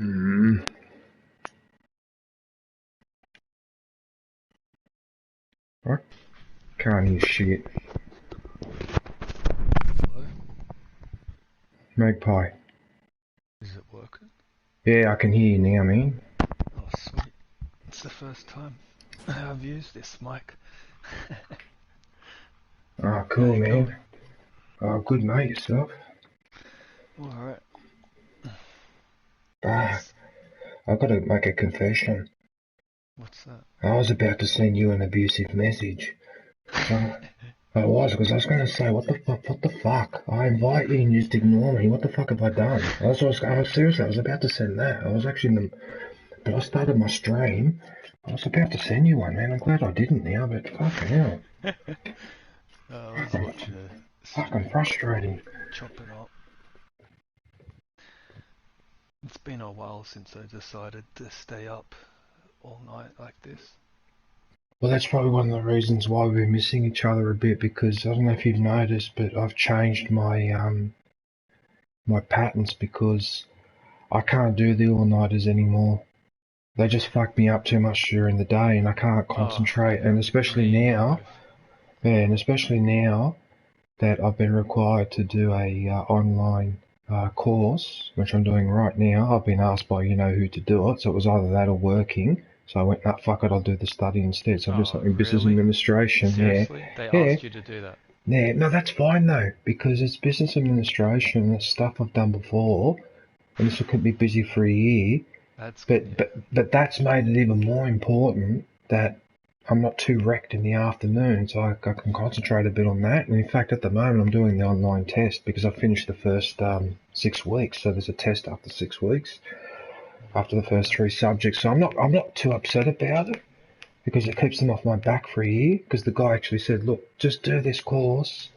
Mm. I can't hear shit. Hello? Magpie. Is it working? Yeah, I can hear you now, man. Oh, sweet. It's the first time I've used this mic. Oh, How cool, you going? man. Oh, good, mate. Yourself? Alright. Ah, I've got to make a confession. What's that? I was about to send you an abusive message. I was, because I was going to say, what the fuck? I invite you and you just ignore me. What the fuck have I done? Seriously, I was about to send that. I was actually in the, but I started my stream. I was about to send you one, man. I'm glad I didn't now, but fucking hell. I was watching a Fucking stream frustrating. chopping up. It's been a while since I decided to stay up all night like this. Well, that's probably one of the reasons why we're missing each other a bit, because I don't know if you've noticed, but I've changed my my patterns because I can't do the all-nighters anymore. They just fuck me up too much during the day, and I can't concentrate. And especially now, that I've been required to do a online course, which I'm doing right now. I've been asked by who to do it, so it was either that or working. So I went, nah, fuck it, I'll do the study instead. So I'm just like in business Really? administration. Seriously? They asked you to do that? Yeah, no, that's fine though, because it's business administration, it's stuff I've done before, and this will keep me busy for a year. That's good, But that's made it even more important that I'm not too wrecked in the afternoon, so I can concentrate a bit on that. And in fact, at the moment, I'm doing the online test because I finished the first 6 weeks. So there's a test after 6 weeks, after the first 3 subjects. So I'm not too upset about it because it keeps them off my back for a year. Because the guy actually said, look, just do this course,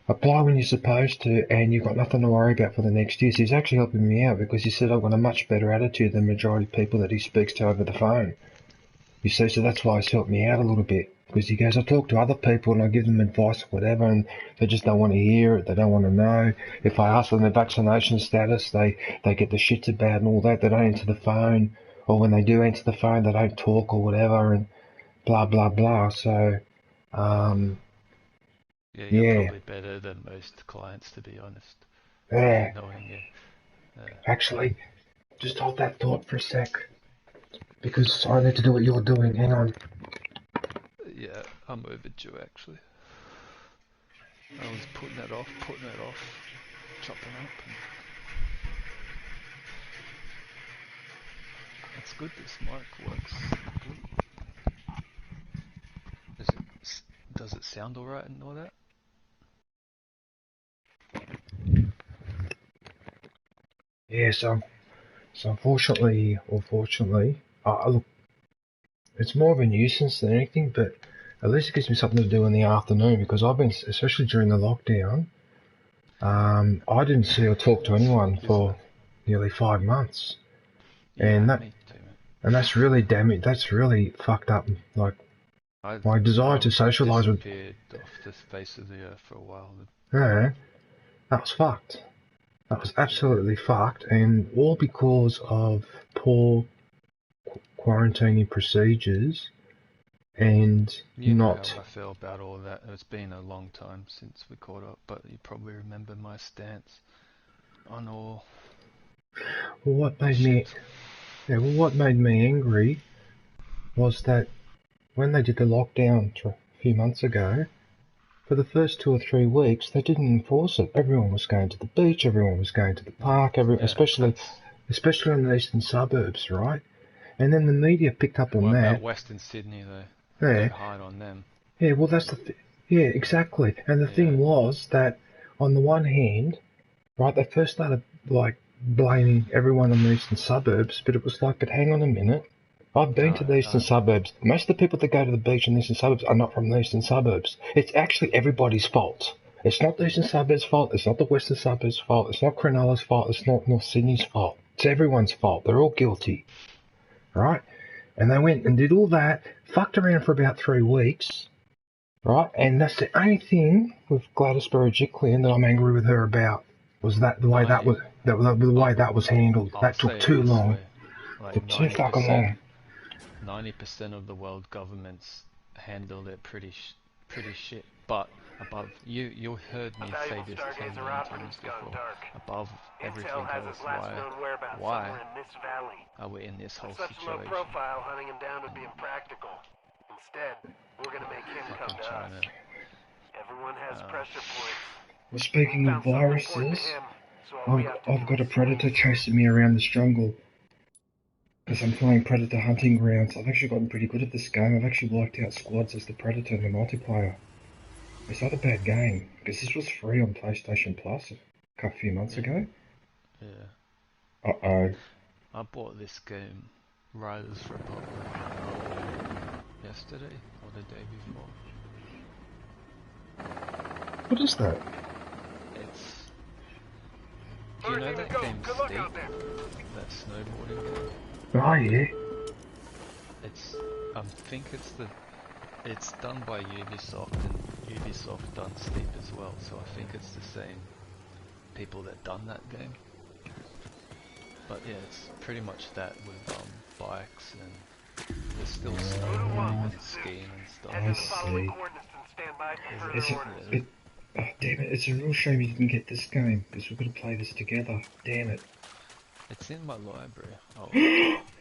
apply when you're supposed to, and you've got nothing to worry about for the next year. So he's actually helping me out because he said I've got a much better attitude than the majority of people that he speaks to over the phone. You see, so that's why he's helped me out a little bit. Because he goes, I talk to other people and I give them advice or whatever, and they just don't want to hear it, they don't want to know. If I ask them their vaccination status, they get the shits about and all that, they don't answer the phone, or when they do answer the phone, they don't talk or whatever, and blah, blah, blah. So, Yeah, you're probably better than most clients, to be honest. Yeah. Knowing you. Actually, just hold that thought for a sec. Because I need to do what you're doing. Hang on. Yeah, I'm overdue actually. I was putting it off, chopping up. And it's good this mic works good. Does it sound alright and all that? Yeah, so unfortunately, or fortunately, look, it's more of a nuisance than anything, but at least it gives me something to do in the afternoon because I've been, especially during the lockdown, I didn't see or talk to anyone for nearly 5 months. Yeah, me too, man. And that's really damaged, that's really fucked up, like, my desire to socialise with... disappeared off the face of the earth for a while. Yeah, that was fucked. That was absolutely fucked, and all because of poor quarantining procedures and You know not... how I feel about all that. It's been a long time since we caught up, but you probably remember my stance on all. Well, what made me angry was that when they did the lockdown a few months ago, for the first 2 or 3 weeks, they didn't enforce it. Everyone was going to the beach, everyone was going to the park, especially in the eastern suburbs, right? And then the media picked up on that. What about Western Sydney, though? Yeah. Go hard on them. Yeah, well, that's yeah, exactly. And the thing was that, on the one hand, right, they first started, like, blaming everyone in the eastern suburbs, but it was like, but hang on a minute. I've been to the eastern suburbs. Most of the people that go to the beach in the eastern suburbs are not from the eastern suburbs. It's actually everybody's fault. It's not the eastern suburbs' fault. It's not the western suburbs' fault. It's not Cronulla's fault. It's not North Sydney's fault. It's everyone's fault. They're all guilty. Right? And they went and did all that, fucked around for about 3 weeks, right? And that's the only thing with Gladys Berejiklian that I'm angry with her about. Was that the way that was the way that was handled? That took too long. Like Took too fucking long. 90% of the world governments handled it pretty shit. But above you heard me say this 10 million times before. Above everything else, why are we in this whole situation? Such low profile, hunting him down would be impractical. Instead, we're gonna make him come to us. Everyone has pressure points. Well, speaking of viruses, I've got a predator chasing me around this jungle. Because I'm playing Predator Hunting Grounds. I've actually gotten pretty good at this game. I've actually worked out squads as the Predator in the multiplayer. It's not a bad game, because this was free on PlayStation Plus a few months ago. Yeah. Uh-oh. I bought this game, Riders Republic, yesterday or the day before. What is that? Do you know that game Steep? That snowboarding game? Oh yeah. I think it's done by Ubisoft, and Ubisoft done Steep as well, so I think it's the same people that done that game. But yeah, it's pretty much that with bikes, and there's still snowboarding and skiing and stuff. I see. Oh damn it, it's a real shame you didn't get this game, because we're going to play this together. Damn it. It's in my library. Oh.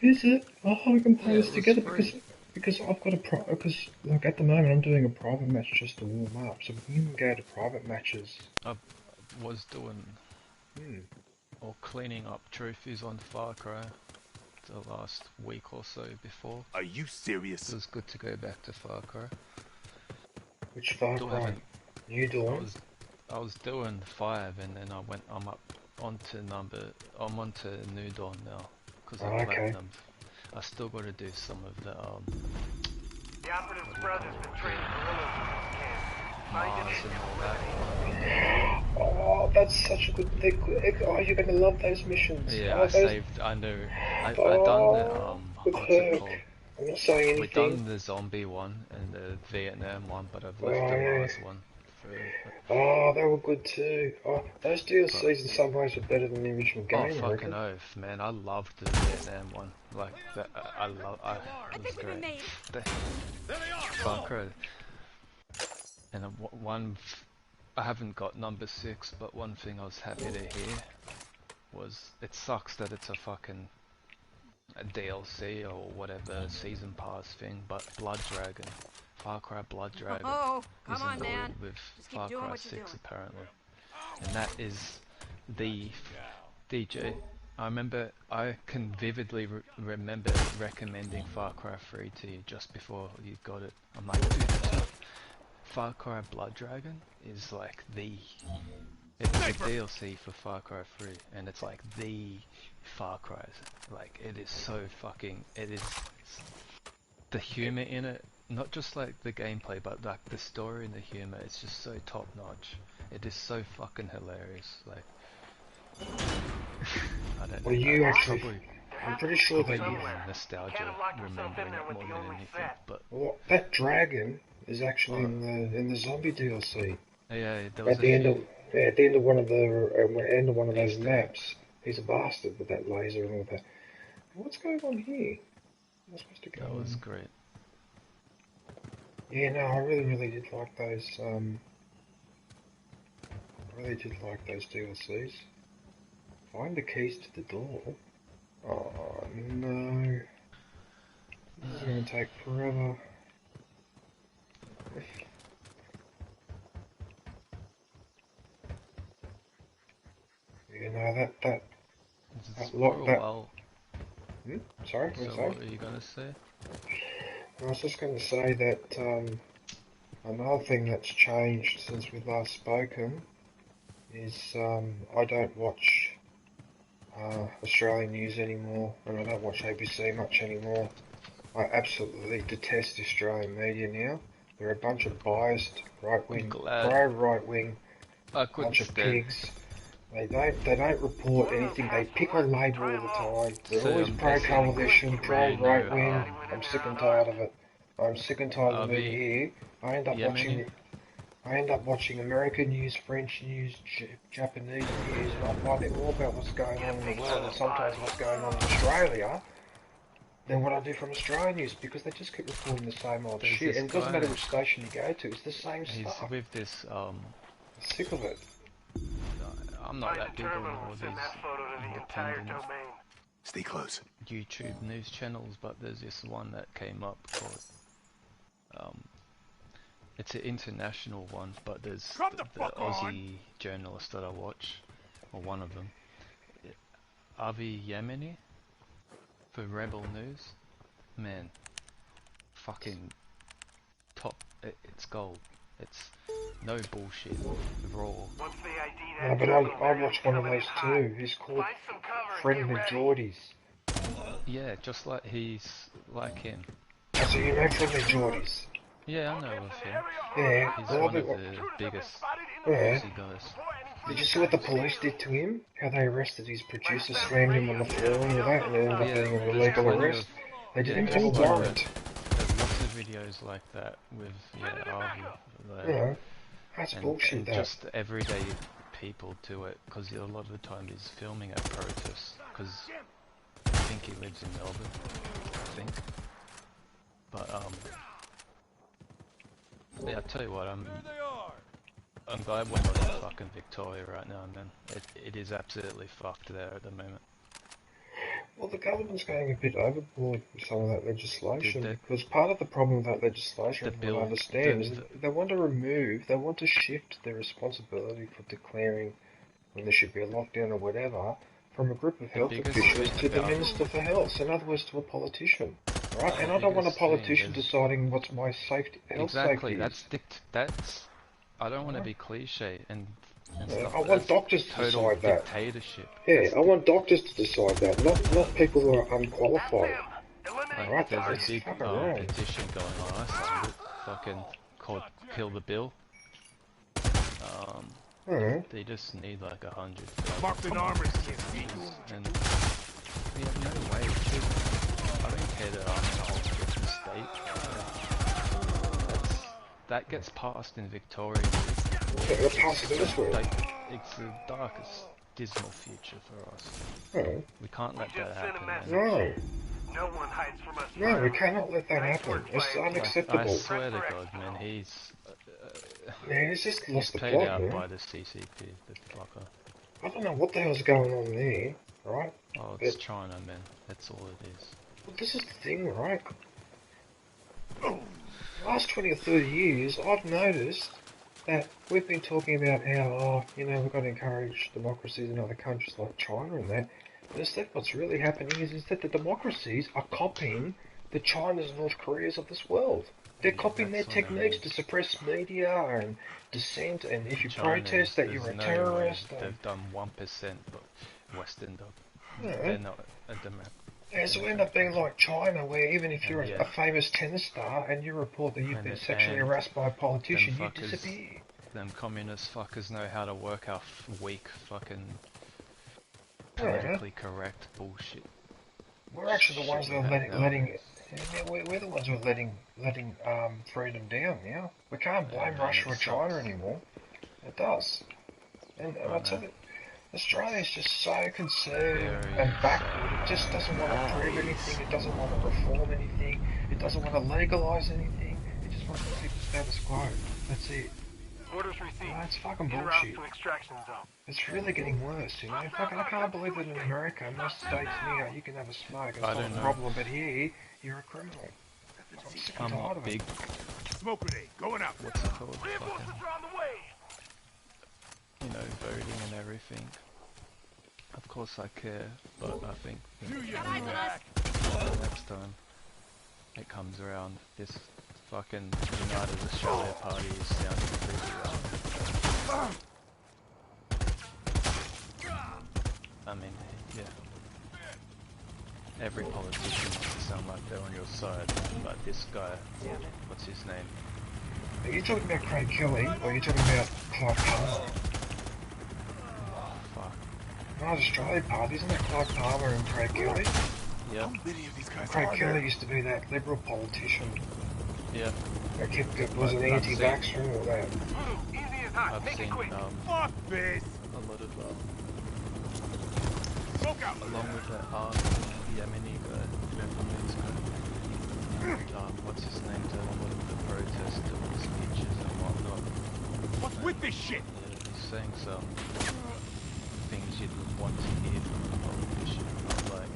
Is it? Oh, we can play this together free. because I've got because like at the moment I'm doing a private match just to warm up, so we can go to private matches. I was doing or cleaning up trophies on Far Cry the last week or so before. Are you serious? It was good to go back to Far Cry. Which Far Cry? New Dawn? I was doing 5, and then I'm up onto New Dawn now, because I platinum. I still got to do some of the operative's brother's been training Mars and all that. Oh, that's such a good thing. Oh, you're gonna love those missions. Yeah, I know. I done the what's it called? I'm not saying anything. We've done the zombie one and the Vietnam one, but I've left the Mars one. Oh, they were good too. Oh, those DLCs in some ways were better than the original game. Oh, fucking oath, man! I loved the Vietnam one. Like that, it was great. Far Cry. And I haven't got number 6, but one thing I was happy to hear was it sucks that it's a DLC or whatever season pass thing, but Blood Dragon. Far Cry Blood Dragon is included with Far Cry 6 apparently, and that is the DJ. I can vividly remember remembering Far Cry 3 to you just before you got it. I'm like, dude, Far Cry Blood Dragon is like it was a DLC for Far Cry 3, and it's like the Far Cry. Like it is so fucking. It is the humor in it. Not just like the gameplay, but like the story and the humor, it's just so top notch. It is so fucking hilarious. Like, I don't know. Well, you actually, I'm pretty sure that you nostalgia remembering it more than anything. But that dragon is actually in the zombie DLC. Yeah, there was at the end of one of those maps. He's a bastard with that laser and all that. What's going on here? I'm supposed to go. That was great. Yeah, no, I really did like those. I really did like those DLCs. Find the keys to the door. Oh no, this is gonna take forever. You know that lock that. Sorry, what are you gonna say? I was just going to say that another thing that's changed since we've last spoken is I don't watch Australian news anymore, and I don't watch ABC much anymore. I absolutely detest Australian media now. They're a bunch of biased right-wing, pro-right-wing, bunch of pigs. They don't report anything. They pick on Labour all the time. They're always pro-coalition, pro-right-wing. I'm sick and tired of it. I'm sick and tired of it here. I end up watching it. I end up watching American news, French news, Japanese news, and I find out more about what's going on in the world, and sometimes what's going on in Australia, than what I do from Australian news, because they just keep reporting the same old shit, and it doesn't matter which station you go to, it's the same stuff. He's with this, I'm sick of it. I'm not that big on all these independent Stay close. YouTube news channels, but there's this one that came up called, it's an international one, but there's the Aussie journalist that I watch, or one of them, Avi Yemeni, for Rebel News. Man, fucking top, it's gold. It's no bullshit, raw. No, but I watched one of those too. He's called Friendly Geordies. Yeah, just like he's like him. Oh, so you know Friendly Geordies? Yeah, I know of him. Yeah, he's one of the biggest Aussie guys. Did you see what the police did to him? How they arrested his producer, slammed him on the floor and all that, and it ended up being a illegal arrest? They didn't get a warrant. There's lots of videos like that with, Arby. Yeah, that's bullshit, and that. Just everyday people do it, because a lot of the time he's filming at protests, because I think he lives in Melbourne, I think. But, yeah, I'll tell you what, I'm glad we're not in fucking Victoria right now, man. It is absolutely fucked there at the moment. Well, the government's going a bit overboard with some of that legislation, because part of the problem with that legislation, from what I understand, is that they want to shift their responsibility for declaring when there should be a lockdown or whatever, from a group of health officials to the Minister for Health, in other words, to a politician. Right? And I don't want a politician deciding what's my safety, health safety is. That's, I don't want to be cliche and stuff. I want doctors to decide that. Dictatorship. Yeah, I want doctors to decide that, not people who are unqualified. Like, there's a big petition going on. I signed it. Fucking called Kill the Bill. They just need like 100. Marked in armor. And we have no way to. I don't care that I'm in a whole different state. That gets passed in Victoria. Like, it's the darkest, dismal future for us. We can't let that happen. No one hides from us. No, we cannot let that happen. It's unacceptable. I swear to God, man, he's just lost the plot, paid out man. by the CCP, the fucker. I don't know what the hell's going on there, right? Oh, it's China, man. That's all it is. Well, this is the thing, right? Last 20 or 30 years, I've noticed that we've been talking about how, we've got to encourage democracies in other countries like China and that. But instead what's really happening is that the democracies are copying the Chinas and North Koreas of this world. They're copying their techniques to suppress media and dissent, and if you protest that you're a terrorist. They've done 1%, but Western dog. Yeah. They're not a democracy. Yeah, so we end up being like China, where even if you're a famous tennis star and you report that you've been sexually harassed by a politician, you disappear. Them communist fuckers know how to work our weak fucking politically correct bullshit. We're actually the ones that are letting we're the ones who are letting freedom down now. We can't blame Russia or China anymore. It does. And I tell you, Australia's just so conservative and backward. It just doesn't want to prove anything. It doesn't want to reform anything. It doesn't want to legalise anything. It just wants to keep the status quo. That's it. Orders received. It's fucking bullshit. To extraction zone. It's really getting worse, Fucking, I can't believe that in America, most states now, you can have a smoke. It's not a problem, but here, you're a criminal. I'm sick and tired of it. Smoke grenade, going out. What's it called? Reinforcements are on the way. Voting and everything. Of course I care, but I think next time it comes around, this fucking United Australia Party is sounding pretty I mean, yeah. Every politician wants to sound like they're on your side, but this guy, what's his name? Are you talking about Craig Kelly, or are you talking about Clive Palmer? United Australia Party, isn't that Clive Palmer and Craig Kelly? Yeah. Craig Kelly used to be that Liberal politician. Yeah. I kept it was an anti-vaxxer and all that. Easy as hot. I've Make seen it quick. Fuck this! a lot of Smoke out! along with that Yemeni guy, Vietnamese guy. What's his name? Doing a lot of the protest speeches and whatnot. What's with this shit? Yeah, he's saying some things you'd want to hear from a politician, not like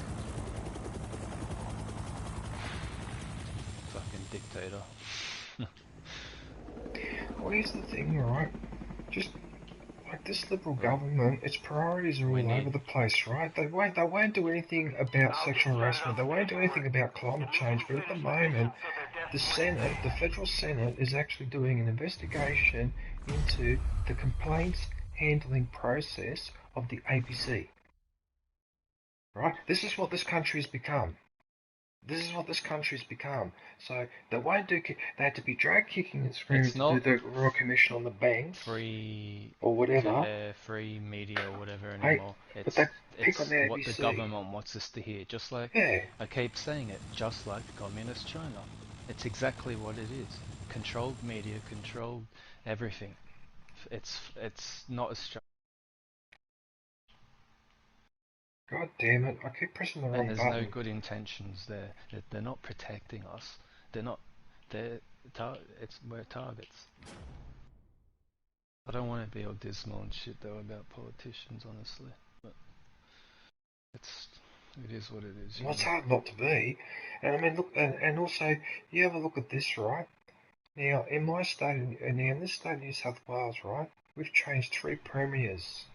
fucking dictator. Well, here's the thing, right? Just like this liberal government, its priorities are all over the place, right? They won't do anything about sexual harassment. They won't do anything about climate change. But at the moment, the Senate, the federal Senate, is actually doing an investigation into the complaints handling process of the ABC. Right? This is what this country has become. This is what this country's become. So they won't do. They had to be drag kicking and screaming to do the Royal Commission on the banks, free or whatever. free media or whatever Hey, anymore. but they pick It's on the what the ABC. government wants us to hear. Just like Yeah. I keep saying it, just like communist China. It's exactly what it is. Controlled media, controlled everything. It's not as strong. God damn it! I keep pressing the wrong And there's button. no good intentions there. They're not protecting us. They're not. We're targets. I don't want to be all dismal and shit though about politicians, honestly. But it is what it is. Well, it's hard not to be. And I mean, look, and also, you have a look at this, right? Now, in my state, and now in this state of New South Wales, right, we've changed 3 premiers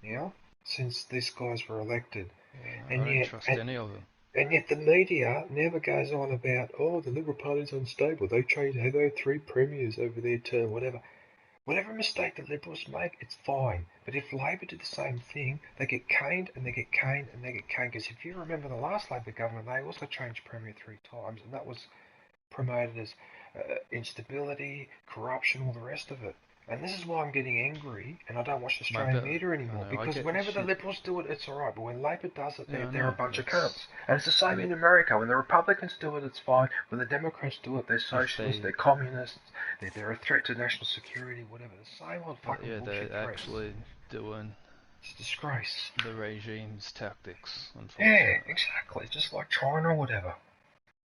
now since these guys were elected. Yeah, I don't trust any of them. And yet the media never goes on about, oh, the Liberal Party's unstable. They had 3 premiers over their term, whatever. Whatever mistake the Liberals make, it's fine. But if Labor did the same thing, they get caned and they get caned and they get caned. Because if you remember the last Labor government, they also changed Premier 3 times, and that was promoted as instability, corruption, all the rest of it. And this is why I'm getting angry, and I don't watch the Australian media anymore. Because whenever the Liberals do it, it's alright. But when Labor does it, they're a bunch of cunts. And it's the same in America. When the Republicans do it, it's fine. When the Democrats do it, they're socialists, they're communists, they're a threat to national security, whatever. The same old fucking bullshit they're press. actually doing... It's a disgrace. The regime's tactics, unfortunately. Yeah, exactly. Just like China or whatever.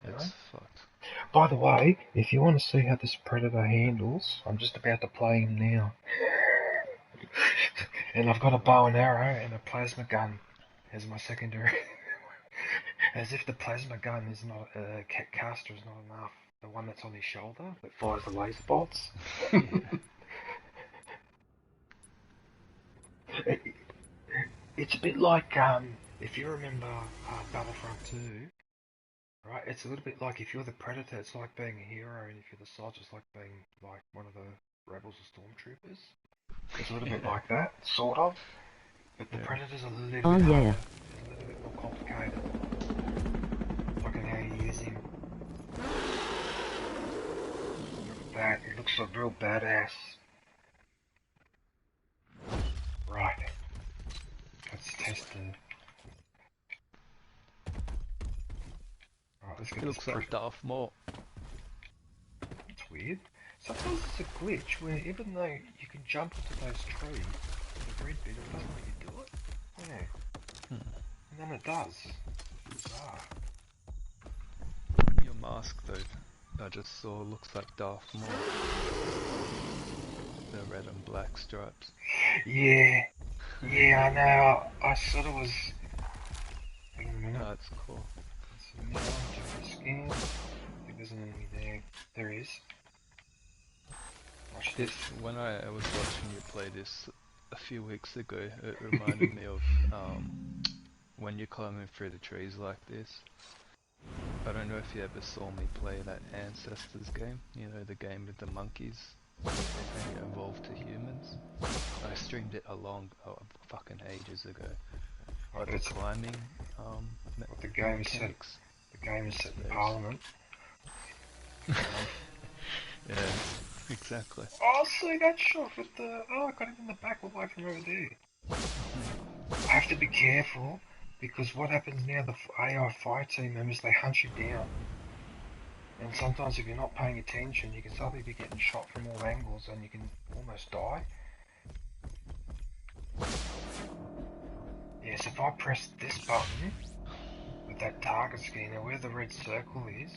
It's fucked. By the way, if you want to see how this Predator handles, I'm just about to play him now. And I've got a bow and arrow and a plasma gun as my secondary. As if the plasma gun is not, caster is not enough. The one that's on his shoulder that fires the laser bolts. It's a bit like, if you remember Battlefront 2, right? It's a little bit like if you're the Predator, it's like being a hero, and if you're the soldier, it's like being like one of the rebels or stormtroopers. It's a little bit like that, sort of. But the Predator's a little bit harder. It's a little bit more complicated. Fucking how you use him. Look at that, it looks like real badass. Right. Let's test the... Right, let's get it looks like Darth Maul. That's weird. Sometimes it's a glitch where even though you can jump into those trees, the red bit, it doesn't let you do it. Yeah. And then it does. Bizarre. Your mask though, I just saw looks like Darth Maul. The red and black stripes. Yeah. Yeah, I know. I sort of was... Hang on a minute. Oh, that's cool. Scan. I think there's an enemy there. There is. Watch this. When I was watching you play this a few weeks ago, it reminded me of when you're climbing through the trees like this. I don't know if you ever saw me play that Ancestors game, you know, the game with the monkeys. They evolved to humans. I streamed it fucking ages ago. Like the climbing the game is set. The game is set in Parliament. Yeah, exactly. Oh, see that shot with the... Oh, I got it in the back all the way from over there. I have to be careful, because what happens now, the AI fire team members, they hunt you down. And sometimes if you're not paying attention, you can suddenly be getting shot from all angles and you can almost die. Yes, if I press this button with that target scanner where the red circle is.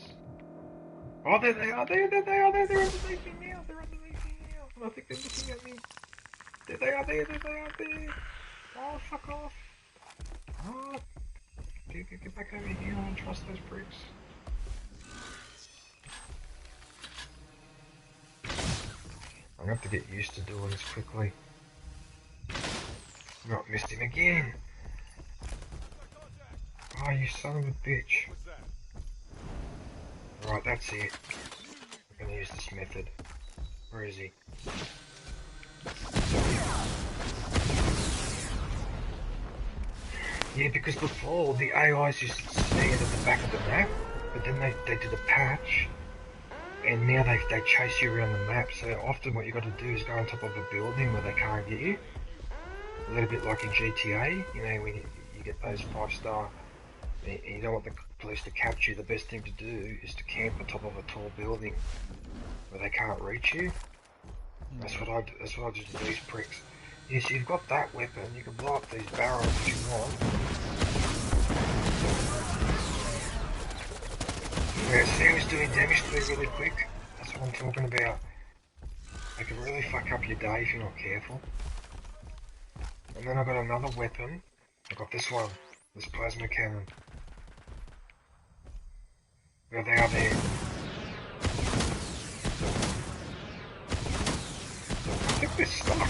Oh, there they are, there they are, they're underneath me now, they're underneath me now. I think they're looking at me. There they are, there they are, there. Oh, fuck off. Oh, get back over here, I don't trust those pricks. I'm gonna have to get used to doing this quickly. Not missed him again. Oh, you son of a bitch. Right, that's it. I'm gonna use this method. Where is he? Yeah, because before the AIs used to stand at the back of the map, but then they did a patch, and now they chase you around the map. So often what you got to do is go on top of a building where they can't get you. A little bit like in GTA, you know, when you get those 5-star, and you don't want the police to capture you. The best thing to do is to camp on top of a tall building where they can't reach you. That's what I do to these pricks. Yes, you've got that weapon. You can blow up these barrels if you want. Yeah, see who's doing damage to me really quick? That's what I'm talking about. They can really fuck up your day if you're not careful. And then I've got another weapon. I've got this one. This plasma cannon. There they are there. I think they're stuck.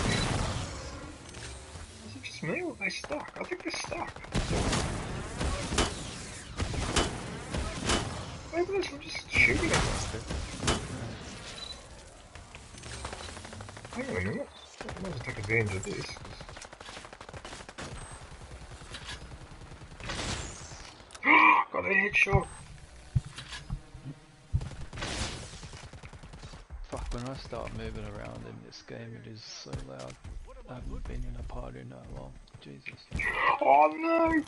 Is it just me or are they stuck? I think they're stuck. Maybe I'm just shooting at them. Hang on a minute. I might just take advantage of this. Got a headshot. Fuck, when I start moving around in this game, it is so loud. I haven't been in a party in that long. Jesus. Oh no!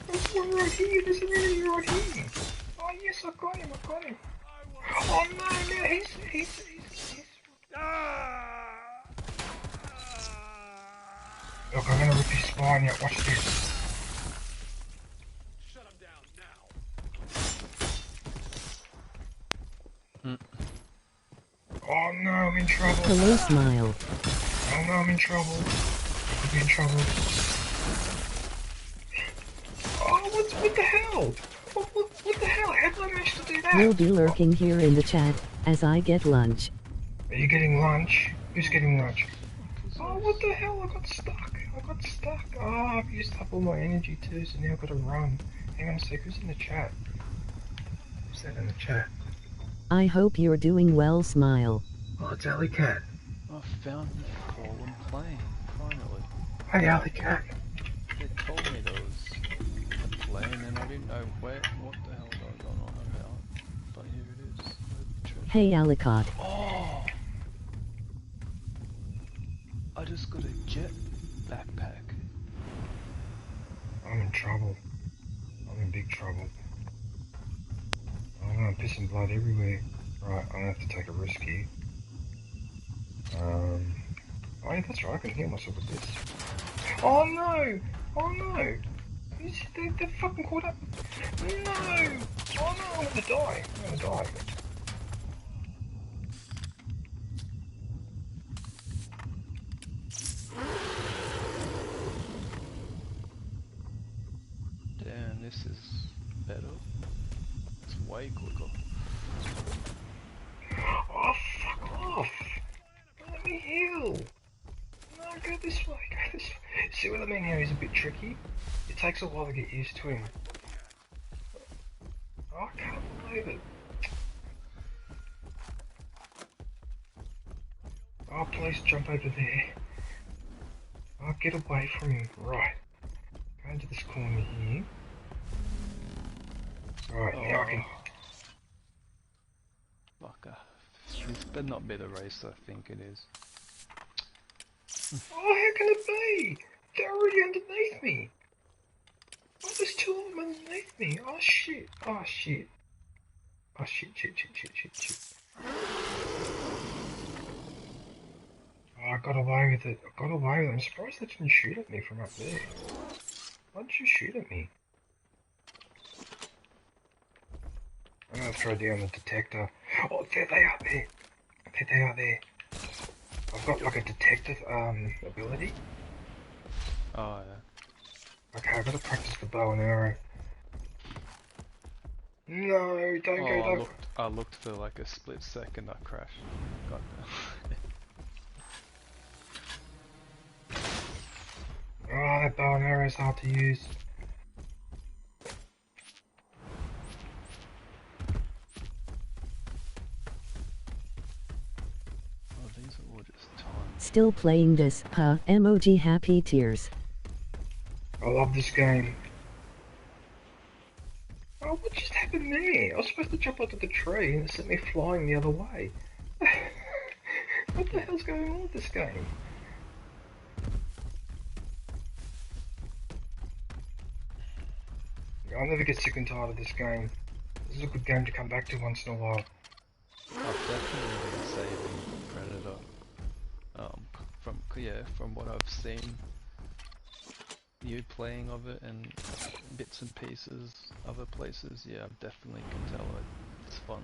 There's one right here, there's an enemy right here! Oh yes, I got him, I got him! Oh no, no, he's... Look, I'm gonna rip his spine out, watch this. Shut him down now. Oh no, I'm in trouble. Hello, Smile. Oh no, I'm in trouble. I'm in trouble. Oh, what the hell? What the hell? How did I manage to do that? Will be lurking here in the chat as I get lunch. Are you getting lunch? Who's getting lunch? Oh, what the hell? I got stuck. Oh, I've used up all my energy too, so now I've got to run. Hang on a sec, who's in the chat? Who's that in the chat? I hope you're doing well, Smile. Oh, it's Alley Cat. I found the call and playing, finally. Hey, Alley Cat. They told me there was a play and I didn't know what the hell was going on about. But here it is. Hey, Alicott. Oh! I just got a jet backpack. I'm in trouble. I'm in big trouble. Oh no, I'm pissing blood everywhere. Right, I'm gonna have to take a risk here. Oh yeah, that's right, I can heal myself with this. Oh no! Oh no! They're fucking caught up. No! Oh no, I'm gonna die. I'm gonna die. Damn, this is better. It's way quicker. Oh, fuck off! Let me heal! No, go this way, go this way. See what I mean here? He's a bit tricky. It takes a while to get used to him. Oh, I can't believe it. Oh, please jump over there. Oh, get away from him. Right. Go into this corner here. Right, now I can... Fucker. This better not be the race I think it is. Oh, how can it be? They're already underneath me. Oh, there's two of them underneath me. Oh shit. Oh shit. Oh shit. Oh, I got away with it. I'm surprised they didn't shoot at me from up there. Why did you shoot at me? I'm gonna throw down the detector. Oh, there they are there. There they are there. I've got like a detective ability. Oh yeah. Okay, I've got to practice the bow and arrow. No, don't go. I looked for like a split second. I crashed. Got there. Oh, that bow and arrow is hard to use. Oh, these are all just time. Still playing this, huh? Emoji happy tears. I love this game. Oh, what just happened there? I was supposed to jump onto the tree and it sent me flying the other way. What the hell's going on with this game? I'll never get sick and tired of this game. This is a good game to come back to once in a while. I've definitely been saving Predator. From what I've seen, you playing of it and bits and pieces, other places, yeah, I definitely can tell it's fun.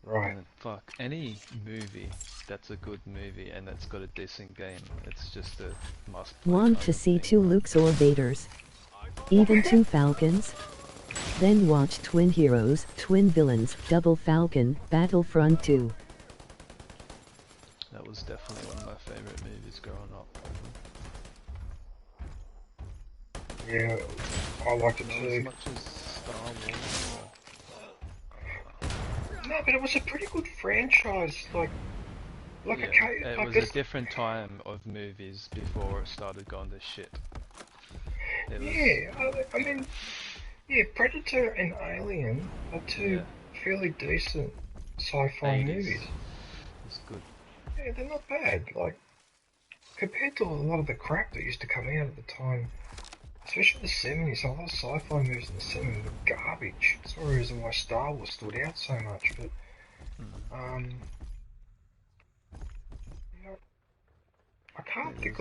Right. And fuck, any movie that's a good movie and that's got a decent game, it's just a must play. Want to see two Lukes or Vaders? Even two Falcons? Then watch Twin Heroes, Twin Villains, Double Falcon, Battlefront 2. That was definitely one of my favorite movies growing up. Yeah, I liked it Not too. as much as Star Wars or... No, but it was a pretty good franchise. Like Yeah, a it was a different time of movies before it started going to shit. It was, yeah, I mean, yeah, Predator and Alien are two fairly decent sci-fi 80s. movies. It's good. Yeah, they're not bad. Like, compared to a lot of the crap that used to come out at the time, especially the 70s, a lot of sci-fi movies in the 70s were garbage. That's one reason why Star Wars stood out so much, but, you know, I can't think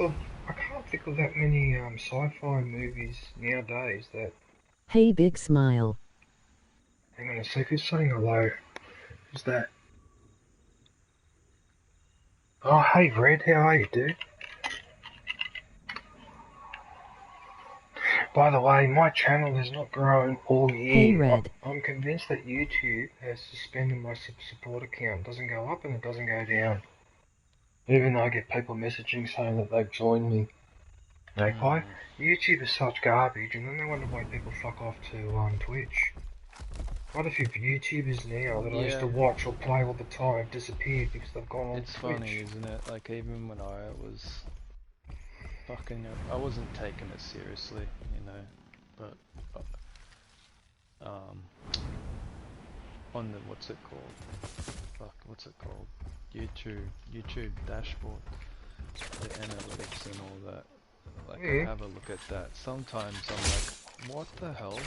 of that many sci-fi movies nowadays that... Hey big smile. Hang on a sec, who's saying hello? Who's that? Oh, hey Red, how are you, dude? By the way, my channel has not grown all year. Hey Red. I'm convinced that YouTube has suspended my support account. It doesn't go up and it doesn't go down. Even though I get people messaging saying that they've joined me. Okay? YouTube is such garbage, and then they wonder why people fuck off to Twitch. Quite a few YouTubers now that I used to watch or play all the time have disappeared because they've gone on Twitch. It's funny, isn't it? Like, even when I was fucking... I wasn't taking it seriously, you know, but... on the... what's it called? Fuck, what's it called? YouTube dashboard. The analytics and all that. Like, I have a look at that. Sometimes I'm like, what the hell?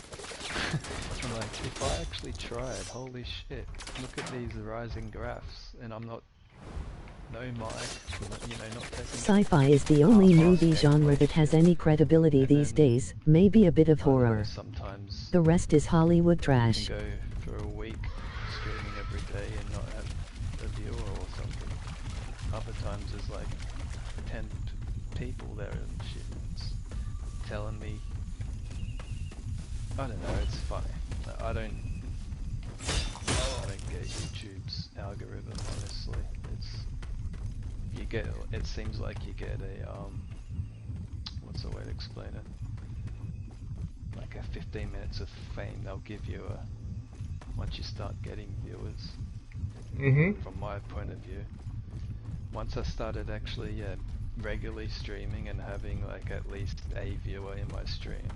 I'm like, if I actually tried, holy shit, look at these rising graphs, and I'm not, no mic, you know, not taking... Sci-fi is the only movie genre that has any credibility these days, maybe a bit of horror. Sometimes the rest is Hollywood trash. you can go for a week streaming every day and not have a viewer or something. Other times there's like 10 people there and shit. It's telling me, I don't know, it's funny. I don't get YouTube's algorithm, honestly. It seems like you get a, what's the way to explain it? Like a 15 minutes of fame they'll give you once you start getting viewers. From my point of view. Once I started actually, regularly streaming and having like at least a viewer in my stream,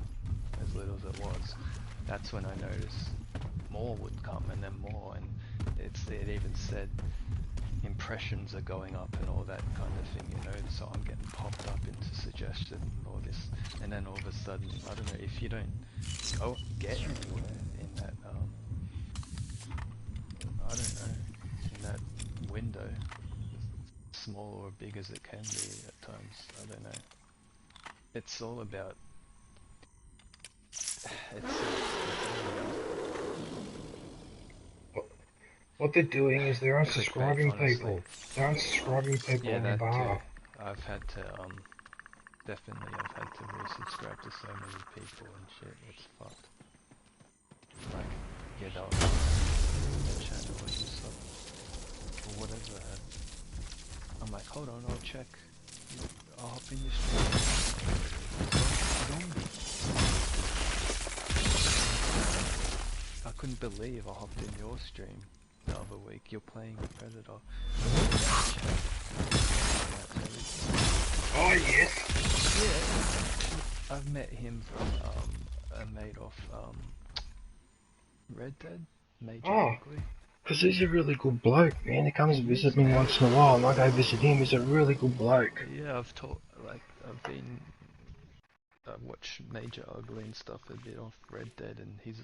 as little as it was, that's when I noticed more would come and then more, and it even said in impressions are going up and all that kind of thing, you know, so I'm getting popped up into suggestion and all this, and then all of a sudden, I don't know, if you don't go get anywhere in that, I don't know, in that window, small or big as it can be at times, I don't know. It's all about, What they're doing is they're clickbait, unsubscribing honestly. people. They're unsubscribing people Yeah, on your that too. behalf. I've had to, definitely I've had to resubscribe to so many people and shit, it's fucked. Like, yeah, they'll their channel or do stuff, or whatever. I'm like, hold on, I'll check. I'll hop in your stream. Zombie. I couldn't believe I hopped in your stream the other week. You're playing Predator. Oh yes. Yeah. I've met him from a mate off Red Dead, Major Ugly. Because he's a really good bloke, man. He comes to visit me once in a while, and I go visit him. He's a really good bloke. Yeah, I've watched Major Ugly and stuff a bit off Red Dead, and he's,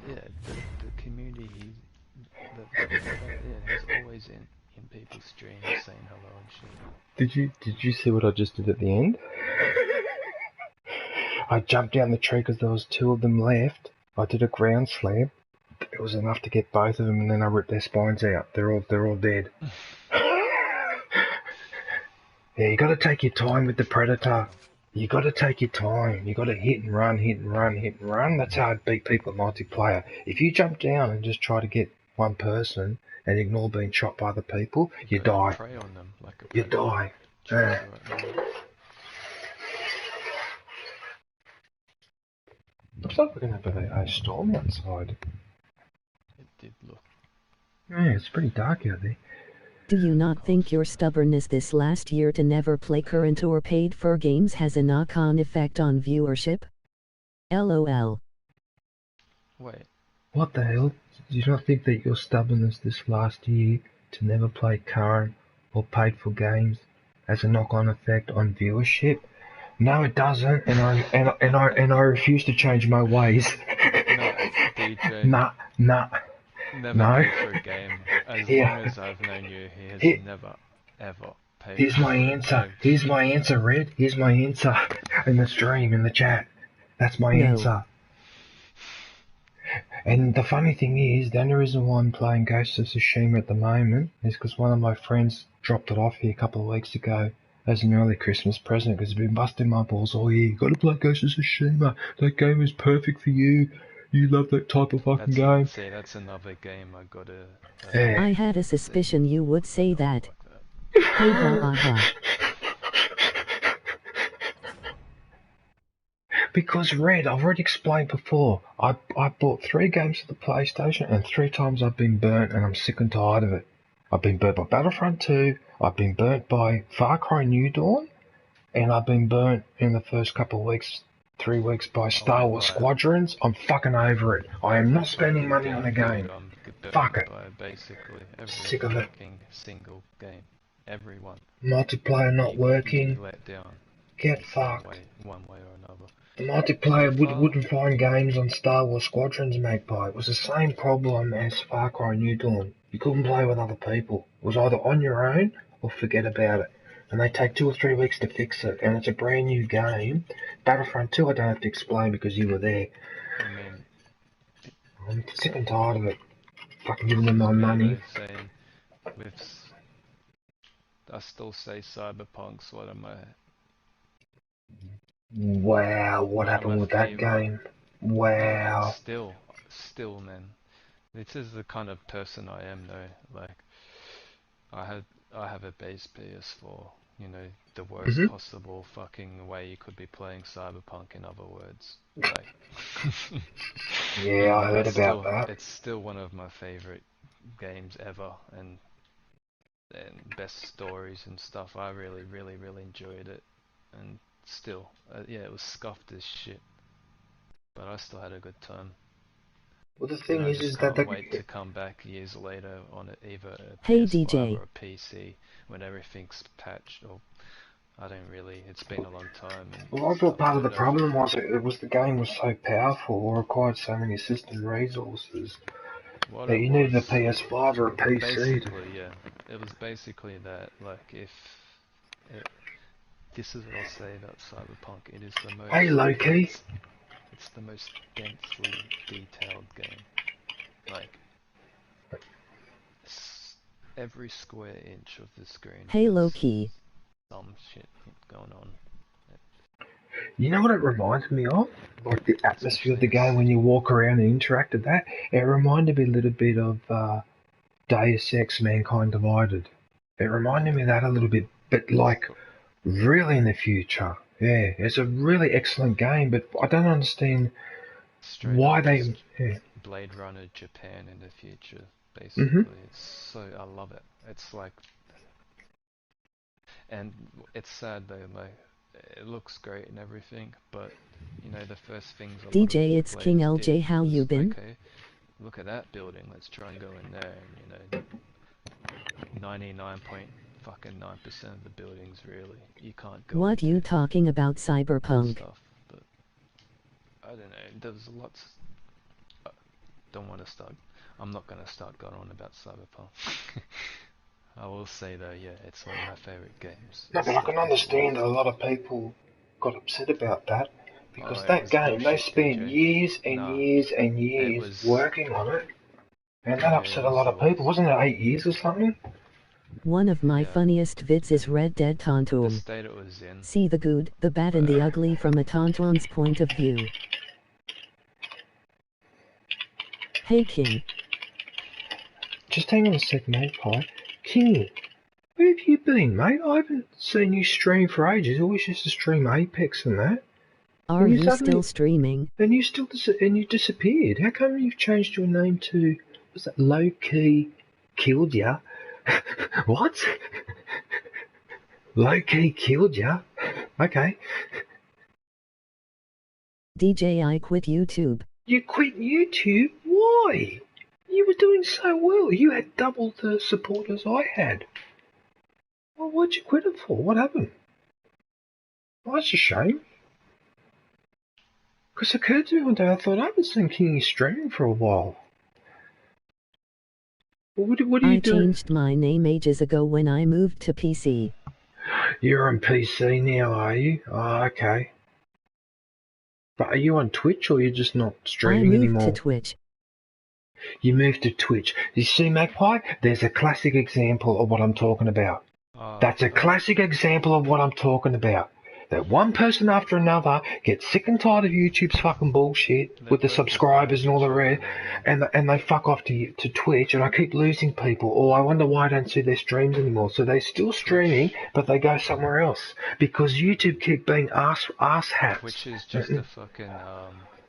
yeah, the community, he's always in people's streams saying hello and shit. Did you see what I just did at the end? I jumped down the tree because there was two of them left. I did a ground slam. It was enough to get both of them, and then I ripped their spines out. They're all dead. Yeah, you got to take your time with the Predator. You got to take your time. You got to hit and run, hit and run, hit and run. That's how I beat people in multiplayer. If you jump down and just try to get one person and ignore being shot by other people, you die. Prey on them like a you die. Looks like we're going to have a storm outside. It did look. Yeah, it's pretty dark out there. Do you not think your stubbornness this last year to never play current or paid for games has a knock-on effect on viewership? LOL. Wait. What the hell? Do you not think that your stubbornness this last year to never play current or paid for games has a knock-on effect on viewership? No, it doesn't, and I refuse to change my ways. No, DJ. Nah. Never No. paid for a game. As long as I've known you, he has never, ever paid. Here's my answer. Here's my answer, Red. Here's my answer in the stream, in the chat. That's my answer. And the funny thing is, the only reason why I'm playing Ghost of Tsushima at the moment is because one of my friends dropped it off here a couple of weeks ago as an early Christmas present because he's been busting my balls all year. You gotta play Ghost of Tsushima. That game is perfect for you. You love that type of fucking game. See, that's another game I gotta... I had a suspicion you would say that. Hey ha ha. Because Red, I've already explained before, I bought 3 games for the PlayStation and 3 times I've been burnt and I'm sick and tired of it. I've been burnt by Battlefront 2, I've been burnt by Farcry New Dawn, and I've been burnt in the first couple of weeks, 3 weeks by Star Wars Squadrons. I'm fucking over it. I am not spending money on a game. Fuck it. Basically every Sick of it. single game. Everyone. Multiplayer not working. Let down. Get fucked. One way or another. The multiplayer wouldn't find games on Star Wars Squadrons, Magpie. It was the same problem as Far Cry New Dawn. You couldn't play with other people. It was either on your own or forget about it. And they take 2 or 3 weeks to fix it. And it's a brand new game. Battlefront 2 I don't have to explain because you were there. I'm sick and tired of it. Fucking giving them my money. I still say Cyberpunk's one of my... Wow, what happened with that game? Wow. Still, man. This is the kind of person I am, though. Like, I have a base PS4. You know, the worst possible fucking way you could be playing Cyberpunk. In other words, like. Yeah, I heard about that. It's still one of my favorite games ever, and best stories and stuff. I really enjoyed it, and still, yeah, it was scuffed as shit, but I still had a good time. Well, the thing I is just that can't wait to come back years later on either a Hey PS5 DJ. or a PC when everything's patched. Or I don't really. It's been a long time. Well, I thought part of the problem was it was the game was so powerful or required so many system resources that you needed a PS5 or a PC. Basically, yeah. It was basically that. Like, if this is what I'll say about Cyberpunk. It is the most. Hey, Loki. It's the most densely detailed game. Like, every square inch of the screen. Hey, Loki. Some shit going on. You know what it reminds me of? Like the atmosphere of the game when you walk around and interact with that. It reminded me a little bit of Deus Ex: Mankind Divided. It reminded me of that a little bit, but like really in the future. Yeah, it's a really excellent game, but I don't understand why they. Yeah. Blade Runner Japan in the future, basically. It's so, I love it. It's like, and it's sad though, like, it looks great and everything, but you know the first things. DJ, it's King LJ. How you been? Okay, look at that building. Let's try and go in there, and you know, 99.9% of the buildings really you can't go. What you talking about, Cyberpunk? Stuff, but I don't know. There's lots. Don't want to start. I'm not gonna start going on about Cyberpunk. I will say though, yeah, it's one of my favorite games. No, but I can understand that a lot of people got upset about that because that game they spent years and years and years working on it, and that upset a lot of people. Wasn't it 8 years or something? One of my funniest vids is Red Dead Tantum. The state it was in. See the good, the bad and the ugly from a Tantum's point of view. Hey King. Just hang on a sec, mate, Pie. King, where have you been, mate? I haven't seen you stream for ages. I always used to stream Apex and that. Are you still streaming? And you still you disappeared. How come you've changed your name to, was that Low Key Killed Ya? What? Low Key Killed Ya? Okay. DJ, I quit YouTube. You quit YouTube? Why? You were doing so well. You had double the supporters I had. Well, what'd you quit it for? What happened? Well, that's a shame. Because it occurred to me one day, I thought, I haven't seen Kingy streaming for a while. Well, what are you doing? I changed my name ages ago when I moved to PC. You're on PC now, are you? Oh, okay. But are you on Twitch or you're just not streaming anymore? I moved to Twitch. You moved to Twitch. You see, Magpie? There's a classic example of what I'm talking about. That's a classic example of what I'm talking about. That one person after another gets sick and tired of YouTube's fucking bullshit with the subscribers and all the rest, and they fuck off to Twitch, and I keep losing people. Or I wonder why I don't see their streams anymore. So they're still streaming, but they go somewhere else because YouTube keep being ass hats. Which is just a fucking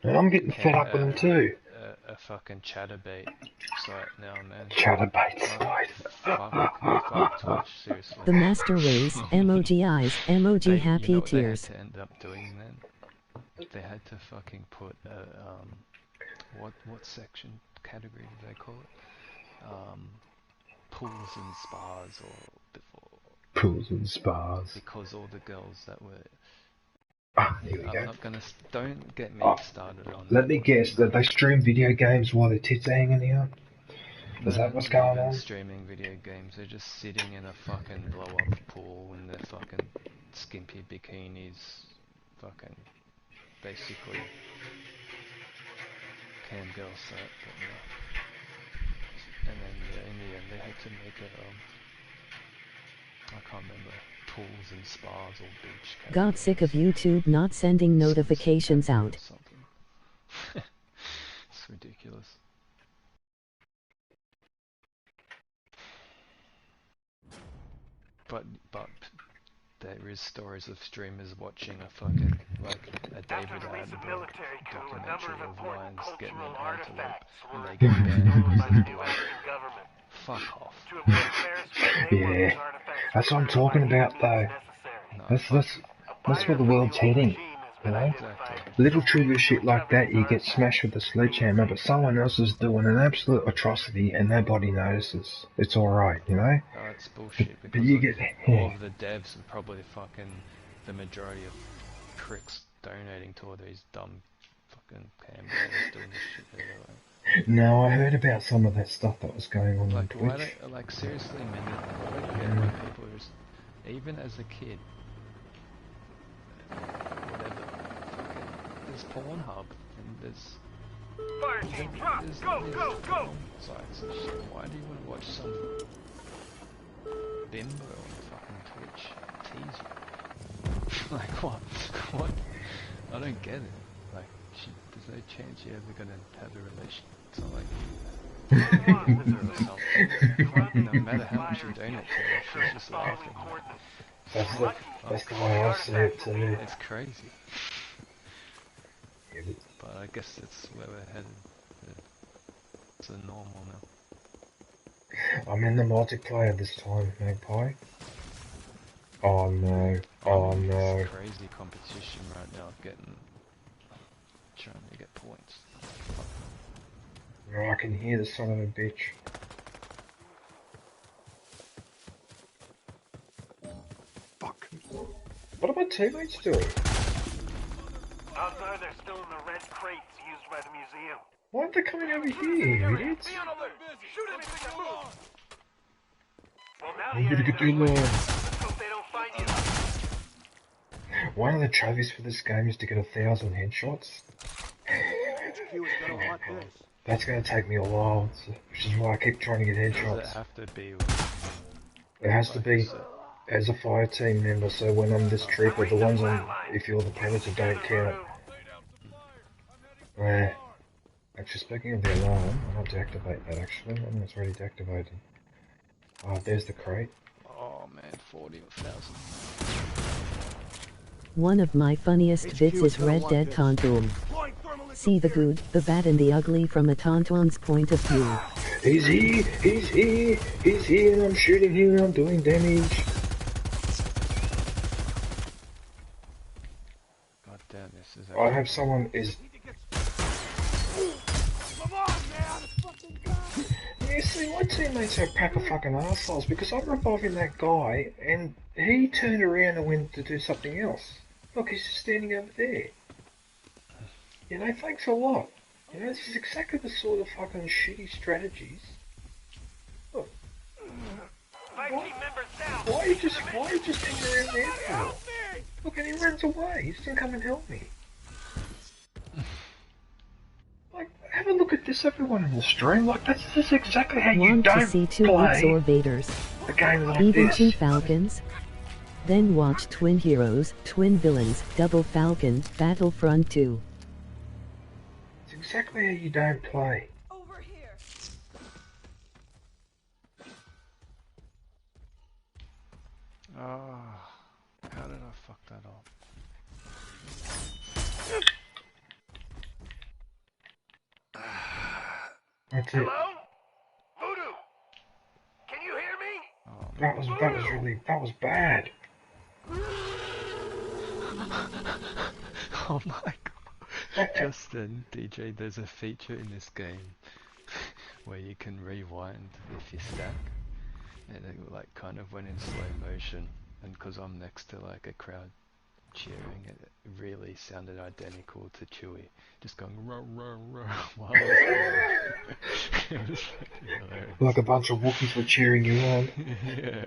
and I'm getting fed up with them too. A fucking chatterbait site now, man. Chatterbait site. Fuck Twitch, seriously. The master race, emoji eyes, emoji happy tears. They had to end up doing then? They had to fucking put what section category did they call it? Pools and spas or before. Pools and spas. Because all the girls that were. Here we go. I'm not gonna. Don't get me started on. Let me guess that they stream video games while their tits are hanging out. Is that what's going on? Streaming video games. They're just sitting in a fucking blow-up pool in their fucking skimpy bikinis. Fucking basically cam girl set, but no. And then in the end they had to make it I can't remember. Pools and spas or beach. Got sick of YouTube not sending notifications out. It's ridiculous. But there is stories of streamers watching a fucking a David Attenborough documentary of lions getting an antelope and they get banned because fuck off. Yeah, that's what I'm talking about though. That's where the world's heading. You know? Exactly. Little trivial shit like that, you get smashed with a sledgehammer, but someone else is doing an absolute atrocity and nobody notices. It's alright, you know? Oh, it's bullshit But because you get... all of the devs and probably fucking the majority of pricks donating to all these dumb fucking campaigns doing this shit anyway. No, I heard about some of that stuff that was going on Like, Twitch. why don't, like, seriously, man, I don't get why people are just, even as a kid, whatever, fucking, there's Pornhub, and there's sites and shit. Why do you want to watch some bimbo on fucking Twitch tease you? Like, what? What? I don't get it. Like, there's no chance you're ever gonna have a relation. It's not like no matter how much you donate to her, she's just laughing. That's the way I see it too. It's crazy. But I guess that's where we're headed. It's a normal now. I'm in the multiplayer this time, Magpie. Oh no. Oh no. It's crazy competition right now, trying to get points. Oh, I can hear the son of a bitch. Fuck. What are my teammates doing? Odds are they're still in the red crates used by the museum. Why aren't they coming over here, you idiots? Shoot anything that moves! Well, now I'm gonna get the alarm. let's hope they don't find you. One of the trophies for this game is to get 1,000 headshots. That's gonna take me a while, which is why I keep trying to get headshots. Does it have to be? It has to be as a fire team member, so when I'm this trooper, the ones on, if you're the predator, don't count. Actually, speaking of the alarm, I'll deactivate that actually. I think it's ready deactivated. Oh, there's the crate. Oh man, 40,000. One of my funniest bits is Red Dead Tauntaun. See the good, the bad and the ugly from a Tauntaun's point of view. He's here, and I'm shooting him and I'm doing damage. God damn, this is I hope someone is... You see, my teammates are a pack of fucking arseholes because I'm reviving that guy and he turned around and went to do something else. Look, he's just standing over there. You know, thanks a lot. You know, this is exactly the sort of fucking shitty strategies. Look. Why are you just hanging around there for? Look, and he runs away. He doesn't come and help me. Like, have a look at this, everyone in the stream. Like, this is exactly how you Want don't to see two play Wix or Vaders? a game like Even this. 2 Falcons? Then watch Twin Heroes, Twin Villains, Double Falcon, Battlefront 2. It's exactly how you don't play. Over here. Oh, how did I fuck that up? That's it. Hello? Voodoo! Can you hear me? Oh, That was bad. oh my god. Justin, DJ, there's a feature in this game where you can rewind if you stack. And it like kind of went in slow motion. And because I'm next to like a crowd cheering, it really sounded identical to Chewie. Just going row row row while I was it was hilarious. Like a bunch of Wookiees were cheering you on. Yeah.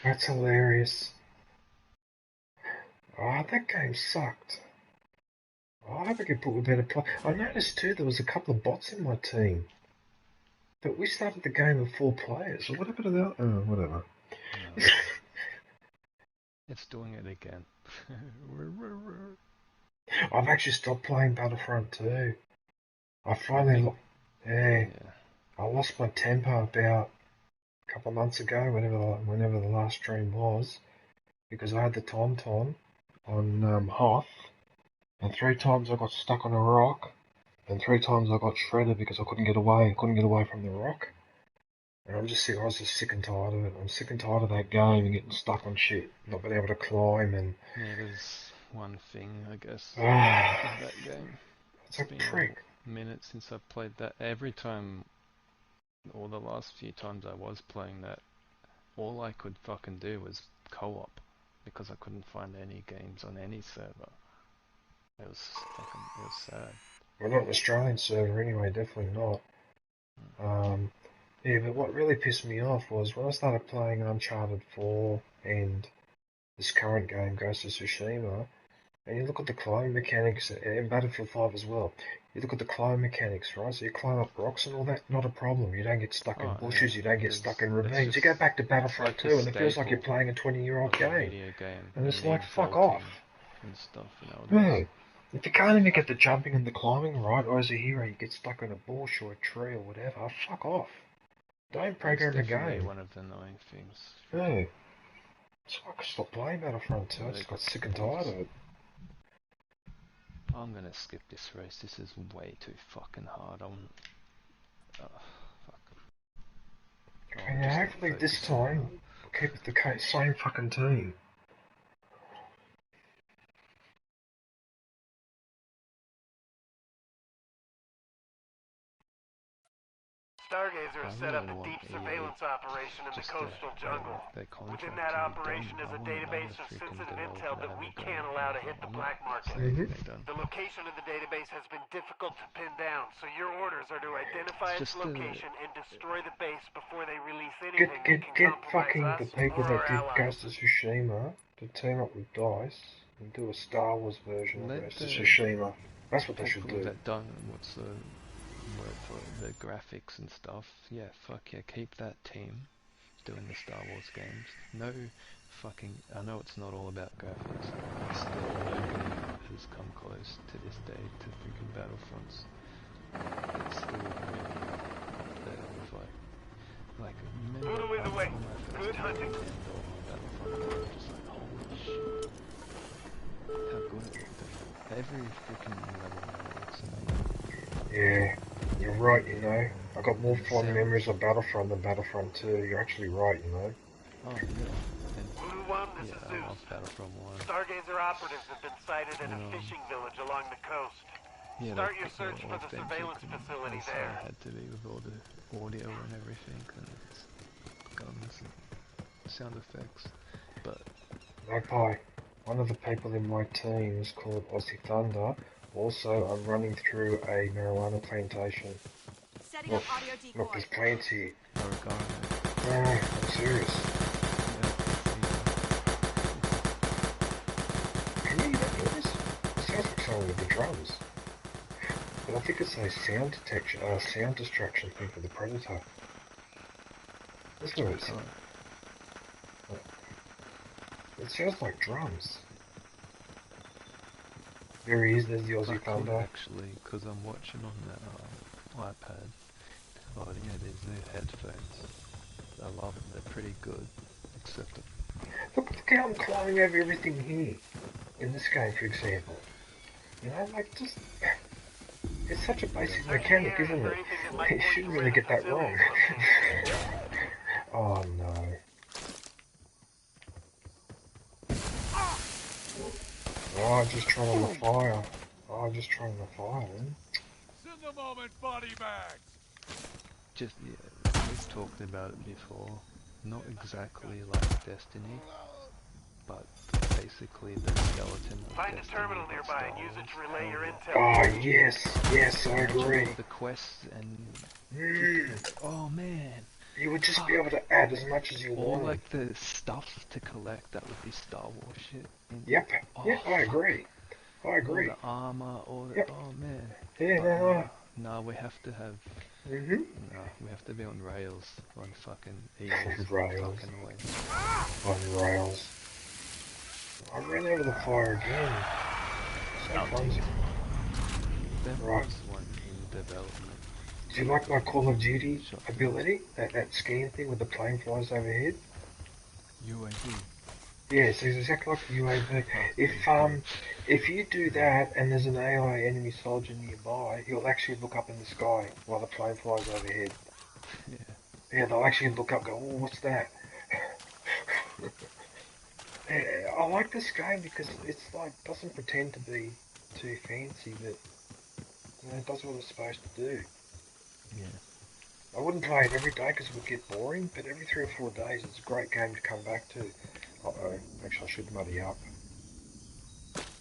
That's hilarious. Oh, that game sucked. Oh, I hope I could put a better play. I noticed too there was a couple of bots in my team. But we started the game with 4 players. So what happened to that? Oh, whatever. No. It's doing it again. I've actually stopped playing Battlefront 2. I finally, I lost my temper about a couple of months ago, whenever the last stream was, because I had the Tauntaun on Hoth, and 3 times I got stuck on a rock, and 3 times I got shredded because I couldn't get away from the rock. And I was just sick and tired of it. I'm sick and tired of that game and getting stuck on shit, not being able to climb and... Yeah, there's one thing, I guess, in Ah, that game. it's a It's been prick. a minute since I've played that. Every time, or the last few times I was playing that, all I could fucking do was co-op, because I couldn't find any games on any server. It was sad. We're not an Australian server anyway, definitely not. Yeah, but what really pissed me off was when I started playing Uncharted 4 and this current game, Ghost of Tsushima, and you look at the climbing mechanics, and Battlefield 5 as well. You look at the climb mechanics, right? So you climb up rocks and all that, not a problem. You don't get stuck in bushes, Yeah, you don't get stuck in ravines. You just, go back to Battlefront like 2 and it feels like you're playing a 20-year-old of a game. video game. And it's like, fuck vaulting off. and stuff nowadays. No. If you can't even get the jumping and the climbing right, or as a hero you get stuck in a bush or a tree or whatever, fuck off. Don't program the game. One of the annoying things. No. So I could stop playing Battlefront 2. I just got sick and tired of it. I'm gonna skip this race. This is way too fucking hard. Fuck. And hopefully this time, we'll keep it the same fucking team. Stargazer has set up a deep surveillance operation in the coastal jungle. Within that operation is a database of sensitive intel that we can't allow to hit the black market. The location of the database has been difficult to pin down, so your orders are to identify its location and destroy the base before they release anything that can compromise us the people or that our did allies. Ghost of Tsushima to team up with Dice and do a Star Wars version of Ghost of Tsushima. That's what they should do. What's the word for it? The graphics and stuff. Yeah, fuck yeah, keep that team doing the Star Wars games. No fucking... I know it's not all about graphics. Still, nobody has come close to this day to freaking Battlefronts. It's still really up there with like remember Voodoo is away. when I first Good hunting. Battlefront, I was just like, holy shit. How good it looked. Every freaking level now looks amazing. Yeah, you're right, you know. I got more fond memories of Battlefront than Battlefront 2. You're actually right, you know. Oh, yeah. Voodoo 1, this is I Zeus. love Battlefront 1. Stargazer operatives have been sighted at a fishing village along the coast. Yeah, Start your search for the surveillance facility there. It had to be with all the audio and everything, and it's guns and sound effects, but... Magpie, one of the people in my team is called Aussie Thunder. Also, I'm running through a marijuana plantation. Look, there's plants here. No, I'm serious. Can you even hear this? It sounds like someone with the drums. But I think it's a sound detection, sound distraction thing for the Predator. Listen to it. It sounds like drums. There he is, there's the Aussie Thunder. Actually, because I'm watching on the iPad. Oh yeah, these new headphones. I love them, they're pretty good. Except... Look how I'm climbing over everything here. In this game, for example. You know, like, just... It's such a basic mechanic, isn't it? You shouldn't really get that wrong. Oh no. Oh, I'm just trying on the fire. Oh, I'm just trying on the fire, man. In the moment, body bags. Just, yeah, we've talked about it before. Not exactly like Destiny, but basically the skeleton of Find Destiny. a terminal nearby and use it to relay your intel. Oh, yes, I agree. The quests and... Oh man. You would just be able to add as much as you want. All like the stuff to collect that would be Star Wars shit. Yep, I agree. I agree. All the armor, all the... Oh man. Yeah, no, we have to have... No, we have to be on rails, on fucking easy rails. fucking way. On rails. I ran over the fire again. So clumsy. There was one in development. Do you like my Call of Duty ability? That scan thing with the plane flies overhead? UAV. Yeah, so it's exactly like the UAV. If you do that and there's an AI enemy soldier nearby, he'll actually look up in the sky while the plane flies overhead. Yeah. Yeah, they'll actually look up and go, oh, what's that? Yeah, I like this game because it's like, doesn't pretend to be too fancy, but you know, it does what it's supposed to do. Yeah. I wouldn't play it every day because it would get boring, but every 3 or 4 days it's a great game to come back to. Uh-oh, actually I should muddy up.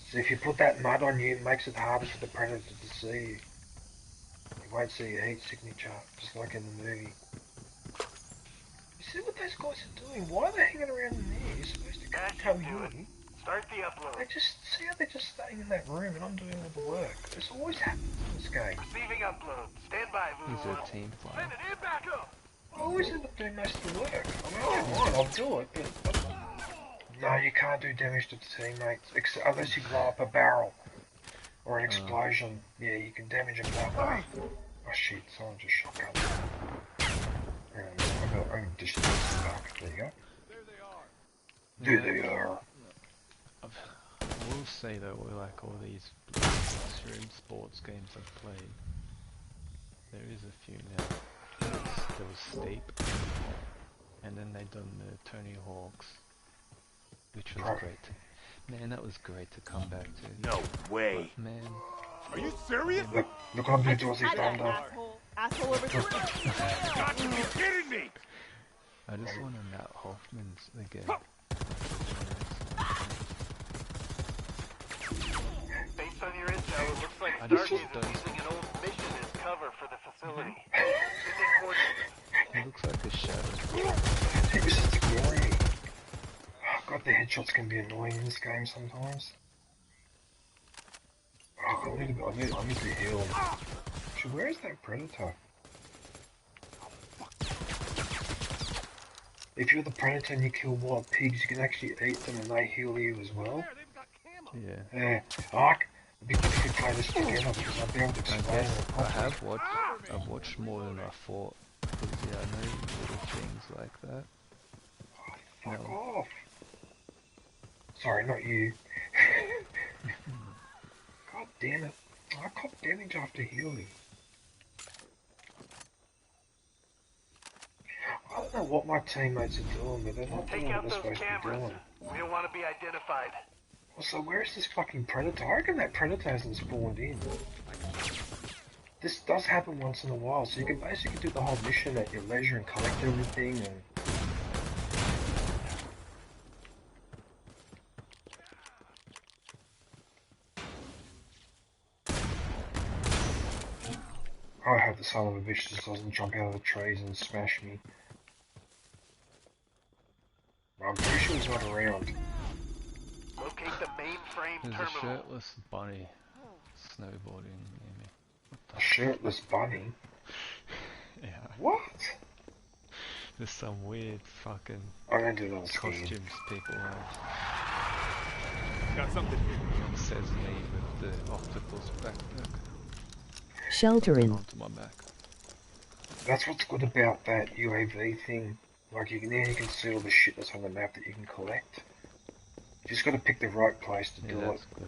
So if you put that mud on you, it makes it harder for the predator to see you. You won't see your heat signature, just like in the movie. You see what those guys are doing? Why are they hanging around in there? You're supposed to come here. Start the upload. They just, see how they're just staying in that room and I'm doing all the work. This always happens in this game. Receiving upload. Stand by, He's a team player. Send it in back up. I always end up doing most of the work. I mean, I don't mind, I'll do it, but no, you can't do damage to the teammates, unless you blow up a barrel or an explosion. Yeah, you can damage them that way. Oh shit, someone just shotgun. I'm gonna dish this back. There you go. There they are. I will say though, like all these extreme sports games I've played, there is a few now. There was Steep, and then they done the Tony Hawk's, which was great. Man, that was great to come back to. No way. But, man. Are you serious? Look what I'm doing to Aussie Thunder. Asshole over here. You're kidding me. I just want a Matt Hoffman's again. Based on your intel, it looks like Stargaze is using an old mission as cover for the facility. It looks like a shadow. This is scary. Oh god, the headshots can be annoying in this game sometimes. Oh, I need to be healed. So where is that predator? If you're the predator and you kill wild pigs, you can actually eat them and they heal you as well. Yeah. Yeah. It'd be good if we play this together because I'll be able to explain it. I've watched more than I thought. Because yeah, I know little things like that. Oh, fuck off. Sorry, not you. God damn it. I caught damage after healing. I don't know what my teammates are doing, but they're not doing what they're supposed to be doing. We don't want to be identified. Also, where's this fucking predator? I reckon that predator hasn't spawned in. This does happen once in a while, so you can basically do the whole mission at your leisure and collect everything and... I hope the son of a bitch just doesn't jump out of the trees and smash me. I'm pretty sure he's not around. Locate the mainframe terminal. There's a shirtless bunny snowboarding near me. A shirtless bunny? Yeah. What? There's some weird fucking costumes people have. Got something here. It says me with the octopus backpack. Sheltering. Onto my back. That's what's good about that UAV thing. Like you can see all the shit that's on the map that you can collect. You just gotta pick the right place to do it. Good,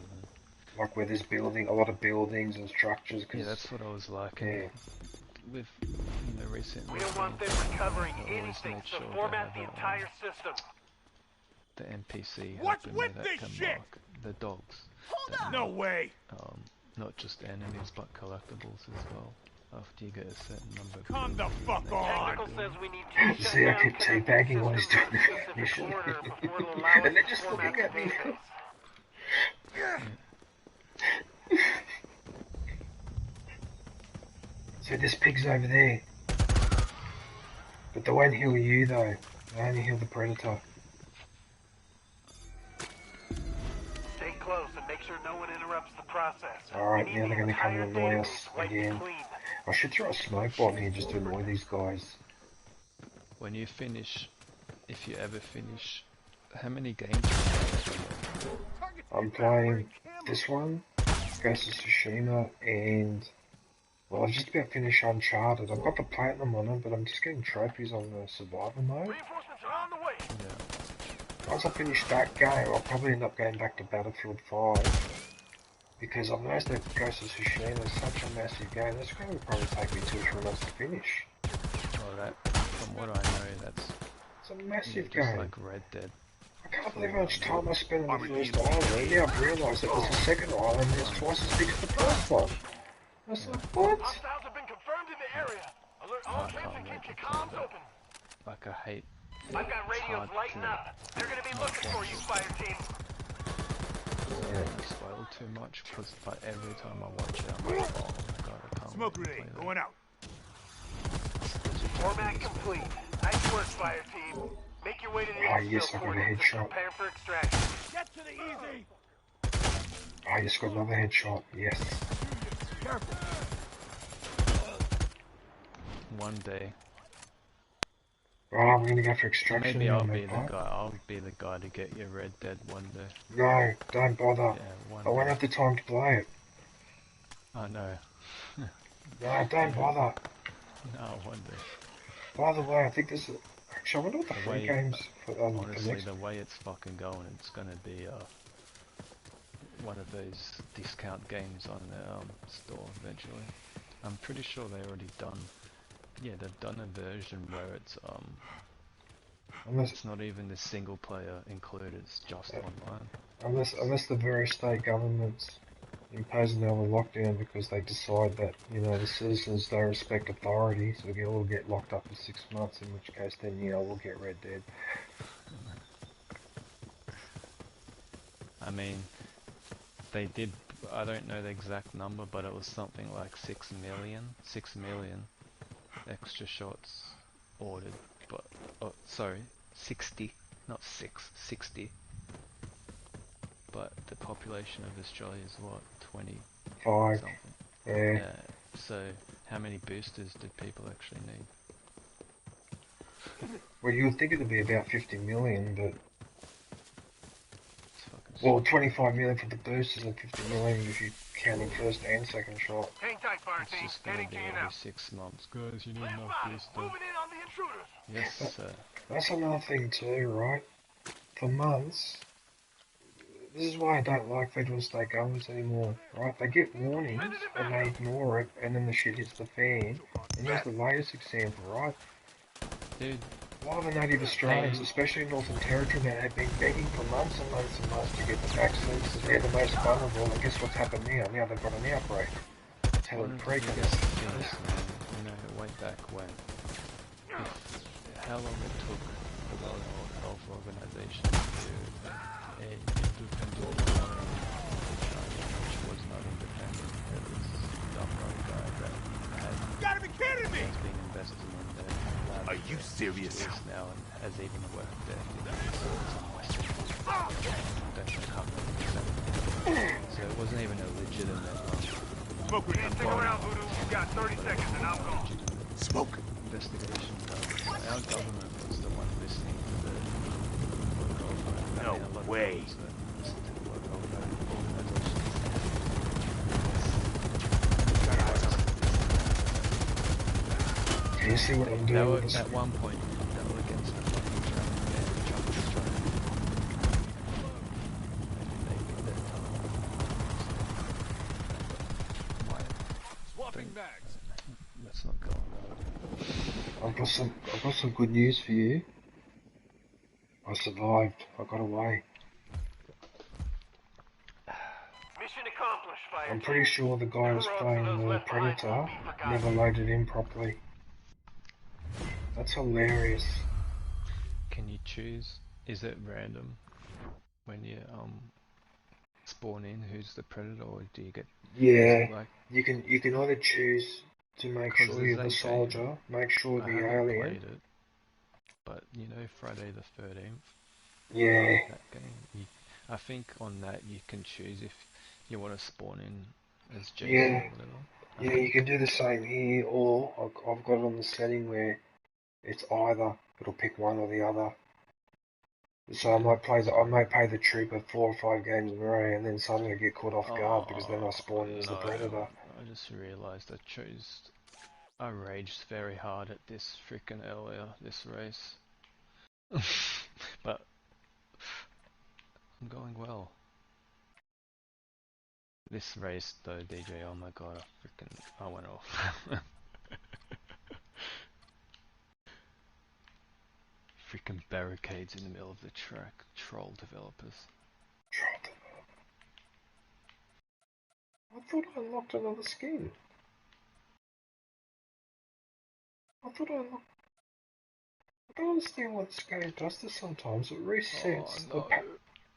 like where there's a lot of buildings and structures. Yeah, that's what I was like. Yeah. With recently. We don't want them recovering anything, so format the entire system. The NPC. What's with this shit? The dogs. Hold on. No way. Not just enemies, but collectibles as well. After you get a certain number. Come the fuck on! Says we need to see, I keep teabagging while he's doing the mission. And they're just looking at me. So this pig's over there. But they won't heal you though. They only heal the predator. Stay close and make sure no one interrupts the process. Alright, now they're going to come and annoy us again. I should throw a smoke bomb here just to annoy these guys. When you finish, if you ever finish, how many games are you playing? I'm playing this one, Ghost of Tsushima, and... well, I've just about finished Uncharted. I've got the platinum on it, but I'm just getting trophies on the survival mode. Reinforcements are on the way. Yeah. Once I finish that game, I'll probably end up going back to Battlefield 5. Because I've noticed that Ghost of Tsushima is such a massive game, that's going to probably take me 2 or 3 months to finish. Oh, that from what I know, that's It's a massive just game. like Red Dead. I can't believe how much time I spent on the first island, and now I've realised that there's a second island that's twice as big as the first one. I was like, what? Hostiles have been confirmed in the area. Alert all troops and keep your comms open. Like I hate. I've got radios lighting up. They're gonna be looking for you, fire team. I spoil too much because like every time I watch it, I'm like, oh my god, I can't. Smoke grenade going out. Format complete. Nice work, fire team. Make your way to the Yes, I got a coordinates headshot. and prepare for extraction. Get to the easy. I just got another headshot, yes. Careful. One day. Oh, I'm gonna go for extraction. Maybe I'll be the guy. I'll be the guy to get your Red Dead one day. No, don't bother. Yeah, I won't have the time to play it. I know. No, don't bother. No, one day. By the way, I think this is... Actually, I wonder what the free games for Honestly, next... the way it's fucking going, it's gonna be one of those discount games on the store eventually. I'm pretty sure they already done. Yeah, they've done a version where it's it's not even the single player included. It's just online. Unless the various state governments impose another lockdown because they decide that, you know, the citizens don't respect authority, so we'll all get locked up for 6 months, in which case then, you know, we'll get Red Dead. I mean, they did, I don't know the exact number, but it was something like 6 million extra shots ordered, but, oh, sorry, 60, not 6, 60. But the population of Australia is what, 5. something? Yeah. So how many boosters did people actually need? Well, you would think it'd be about 50 million, but... Well, 25 million for the boosters and 50 million if you counting first and second shot. Hang tight, fire it's team. just gonna Heading be to you every now. 6 months. Guys, you need enough boosters. Moving in on the intruders. Yes, sir. That's another thing too, right? For months, this is why I don't like federal and state governments anymore, right? They get warnings and they ignore it, and then the shit hits the fan. And here's the latest example, right? Dude. A lot of the native Australians, especially in Northern Territory, now have been begging for months and months and months to get the vaccines because they're the most vulnerable. And guess what's happened now? Now they've got an outbreak. That's how they're pregnant. You know, way back when, how long it took the World Health Organization to independent monitoring China, which was not independent. It was some guy that Gotta be kidding me! has been invested in the lab. Are you serious? Now and has even worked there. So it wasn't even a legitimate Smoke grenade. Stick around, Voodoo. You've got 30 seconds and I'm gone. Smoke. investigation done. Our government was the one listening to the No way. Can you see what I'm doing with this? At one point, they were against the fucking Trump was trying Swapping bags. Let's not go on that. I've got some good news for you. I survived. I got away. Mission accomplished, fire. I'm pretty sure the guy who was playing the Predator never loaded in properly. That's hilarious. Can you choose? Is it random when you spawn in who's the predator, or do you get? Yeah, like, you can either choose to make sure you're the soldier, make sure the alien. Played it, but you know Friday the 13th. Yeah. That game. I think on that you can choose if you want to spawn in as Jason or whatever. Yeah, you can do the same here, or I've got it on the setting where it's either. It'll pick one or the other. So I might play the trooper 4 or 5 games in a row, and then suddenly I get caught off guard because then I spawn as the predator. I just realised I raged very hard at this freaking earlier, this race. But I'm going well. This race though, DJ, oh my god, I went off. freaking barricades in the middle of the track. Troll developers. I thought I unlocked another skin. I don't understand what this game does this sometimes. It resets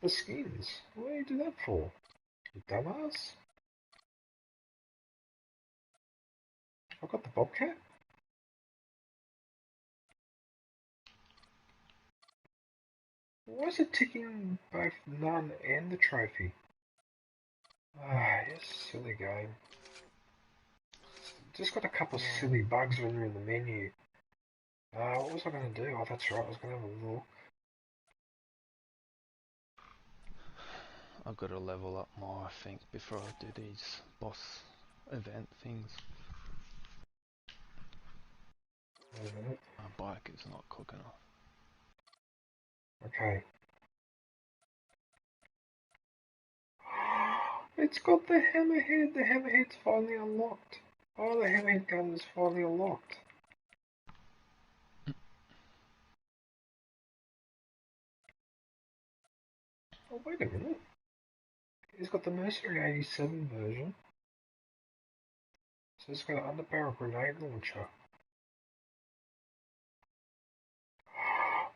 the skins. What do you do that for? You dumbass? I've got the Bobcat. Why is it ticking both none and the trophy? Ah, yes, silly game. Just got a couple of silly bugs when you're in the menu. What was I going to do? Oh, that's right, I was going to have a look. I've got to level up more, I think, before I do these boss event things. My bike is not quick enough. Okay. It's got the hammerhead. The hammerhead's finally unlocked. Oh, the hammerhead gun is finally unlocked. Oh, wait a minute. He's got the Mercenary 87 version. So it's got an underbarrel grenade launcher.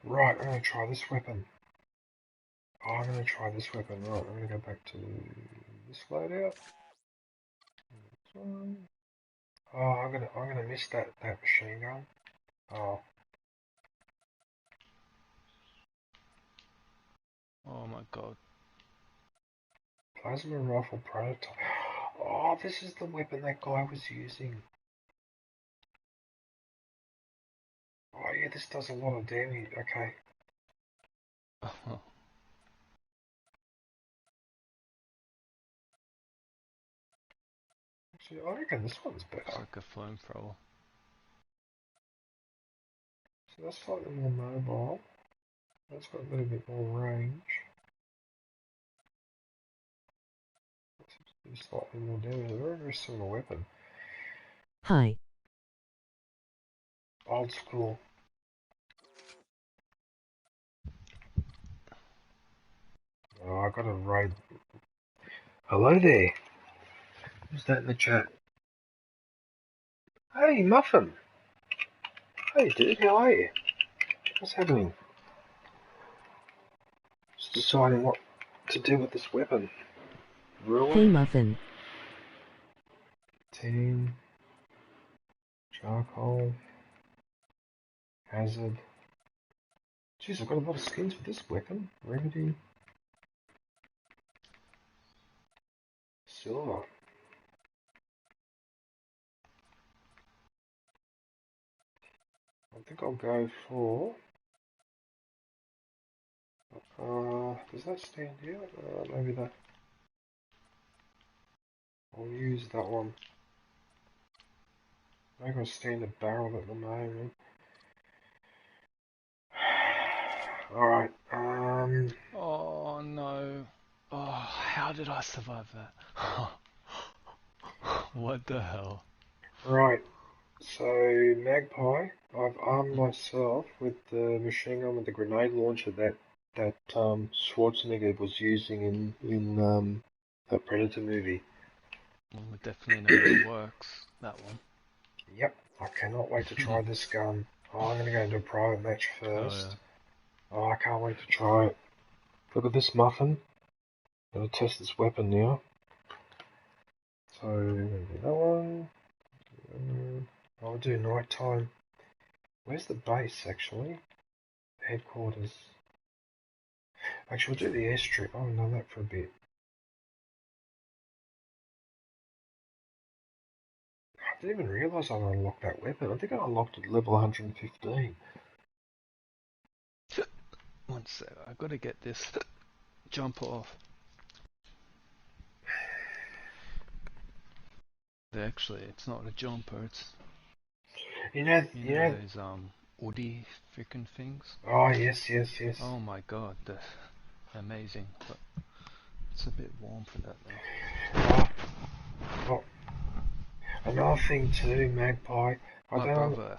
Right, I'm going to try this weapon. Oh, I'm going to try this weapon. Right, I'm going to go back to this loadout. Oh, I'm gonna miss that machine gun. Oh. Oh my god. Plasma rifle prototype. Oh, this is the weapon that guy was using. Oh yeah, this does a lot of damage. Okay. Actually, I reckon this one's better. It's like a flamethrower. So that's slightly more mobile. That's got a little bit more range. That's slightly more damage. A very, very similar weapon. Hi. Old school. Oh, I got a raid. Hello there. Who's that in the chat? Hey, Muffin. Hey, dude. How are you? What's happening? Just deciding what to do with this weapon. Ruin. Hey, Muffin. Team. Charcoal. Hazard. Jeez, I've got a lot of skins for this weapon. Remedy. Silver. I think I'll go for... does that stand here? Maybe that... I'll use that one. I've got a standard barrel at the moment. Alright, Oh no. Oh, how did I survive that? What the hell? Right, so Magpie, I've armed myself with the machine gun with the grenade launcher that Schwarzenegger was using in that Predator movie. Well, we definitely know it works, that one. Yep, I cannot wait to try this gun. Oh, I'm gonna go into a private match first. Oh, yeah. Oh, I can't wait to try it. Look at this muffin. I'm gonna test this weapon now. So, we're gonna do that one. I'll do nighttime. Where's the base, actually? Headquarters. Actually, we'll do the airstrip. I'll know that for a bit. I didn't even realise I unlocked that weapon. I think I unlocked it at level 115. One sec, I gotta get this jump off. Actually, it's not a jumper, it's... You know those, Audi freaking things? Oh, yes. Oh my god, they're amazing, but it's a bit warm for that though. Oh. Another thing too, Magpie. My brother...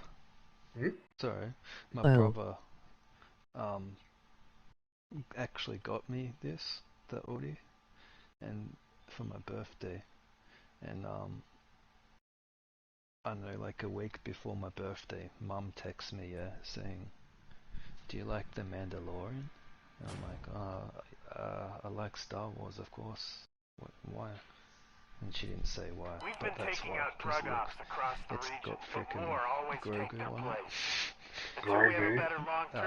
Hmm? Sorry, my Oh. brother actually got me the Audi, and for my birthday, and I don't know, like a week before my birthday, Mum texts me saying, "Do you like The Mandalorian?" And I'm like, I like Star Wars, of course. Why? And she didn't say why, but that's why. Because look, it's got frickin' Grogu on it. Grogu?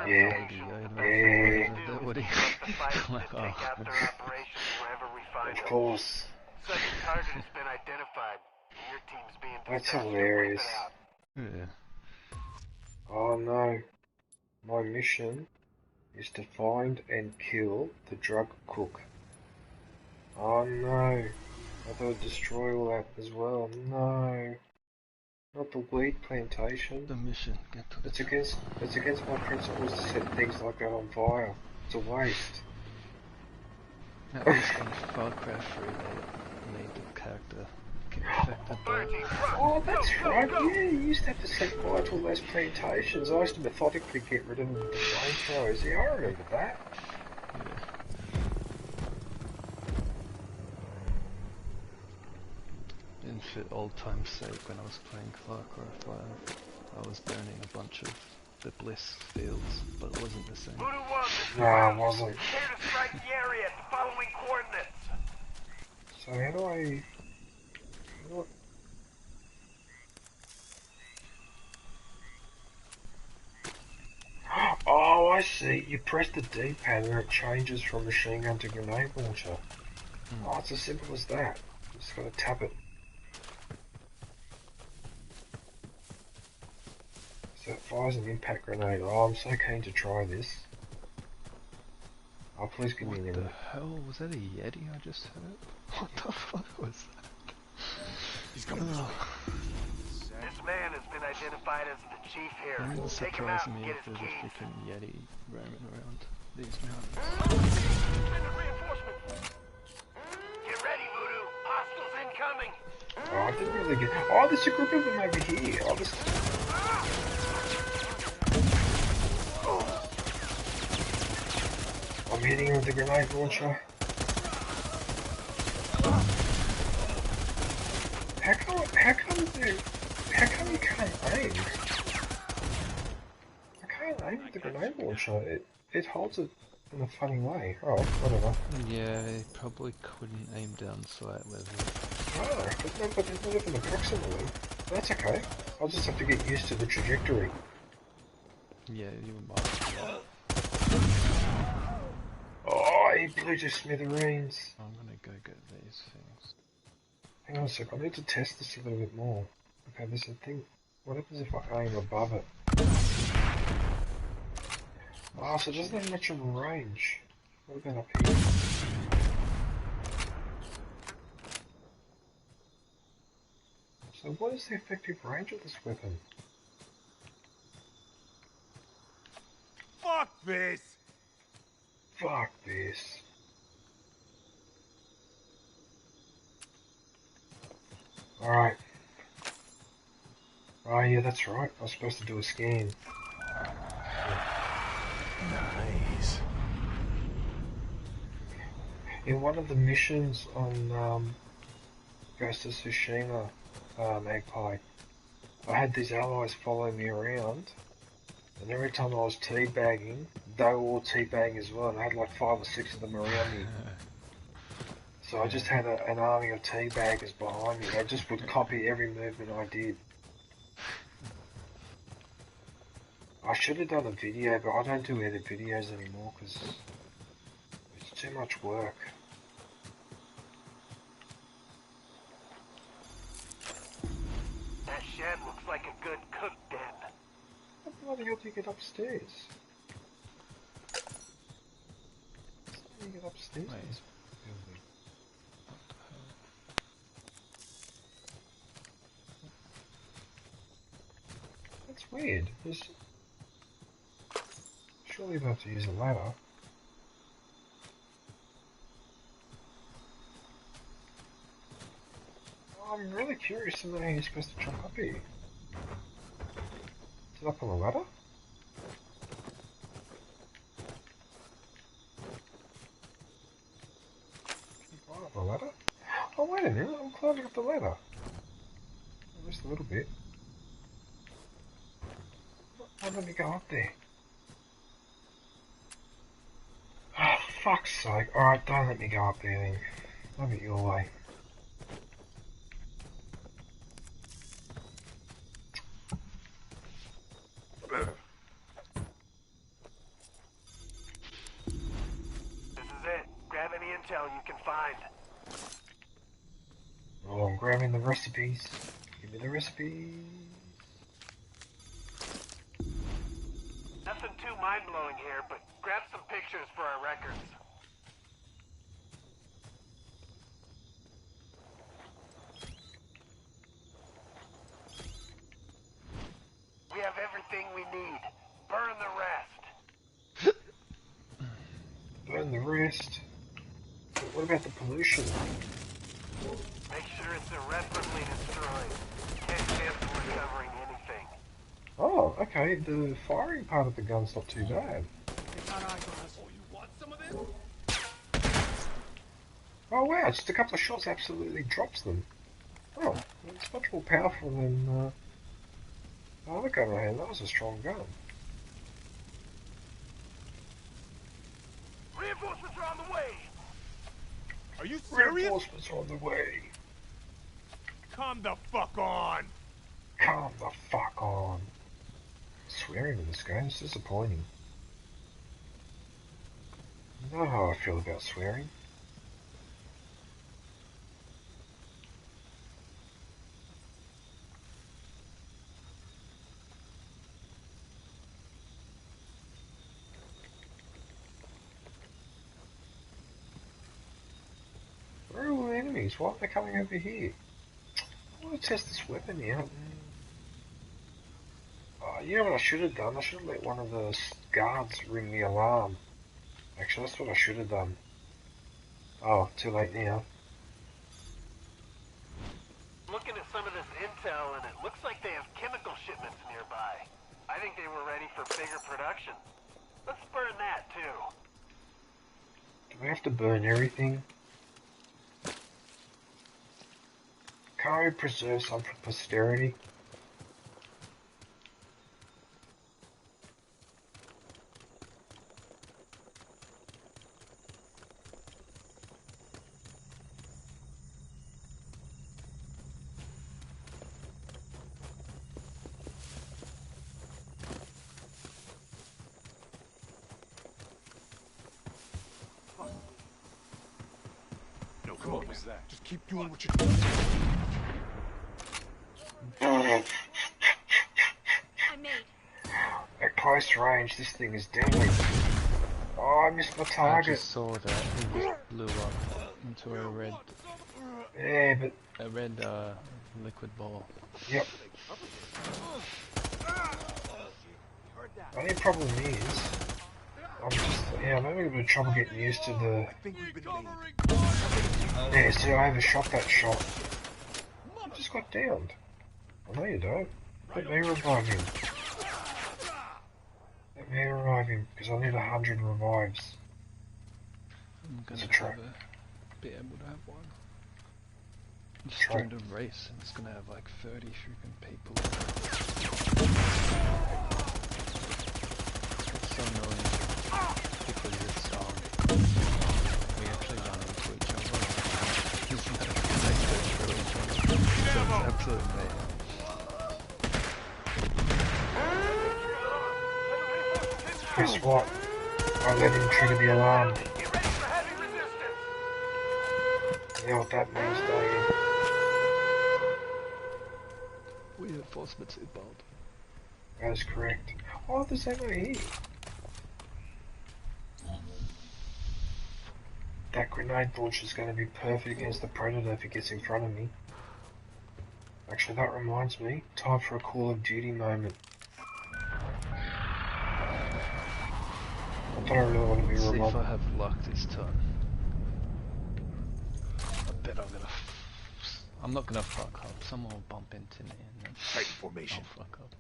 Baby Yoda. The Woody. I'm like, oh. Of course. Such a target has been identified. Your team's being That's hilarious. Yeah. Oh no. My mission is to find and kill the drug cook. Oh no. I thought destroy all that as well. No. Not the weed plantation. The mission. Get to the it's against my principles to set things like that on fire. It's a waste. At least in Farcry 3 they made the character get affected by it. Oh, that's right. Yeah, you used to have to set fire to all those plantations. I used to methodically get rid of them with the flamethrowers. Yeah, I remember that. Yeah. And for old time's sake, when I was playing Far Cry 5, I was burning a bunch of the Bliss fields, but it wasn't the same. No, it wasn't. Prepare to strike the area at the following coordinates. So how do I... Oh, I see. You press the D-pad and it changes from machine gun to grenade launcher. Oh, it's as simple as that. Just gotta tap it. So it fires an impact grenade. Oh, I'm so keen to try this. Oh, please give me an What the hell? Was that a Yeti I just heard? What the fuck was that? He's coming this way. This man has been identified as the chief here. It wouldn't Take him out surprise and me get if his there's a keys. freaking Yeti roaming around these mountains. Get ready, Voodoo. Hostiles incoming. Oh, I didn't really get... Oh, there's a group of them over here. Oh, this... I'm hitting him with the grenade launcher. How come you can't aim? I can't aim with the grenade launcher. It holds it in a funny way. Oh, whatever. Yeah, he probably couldn't aim down sight level. Oh, but there's not even approximately. That's okay. I'll just have to get used to the trajectory. Yeah, you might. Oh, he blew to smithereens. I'm gonna go get these things. Hang on a sec, I need to test this a little bit more. Okay, there's a thing. What happens if I aim above it? Oh, so it doesn't have much of a range. What about up here? So what is the effective range of this weapon? Fuck this! Fuck this. Alright. Oh yeah, that's right. I was supposed to do a scan. Nice. In one of the missions on Ghost of Tsushima, Magpie, I had these allies follow me around, and every time I was teabagging, they were all teabagging as well, and I had like 5 or 6 of them around me. So I just had an army of teabaggers behind me. They just would copy every movement I did. I should have done a video, but I don't do edit videos anymore because it's too much work. That shed looks like a good cook den. How the bloody hell do you get upstairs? How do you get upstairs in this building? That's weird. Surely you have to use a ladder. I'm really curious to know how you're supposed to jump up here. Is it up on a ladder? a minute, I'm climbing up the ladder. Just a little bit. Why don't let me go up there? Oh, fuck's sake. Alright, don't let me go up there then. Have it your way. This is it. Grab any intel you can find. Oh, I'm grabbing the recipes. Give me the recipes. Nothing too mind-blowing here, but grab some pictures for our records. We have everything we need. Burn the rest. Burn the rest. But what about the pollution? Make sure it's irreparably destroyed. Can't chance of recovering anything. Oh, okay, the firing part of the gun's not too bad. Oh wow, just a couple of shots absolutely drops them. Oh, it's much more powerful than the other gun I had. That was a strong gun. Reinforcements are on the way! Are you serious? Reinforcements are on the way. Calm the fuck on! Calm the fuck on. Swearing in this game is disappointing. You know how I feel about swearing. Where are all the enemies? Why are they coming over here? I want to test this weapon out. You know what I should have done? I should have let one of the guards ring the alarm. Actually, that's what I should have done. Oh, too late now. Looking at some of this intel, and it looks like they have chemical shipments nearby. I think they were ready for bigger production. Let's burn that, too. Do we have to burn everything? Can't we preserve some for posterity? What was that? Just keep doing what you're doing. At close range, this thing is deadly. Oh, I missed my I target. just saw that he just blew up into a red liquid ball. Yep. The only problem is, I'm having a bit of trouble getting used to the... Yeah, see, I overshot that shot. I just got downed. I know you don't. Let me revive him. Let me revive him, because I need 100 revives. I'm gonna be able to have one. I'm just doing a race and it's gonna have like 30 freaking people. It's so annoying because it's we actually run into each other. It's like go through each other. So it's absolute mayhem. Guess what? I let him trigger the alarm. You know what that means, don't you? Reinforcements inbound. That is correct. Oh, there's ammo here. That grenade launcher is going to be perfect against the Predator if he gets in front of me. Actually, that reminds me. Time for a Call of Duty moment. I don't really want to be See remote. if I have luck this time. I bet I'm not gonna fuck up. Someone will bump into me and then Tight formation. I'll fuck up.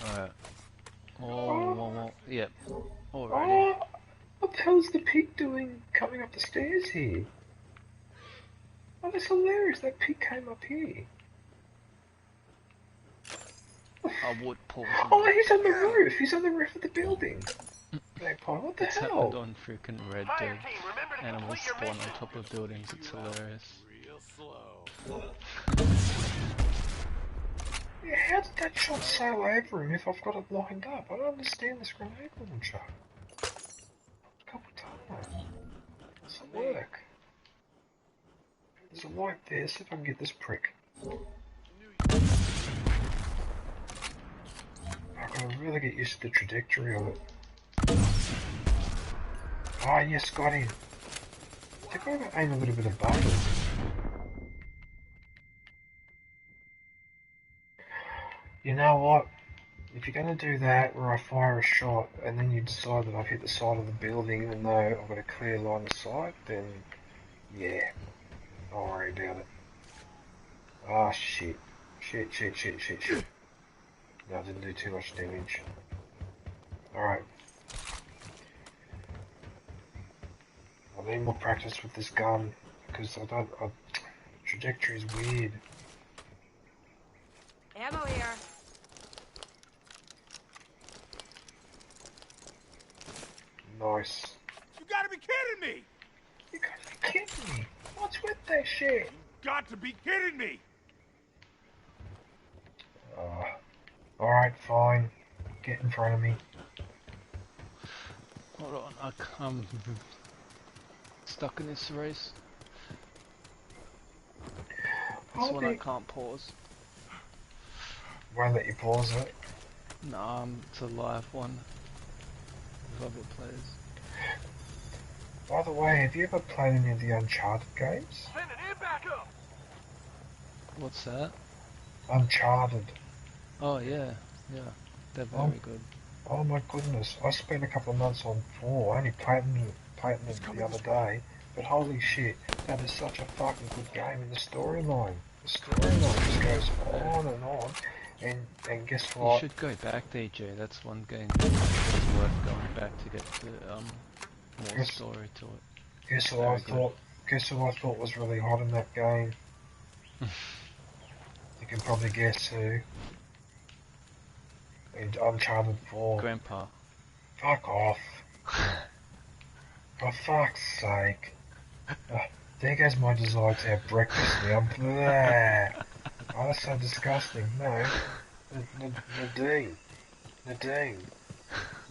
Alright. Oh, yep. Alrighty. What the the hell is the pig doing coming up the stairs here? Oh, that's hilarious. That pig came up here. I would pause. Oh, he's on the roof. He's on the roof of the building. Magpie, what the hell? It's happened on freaking Red Dead. Animals spawn on top of buildings. It's hilarious. Real slow. Yeah, how did that shot sail over him if I've got it lined up? I don't understand this grenade launcher. A couple times. Doesn't work. There's a light there, see if I can get this prick. I've got to really get used to the trajectory of it. Ah, yes, got him. I think I'm going to aim a little bit above it. You know what? If you're going to do that, where I fire a shot, and then you decide that I've hit the side of the building, even though I've got a clear line of sight, then yeah, don't worry about it. Ah, shit. Shit. No, I didn't do too much damage. Alright. I need more practice with this gun, because trajectory is weird. Ammo here. Nice. You gotta be kidding me! You gotta be kidding me! What's with that shit? You got to be kidding me! Alright, fine. Get in front of me. Hold on, I'm stuck in this race. This one I can't pause. Won't let you pause it. Nah, it's a live one. With other players. By the way, have you ever played any of the Uncharted games? Send an backup. What's that? Uncharted. Oh yeah, they're very good. Oh my goodness, I spent a couple of months on 4, I only platinum the other day, but holy shit, that is such a fucking good game in the storyline. The storyline just goes on and on, and guess what? You should go back, DJ, that's one game that's worth going back to get the more story to it. Guess who I thought was really hot in that game? You can probably guess who. In Uncharted 4. Grandpa. Fuck off. For fuck's sake. There goes my desire to have breakfast now. Blah. Oh, that's so disgusting. No. Nadine.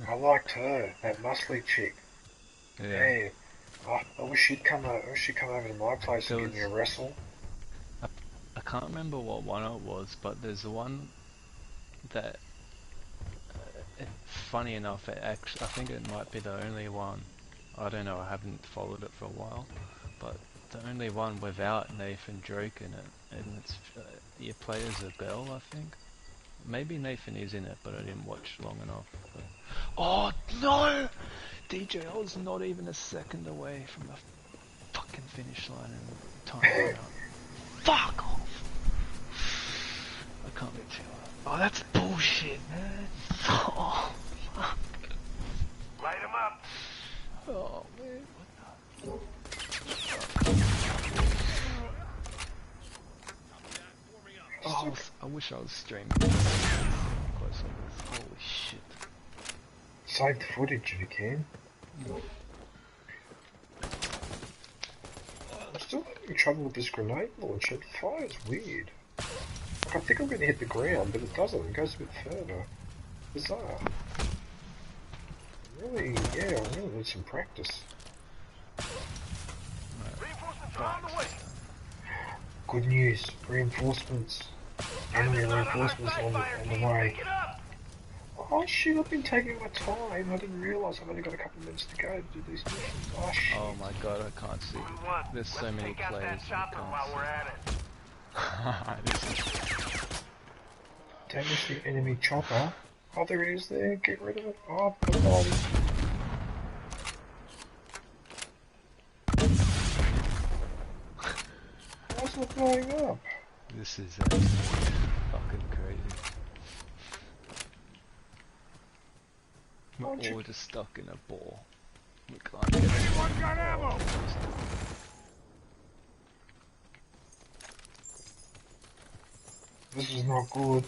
I liked her. That muscly chick. Yeah. Oh, I wish she'd come over to my place and give me a wrestle. I can't remember what one it was, but there's one that funny enough, I think it might be the only one. I don't know, I haven't followed it for a while, but the only one without Nathan Drake in it, and it's you play as a girl, I think. Maybe Nathan is in it, but I didn't watch long enough. But... Oh no, DJ! I was not even a second away from the fucking finish line and time ran out. Fuck off! I can't be too. Oh, that's bullshit, man. Oh, fuck. Light him up. Oh, man. What the? Oh, I wish I was streaming. Close on this. Holy shit. Save the footage if you can. I'm still having trouble with this grenade launcher. It fires weird. Like, I think I'm going to hit the ground, but it doesn't. It goes a bit further. Bizarre. I really need some practice. Reinforcements are on the way. Good news. Reinforcements. Enemy reinforcements on the way. Oh shit, I've been taking my time. I didn't realise I've only got a couple of minutes to go to do these missions. Oh shit. Oh my god, I can't see. There's so many players. Damage the enemy chopper. Oh, there it is there. Get rid of it. Oh, put a bomb. Why's it blowing up? This is fucking crazy. We're all just stuck in a ball. We can't get Anyone got ammo? This is not good.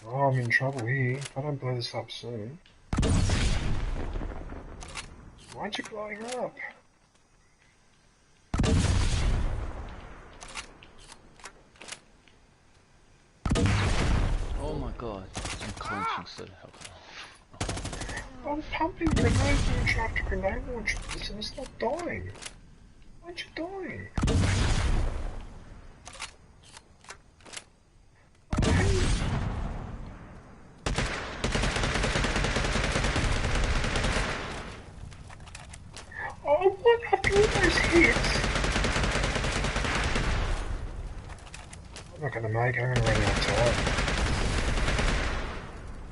Oh, I'm in trouble here. If I don't blow this up soon. Why aren't you blowing up? Oh my god, I'm clenching so helpful. I'm pumping grenade launcher after grenade launcher this and it's not dying. Why aren't you dying? Oh, what? After all those hits? I'm not gonna make it, I'm gonna run out of time.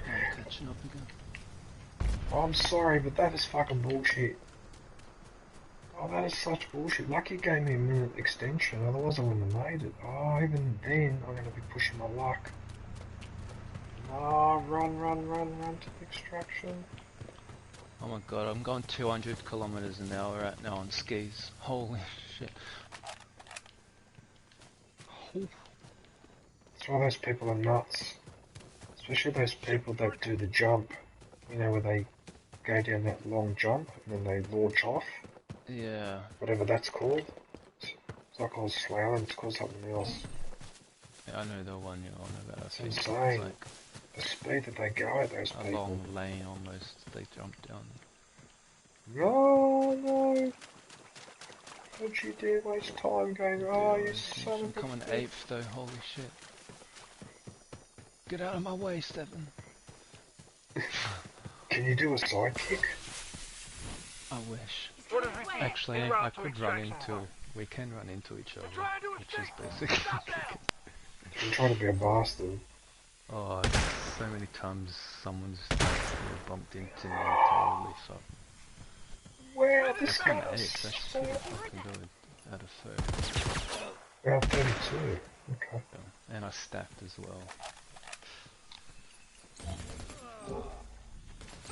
I'm catching up again. Oh, I'm sorry, but that is fucking bullshit. Oh, that is such bullshit. Lucky gave me a minute extension, otherwise I wouldn't have made it. Oh, even then, I'm gonna be pushing my luck. Oh, run to the extraction. Oh my god, I'm going 200 kilometers an hour right now on skis. Holy shit. That's why those people are nuts. Especially those people that do the jump. You know, where they go down that long jump and then they launch off. Yeah. Whatever that's called. It's not called slalom, it's called something else. Yeah, I know the one you're on about. It's insane. Like the speed that they go at, those a people. long lane almost, they jump down. No. Don't you dare waste time going, oh, you son of a bitch. I'm coming 8th though, holy shit. Get out of my way, Stefan. Can you do a side kick? I wish. Actually, I could run into, we can run into each other, which is basically I'm trying to be a bastard. Oh, so many times someone's bumped into me and totally fucked. Well, this I'm guy's 8th, that's pretty fucking good out of 30. We're at 32. Okay. Yeah, and I stacked as well.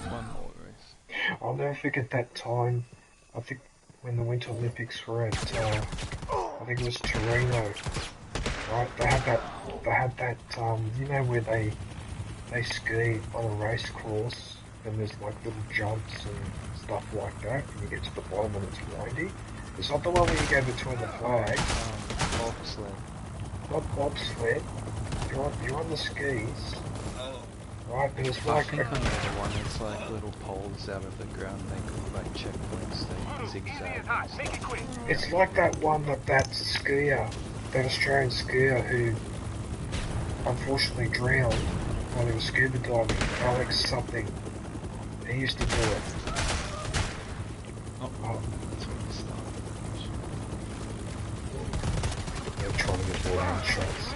One more race. I'll never forget that time. I think when the Winter Olympics were at, I think it was Torino. Right? They had that, you know, where they ski on a race course, and there's like little jumps and stuff like that, and you get to the bottom and it's windy. It's not the one where you go between the flags. Bobsled. Not bobsled. You're on the skis. Right, but it's like... I think I know the one that's like little poles out of the ground, they look like checkpoints, they zigzag and stuff. It's like that one that skier, that Australian skier who unfortunately drowned while he was scuba diving. Alex something. He used to do it. Oh, that's where it started. They're trying to get more shots.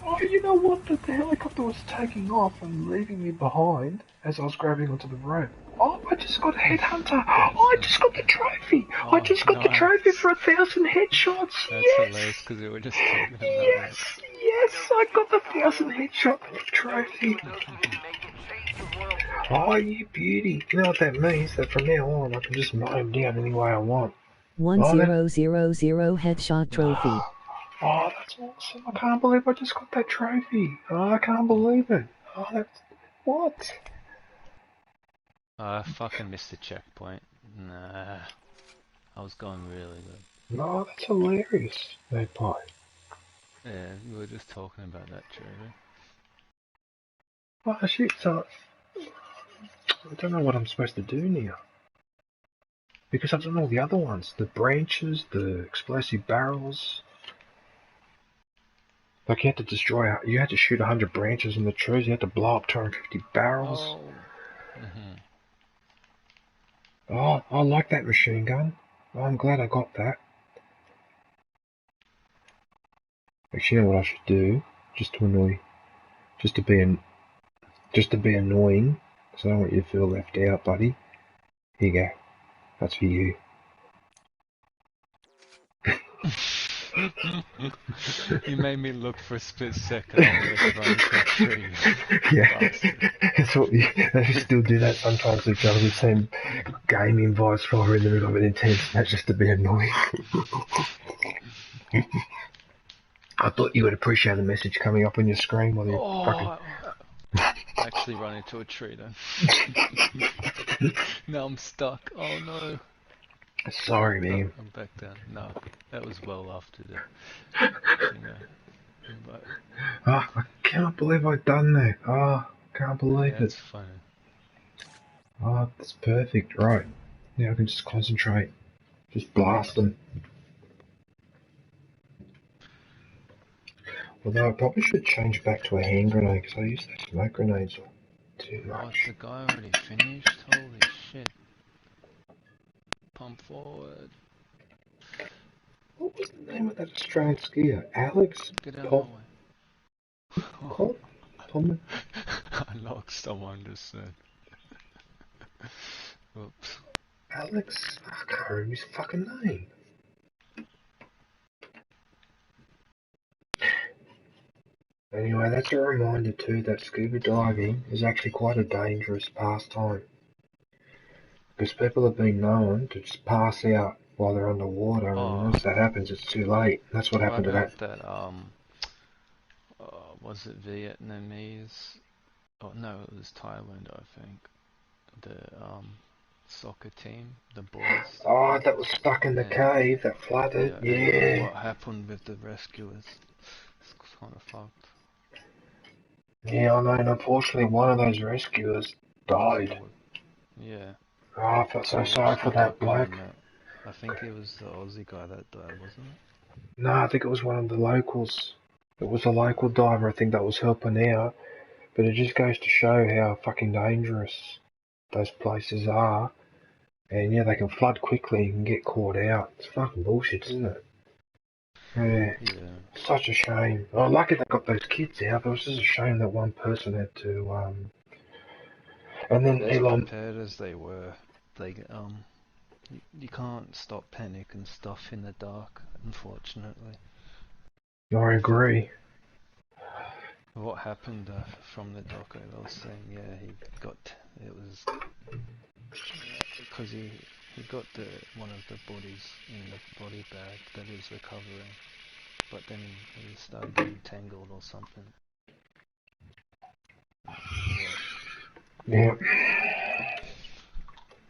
Oh, you know what? The helicopter was taking off and leaving me behind as I was grabbing onto the rope. Oh, I just got a headhunter. Oh, I just got the trophy. Oh, I just got the trophy for 1,000 headshots. That's yes. hilarious because we were just talking about yes, yes, I got the 1,000 headshot trophy. Oh, you beauty. You know what that means? That from now on I can just mow him down any way I want. 1000 headshot trophy. Oh, that's awesome. I can't believe I just got that trophy. Oh, I can't believe it. Oh, that's... What? I fucking missed the checkpoint. Nah. I was going really good. No, that's hilarious. That part. Yeah, we were just talking about that trophy. Oh, shit, so... I don't know what I'm supposed to do now. Because I've done all the other ones. The branches, the explosive barrels... Like, you had to destroy, you had to shoot 100 branches in the trees, you had to blow up 250 barrels. Oh. Oh, I like that machine gun. Oh, I'm glad I got that. Actually, you know what I should do? Just to annoy, just to be annoying, because I don't want you to feel left out, buddy. Here you go. That's for you. You made me look for a split second and I was running to a tree. Yeah, that's what they still do that sometimes with each other. We send game invites while we're in the middle of an intense match just to be annoying. I thought you would appreciate the message coming up on your screen while you're fucking... I actually run into a tree then. Now I'm stuck. Oh no. Sorry, man. I'm back down. No, that was well after the, you know. But I can't believe I've done that. Can't believe it. That's funny. That's perfect. Right. Now I can just concentrate. Just blast them. Although I probably should change back to a hand grenade because I use those smoke grenades too much. What, the guy already finished? Holy shit. Pump forward. What was the name of that Australian skier? Alex? Get out of my way. Tom? I locked someone just then. Oops. Alex? I can't remember his fucking name. Anyway, that's a reminder too that scuba diving is actually quite a dangerous pastime. Because people have been known to just pass out while they're underwater, and once that happens, it's too late. That's what happened to that. Was it Vietnamese? Oh no, it was Thailand, I think. The soccer team, the boys. Oh, that was stuck in the cave that flooded. Yeah. What happened with the rescuers? It's kind of fucked. Yeah, I know, and unfortunately one of those rescuers died. Yeah. Oh, I felt so sorry for that bloke. I think it was the Aussie guy that died, wasn't it? No, I think it was one of the locals. It was a local diver, I think, that was helping out. But it just goes to show how fucking dangerous those places are. And yeah, they can flood quickly and get caught out. It's fucking bullshit, isn't it? Yeah. Such a shame. Oh, lucky they got those kids out. It was just a shame that one person had to, and then as Elon... prepared as they were, they, you can't stop panic and stuff in the dark, unfortunately. I agree. What happened from the doco, I was saying, yeah, he got, it was, because he got one of the bodies in the body bag that he was recovering, but then he started getting tangled or something. Yeah.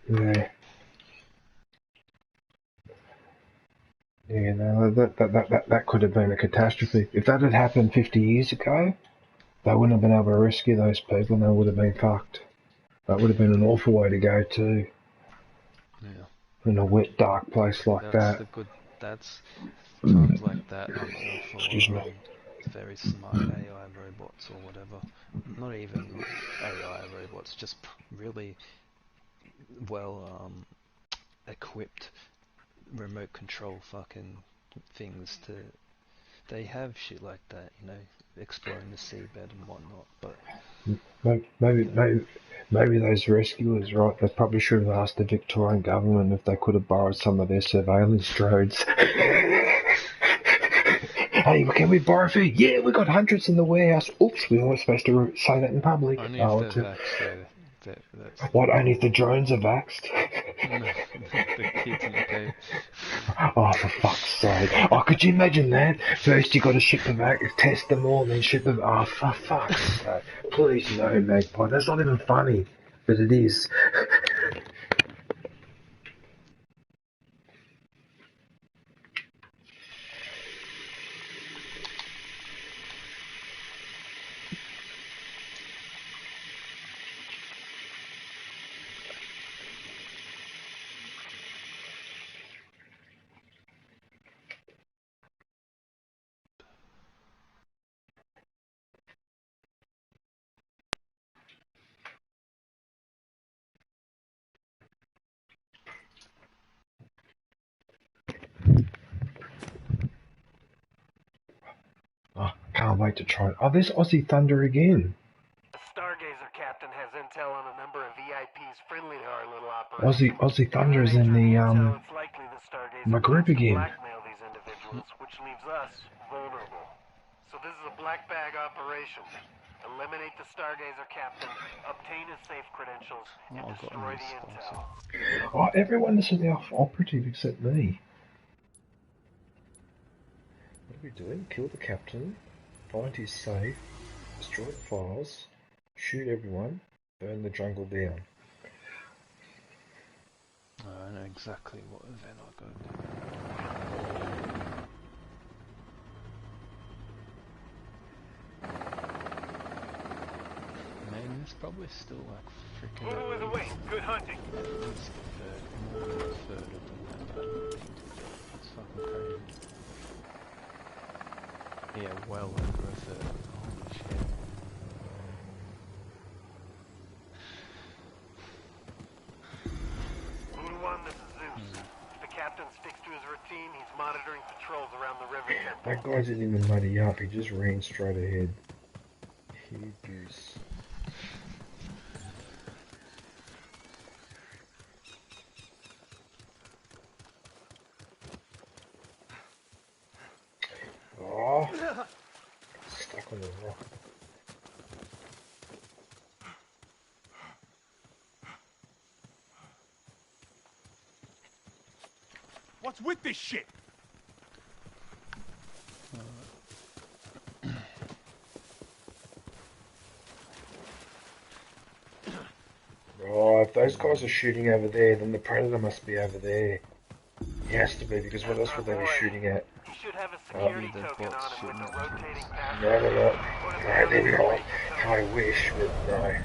Yeah. Yeah, no, that could have been a catastrophe. If that had happened 50 years ago, they wouldn't have been able to rescue those people and they would have been fucked. That would have been an awful way to go too. Yeah. In a wet, dark place like that. That's times like that, I'm all for Excuse me. very smart AI robots or whatever. Not even AI robots, just really well equipped remote control fucking things to... They have shit like that, you know, exploring the seabed and whatnot, but... Maybe those rescuers, right, they probably should have asked the Victorian government if they could have borrowed some of their surveillance drones. Hey, can we borrow a few? Yeah, we got hundreds in the warehouse. Oops, we weren't supposed to say that in public. Only if they're vaxxed, what, only if the drones are vaxxed? No, the kids in the cave. Oh, for fuck's sake. Oh, could you imagine that? First you got to ship them back, test them all, and then ship them... Oh, for fuck's sake. Please no, Magpie. That's not even funny. But it is. Oh, can't wait to try it. Oh, there's Aussie Thunder again. The Stargazer captain has intel on a number of VIPs friendly to our little operation. Aussie Thunder is in the, my group again. vessels, which leaves us vulnerable. So this is a black bag operation. Eliminate the Stargazer captain, obtain his safe credentials, and destroy the intel. Oh, everyone is an operative except me. What are we doing? Kill the captain, find his safe, destroy the files, shoot everyone, burn the jungle down. I know exactly what event I'll go to. Man, there's probably still like freaking Voodoo is away. Good hunting. at least a third, more than a third of the land I haven't been to. It's fucking crazy. Yeah, well over a third. Holy shit. Voodoo 1, this is Zeus. If the captain sticks to his routine, he's monitoring patrols around the river temple. That guy didn't even muddy up, he just ran straight ahead. Here goose. Oh, stuck on the rock. What's with this shit? Oh, if those guys are shooting over there, then the predator must be over there. He has to be, because what else would they be shooting at? He should have a security the token bots on him with shooting the at rotating us. path. No, they're not. I wish, but no.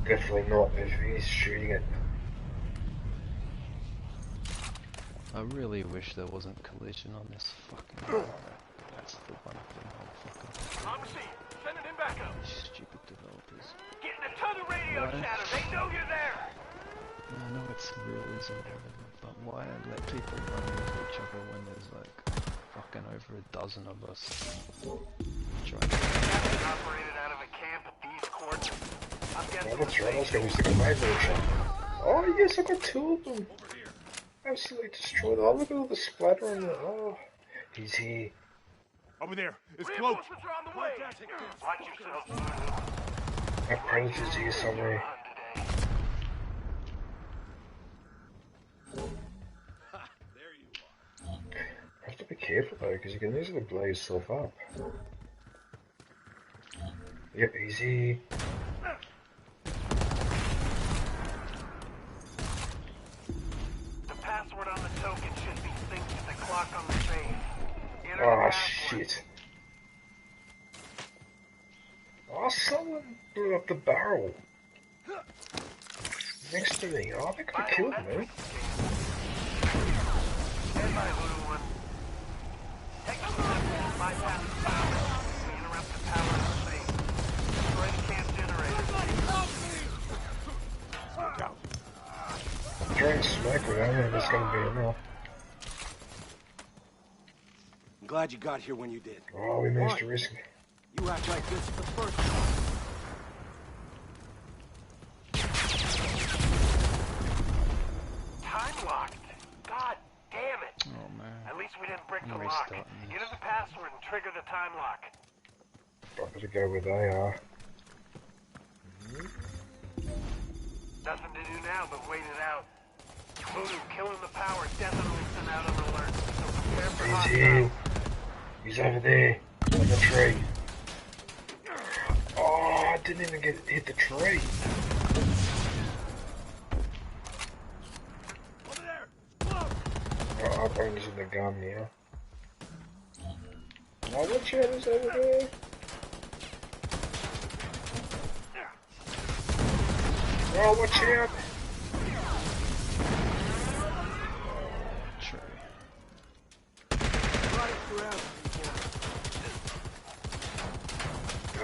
Definitely not if he's shooting it. I really wish there wasn't collision on this fucking road. That's the one thing I'm fucking On the scene. Sending him back up. stupid developers. Getting a ton of radio What? chatter. They know you're there. I know it's realism and everything, but why let people run into each other when there's like fucking over a dozen of us trying to... Captain operated out of a camp at these coordinates. I'm guessing Oh, that's right, I was going to stick a laser shot. Oh, yes, I got two of them. Absolutely destroyed. Oh, look at all the splatter on the... Oh, he's here. Over there. It's close. reinforcements are on the way. Watch yourself. That predator's here somewhere. Have to be careful though, because you can easily blow yourself up. Yep, easy. The password on the token should be synced to the clock on the safe. Enter the Oh password. shit. Oh, someone blew up the barrel. Next to me. Oh, they could have killed me. Stand by, Voodoo 1. Technical difficulty bypass the power. We interrupt the power of the safe. Destroy the camp generator. Go. I'm throwing smoke around and it's going to be enough. I'm glad you got here when you did. Oh, we managed to risk it. You act like this is the first time. Time locked. God damn it. Oh man. At least we didn't break the I'm lock. restarting this. Enter the password and trigger the time lock. I better go where they are. Nothing to do now but wait it out. Voodoo, killing the power definitely sent out an alert. So prepare for He's hostile. here. He's over there. On the tree. Oh, I didn't even hit the tree. Over there. Oh, I'll bring this in the gun now. Oh, watch out, he's over there. Oh, watch out. True.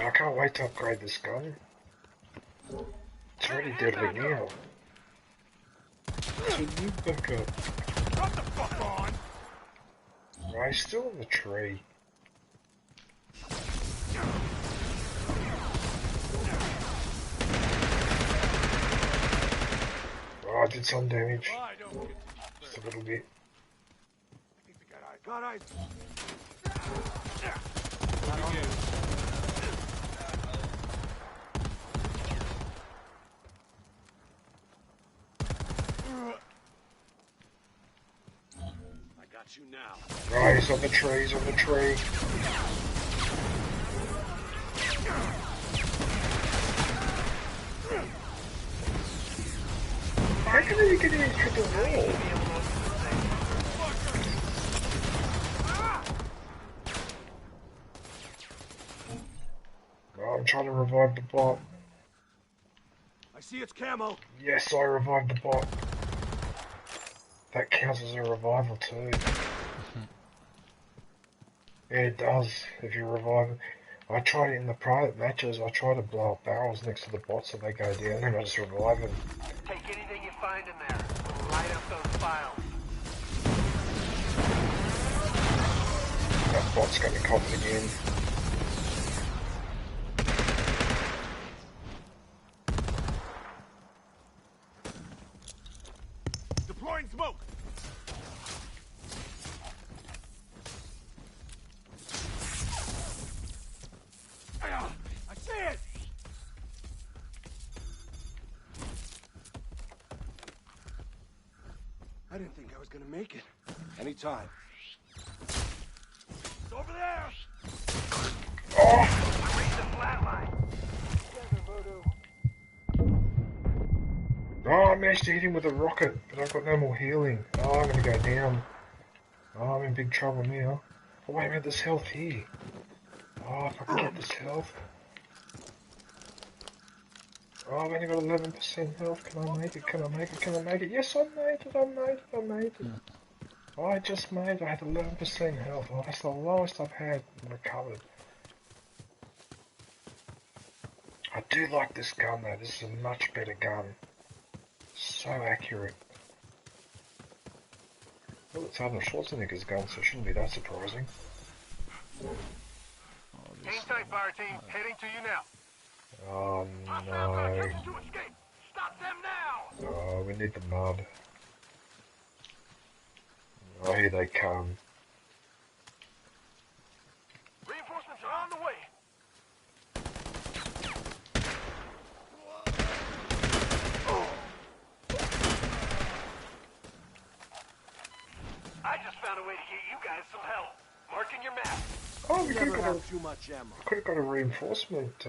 I can't wait to upgrade this gun. It's already deadly now. So you back up. What the fuck on? Right, he's still in the tree. Oh, I did some damage. I don't get Just a little bit. I think we got eyes Got eyes. I got you now. Right, he's on the tree, he's on the tree. How can he get in through the wall? Oh, I'm trying to revive the bot. I see its camo. Yes, I revived the bot. That counts as a revival too. Yeah, it does, if you revive it. I tried it in the private matches, I try to blow up barrels next to the bots so they go down and I just revive them. Take anything you find in there. Light up those files. That bot's got me covered again. Deploying smoke. I see it. I didn't think I was gonna make it. Anytime. It's over there. Oh! Reach the flatline. Oh, I managed to hit him with a rocket, but I've got no more healing. Oh, I'm gonna go down. Oh, I'm in big trouble now. Oh, wait a minute, there's health here. Oh, if I can get this health. Oh, I've only got 11% health. Can I make it? Can I make it? Can I make it? Yes, I made it. I made it. I made it. Oh, I just made it. I had 11% health. Oh, that's the lowest I've had recovered. I do like this gun though. This is a much better gun. So accurate. Well, it's Arnold Schwarzenegger's gun, so it shouldn't be that surprising. Hang tight, fire team. Heading to you now. Oh no. Stop them now! Oh, we need the mud. Oh, here they come. Reinforcements are on the way. I just found a way to get you guys some help. Marking your map. Oh, we could Never have have too much ammo. got a reinforcement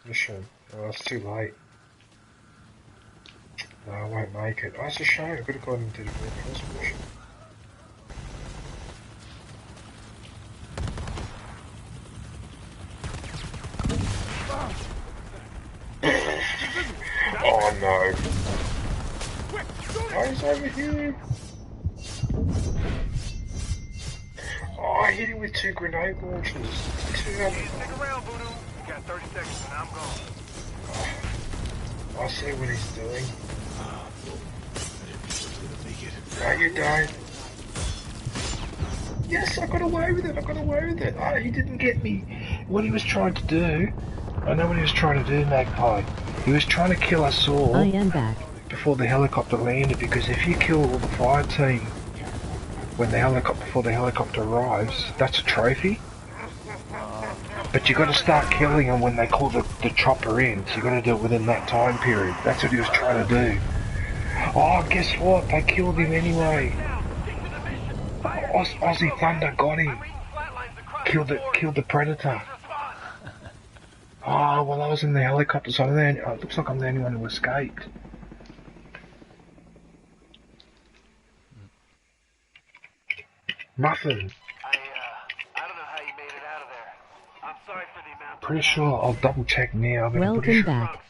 mission. Oh, it's too late. No, I won't make it. Oh, it's a shame. I could have gone into the reinforcement mission. Oh no. Oh, he's over here. Oh, I hit him with 2 grenade launchers. 2 Stick around, Voodoo. You got 30 seconds and I'm gone. I see what he's doing. No, you don't. Yes, I got away with it. I got away with it. Oh, he didn't get me. What he was trying to do, I know what he was trying to do, Magpie. He was trying to kill us all. I am back. Before the helicopter landed, because if you kill the fire team before the helicopter arrives, that's a trophy. But you got to start killing them when they call the chopper in. So you got to do it within that time period. That's what he was trying to do. Oh, guess what? They killed him anyway. Aussie Thunder got him. Killed the Predator. Oh, well, I was in the helicopter, so it looks like I'm the only one who escaped. Muffin. I don't know how you made it out of there. I'm sorry for the amount. Pretty sure I'll double check now. But I'm pretty Welcome sure. back.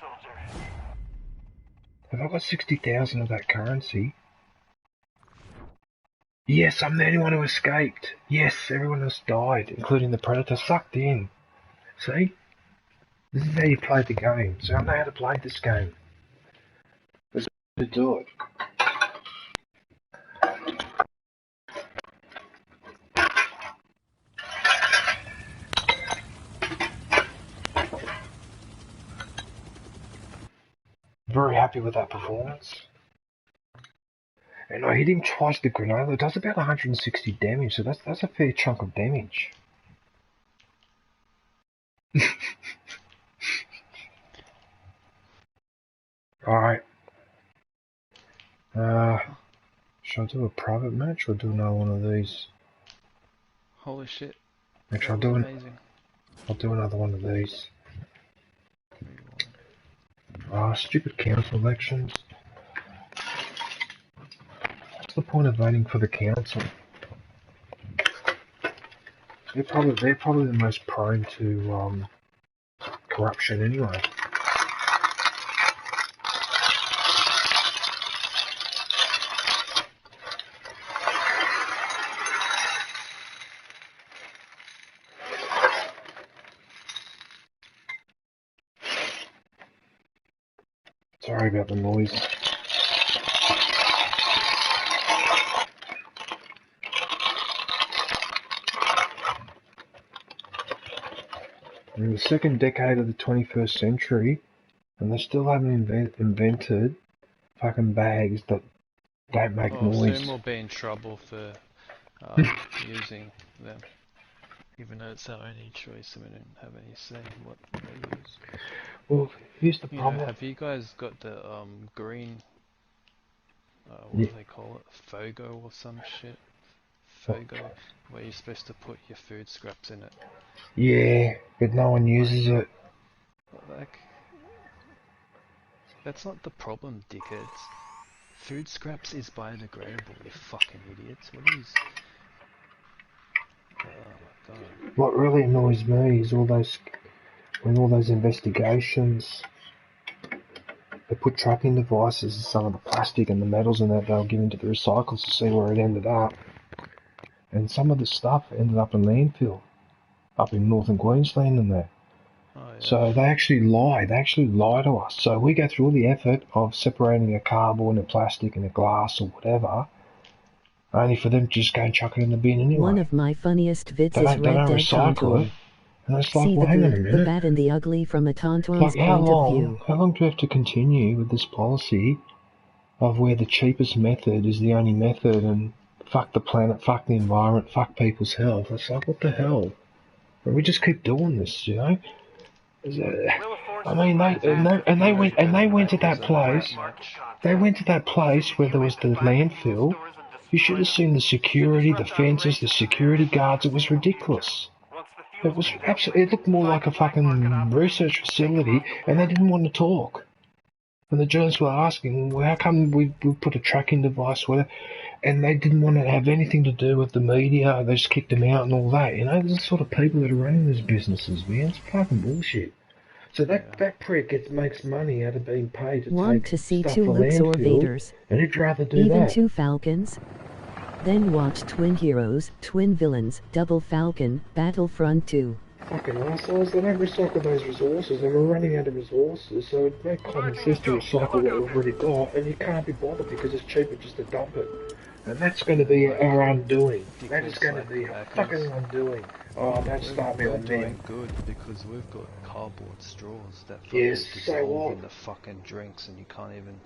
Have I got 60,000 of that currency? Yes, I'm the only one who escaped. Yes, everyone else died, including the Predator, sucked in. See? This is how you play the game. So I know how to play this game. There's a way to do it. Very happy with that performance. And I hit him twice with the grenade. It does about 160 damage, so that's a fair chunk of damage. Alright. Should I do a private match or do another one of these? Holy shit. Actually, I'll do another one of these. Stupid council elections. What's the point of voting for the council? They're probably the most prone to corruption anyway. Sorry about the noise. We're in the second decade of the 21st century, and they still haven't invented fucking bags that don't make noise. Soon we'll be in trouble for using them, even though it's our only choice and we don't have any say in what they use. Well, here's the problem. Have you guys got the green, what do they call it, Fogo or some shit? Fogo, where you're supposed to put your food scraps in it. Yeah, but no one uses it. Like, that's not the problem, dickheads. Food scraps is biodegradable, you fucking idiots. What is... Oh my god. What really annoys me is all those investigations, they put tracking devices in some of the plastic and the metals and that they'll give into the recycles to see where it ended up. And some of the stuff ended up in landfill, up in northern Queensland and that. Oh, yeah. So they actually lie to us. So we go through all the effort of separating a cardboard and a plastic and a glass or whatever, only for them to just go and chuck it in the bin anyway. One of my funniest vids is Red Dead Tauntaun. And it's like, See well, the hang on a good, minute. the bad and the ugly from a Tauntaun's Like, how point of view. long do we have to continue with this policy of where the cheapest method is the only method and fuck the planet, fuck the environment, fuck people's health? It's like, what the hell? And we just keep doing this, you know? I mean, they went to that place. They went to that place where there was the landfill. You should have seen the security, the fences, the security guards. It was ridiculous. It was absolutely. It looked more like a fucking research facility, and they didn't want to talk. And the journalists were asking, well, how come we put a tracking device with it? And they didn't want to have anything to do with the media. They just kicked them out and all that. You know, there's the sort of people that are running these businesses, man. It's fucking bullshit. So that prick makes money out of being paid to Want take to see stuff two for Luxor landfill, Vaders, and he'd rather do even that. two Falcons? Then watch Twin Heroes, Twin Villains, Double Falcon, Battlefront 2. Fucking assholes, they don't recycle those resources, and we're running out of resources, so it makes common sense to recycle what we've already got, and you can't be bothered because it's cheaper just to dump it. And that's going to be our undoing. That is going to be our fucking undoing. Oh, don't start me on doing them. good because we've got cardboard straws that Yes, fucking so dissolve what? in the fucking drinks and you can't even,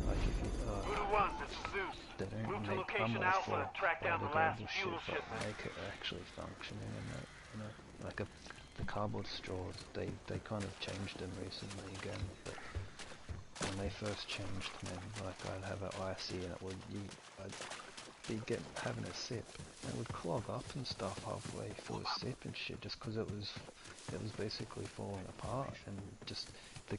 like, if you, Voodoo 1, this is Zeus. they don't Move to make location crumble Alpha for and track down the biodegradable last shit, fuel but shipment. make it actually functioning and that, you know, like the cardboard straws, they kind of changed them recently again, but when they first changed them, like I'd have an IC and it would, I'd be having a sip, and it would clog up and stuff halfway through a sip and shit, just because it was basically falling apart, and just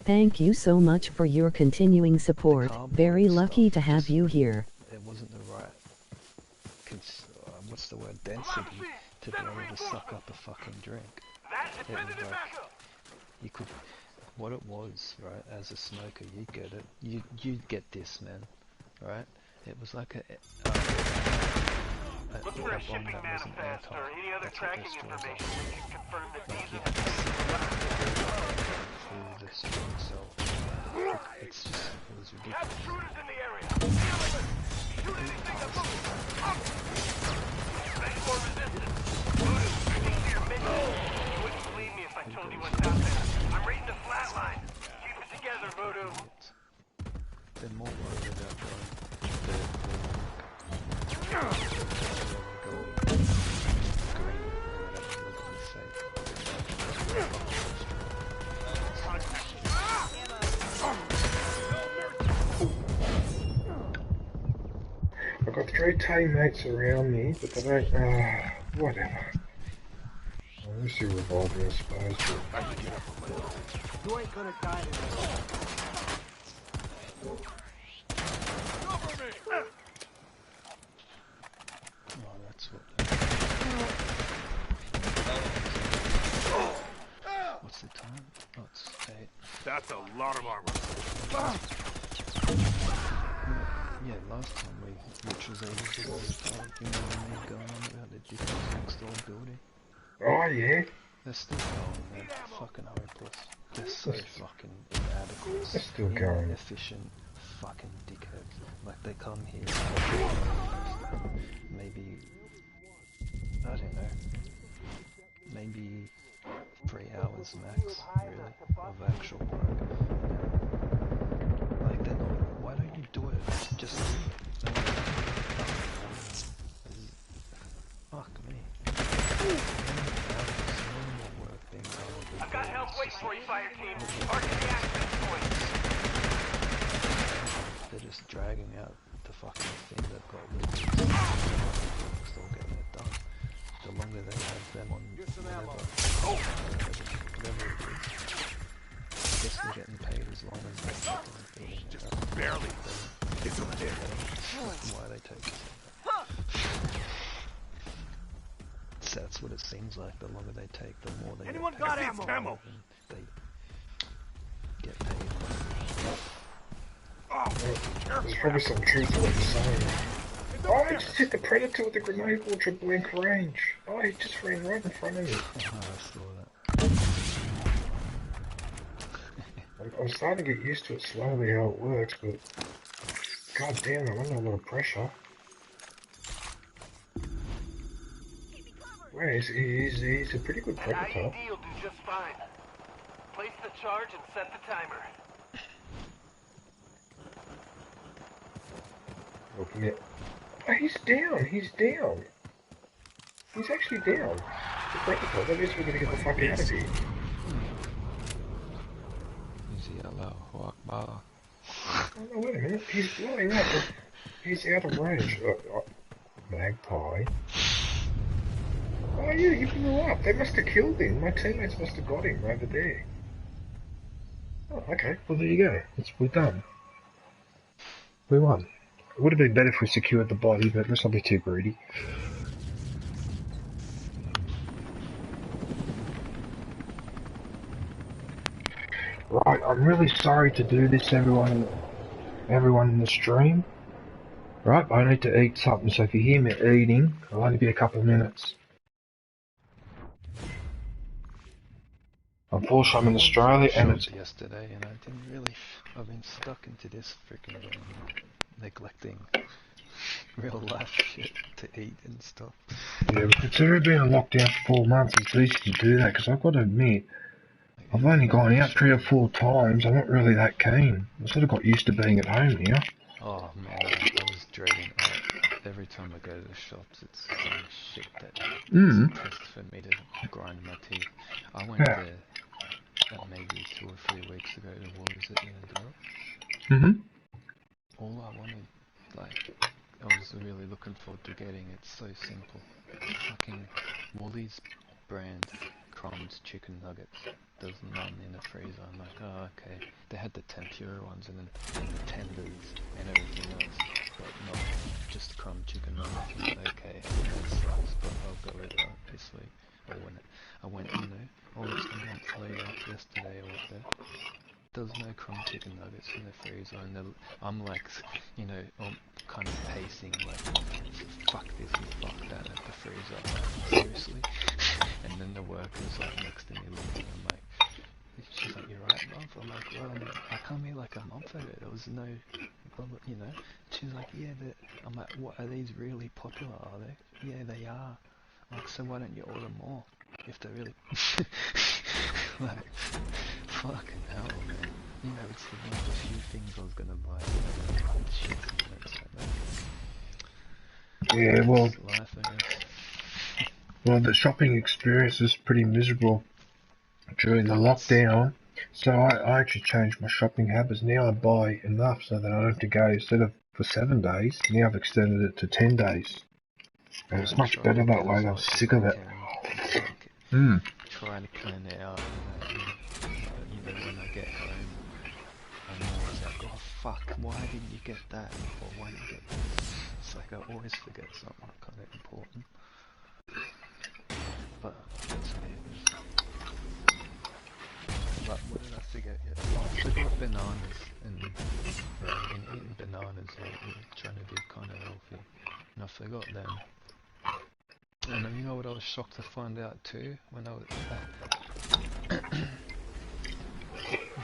Thank you so much for your continuing support. Very lucky to have you here. It wasn't the right, what's the word, density to be able to suck up a fucking drink. It was like, you could, what it was, right, as a smoker, you'd get it, you'd get this, man, right? It was like a Look for a shipping bomb that wasn't manifest or airtight. any other That's what tracking this straws information are. that can confirm that Like, these you are have to see through the straw itself. It's just, it was ridiculous. Shooters in the area. Shoot anything that moves. Ready for resistance. Voodoo, stick to your mission. You wouldn't believe me if I told you what's out there. I'm reading the flatline. Keep it together, Voodoo. They're more worried about the I've got 3 teammates around me, but they don't. Whatever. I wish you revolving, I suppose. But... You ain't gonna die today. Oh, that's what. What's the time? Oh, it's 8. That's a lot of armor. Yeah, last time which was ages ago, we were going on about the GeForce next door building. Oh, yeah. They're still going, they're fucking hopeless. They're so fucking inadequate. They're still going. Inefficient fucking dickheads. Like, they come here, maybe, I don't know, maybe 3 hours max, really, of actual work. Like, they're not, why don't you do it? Just do it. Fuck me. I've got help waiting for you, fire team. Marking the access points. They're just dragging out the fucking thing they've got with still getting it done. The longer they have them on whatever it is, I guess they're getting paid as long as they're feeding it up. Barely. It's okay. Why they take it. So that's what it seems like. The longer they take, the more they Anyone get got paid. ammo? They get paid. There's probably some truth to what you're saying. Oh, I just hit the Predator with the grenade launcher blank range. Oh, he just ran right in front of me. Oh, I saw that. I'm starting to get used to it slowly how it works, but god damn, I'm under a lot of pressure. Well, he's a pretty good Predator. IED will do just fine. Place the charge and set the timer. Looking at... Oh, he's down, he's down. He's actually down. The Predator, that means we're gonna get the fuck out of here. Easy, Allahu Akbar. Oh no, wait a minute, he's blowing up. He's out of range. Magpie. Oh yeah, he blew up. They must have killed him. My teammates must have got him over there. Oh, okay. Well, there you go. We're done. We won. It would have been better if we secured the body, but let's not be too greedy. Right, I'm really sorry to do this, everyone in the stream. Right, but I need to eat something, so if you hear me eating, it'll only be a couple of minutes. Unfortunately, I'm in Australia, and it's... yesterday, and I didn't really... I've been stuck into this freaking neglecting real life shit to eat and stuff. Yeah, but considering being in lockdown for 4 months, it's easy to do that, because I've got to admit, I've only gone out 3 or 4 times. I'm not really that keen. I sort of got used to being at home here. Oh man, I was dreading every time I go to the shops. It's some shit that it's a test for me to grind my teeth. I went there maybe 2 or 3 weeks ago to Woolies at the end of the All I wanted, like, I was really looking forward to getting. It's so simple. Fucking Woolies brand crumbs chicken nuggets. There's none in the freezer. I'm like, oh okay. They had the tempura ones and the tenders and everything else, but not just crumb chicken nuggets. I'm like, okay, that sucks, but I'll go with that this week. Or when I went, you know, almost a month later, yesterday I went there. There was no crumb chicken nuggets in the freezer, and I'm like, you know, I'm kind of pacing, like, fuck this and fuck that at the freezer. I'm like, seriously? And then the worker's like next to me looking, I'm like, she's like, you're right, Mom? I'm like, well, I come here like a month ago, there was no, you know. She's like, yeah, but I'm like, what, are these really popular, are they? Yeah, they are. I'm like, so why don't you order more? If they're really, like, fucking hell, man. You know, it's one of the few things I was gonna buy. Shit, you know, it's like that. Yeah, well, It's life, I guess. well, the shopping experience is pretty miserable during the lockdown. So I actually changed my shopping habits. Now I buy enough so that I don't have to go, instead of for 7 days, now I've extended it to 10 days. And it's much better that way. I'm sick of it. Try to plan it out, but when I get home, I'm always like, oh fuck, why didn't you get that? Or why didn't you get this? It's like I always forget something kind of important. But that's me. But what did I forget yet? Oh, I forgot bananas. And in eating bananas, you're trying to be kind of healthy. And I forgot them. And you know what I was shocked to find out too? When I was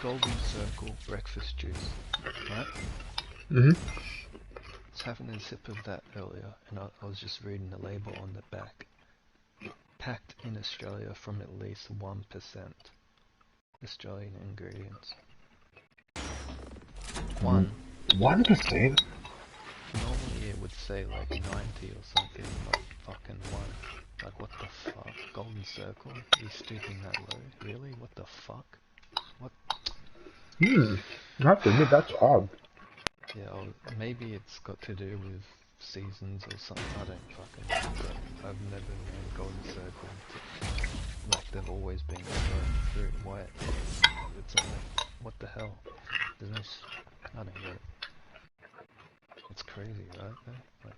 Golden Circle breakfast juice, right? Mm-hmm. I was having a sip of that earlier, and I was just reading the label on the back. Packed in Australia from at least 1% Australian ingredients. 1%? Normally it would say like 90 or something, not fucking 1. Like what the fuck? Golden Circle? You stooping that low? Really? What the fuck? What? I have to admit, that's odd. Yeah, maybe it's got to do with seasons or something, I don't fucking know, but I've never known Golden Circle to, like, they've always been fruit white. It's like, what the hell? There's no, I don't get it. It's crazy, right? Like,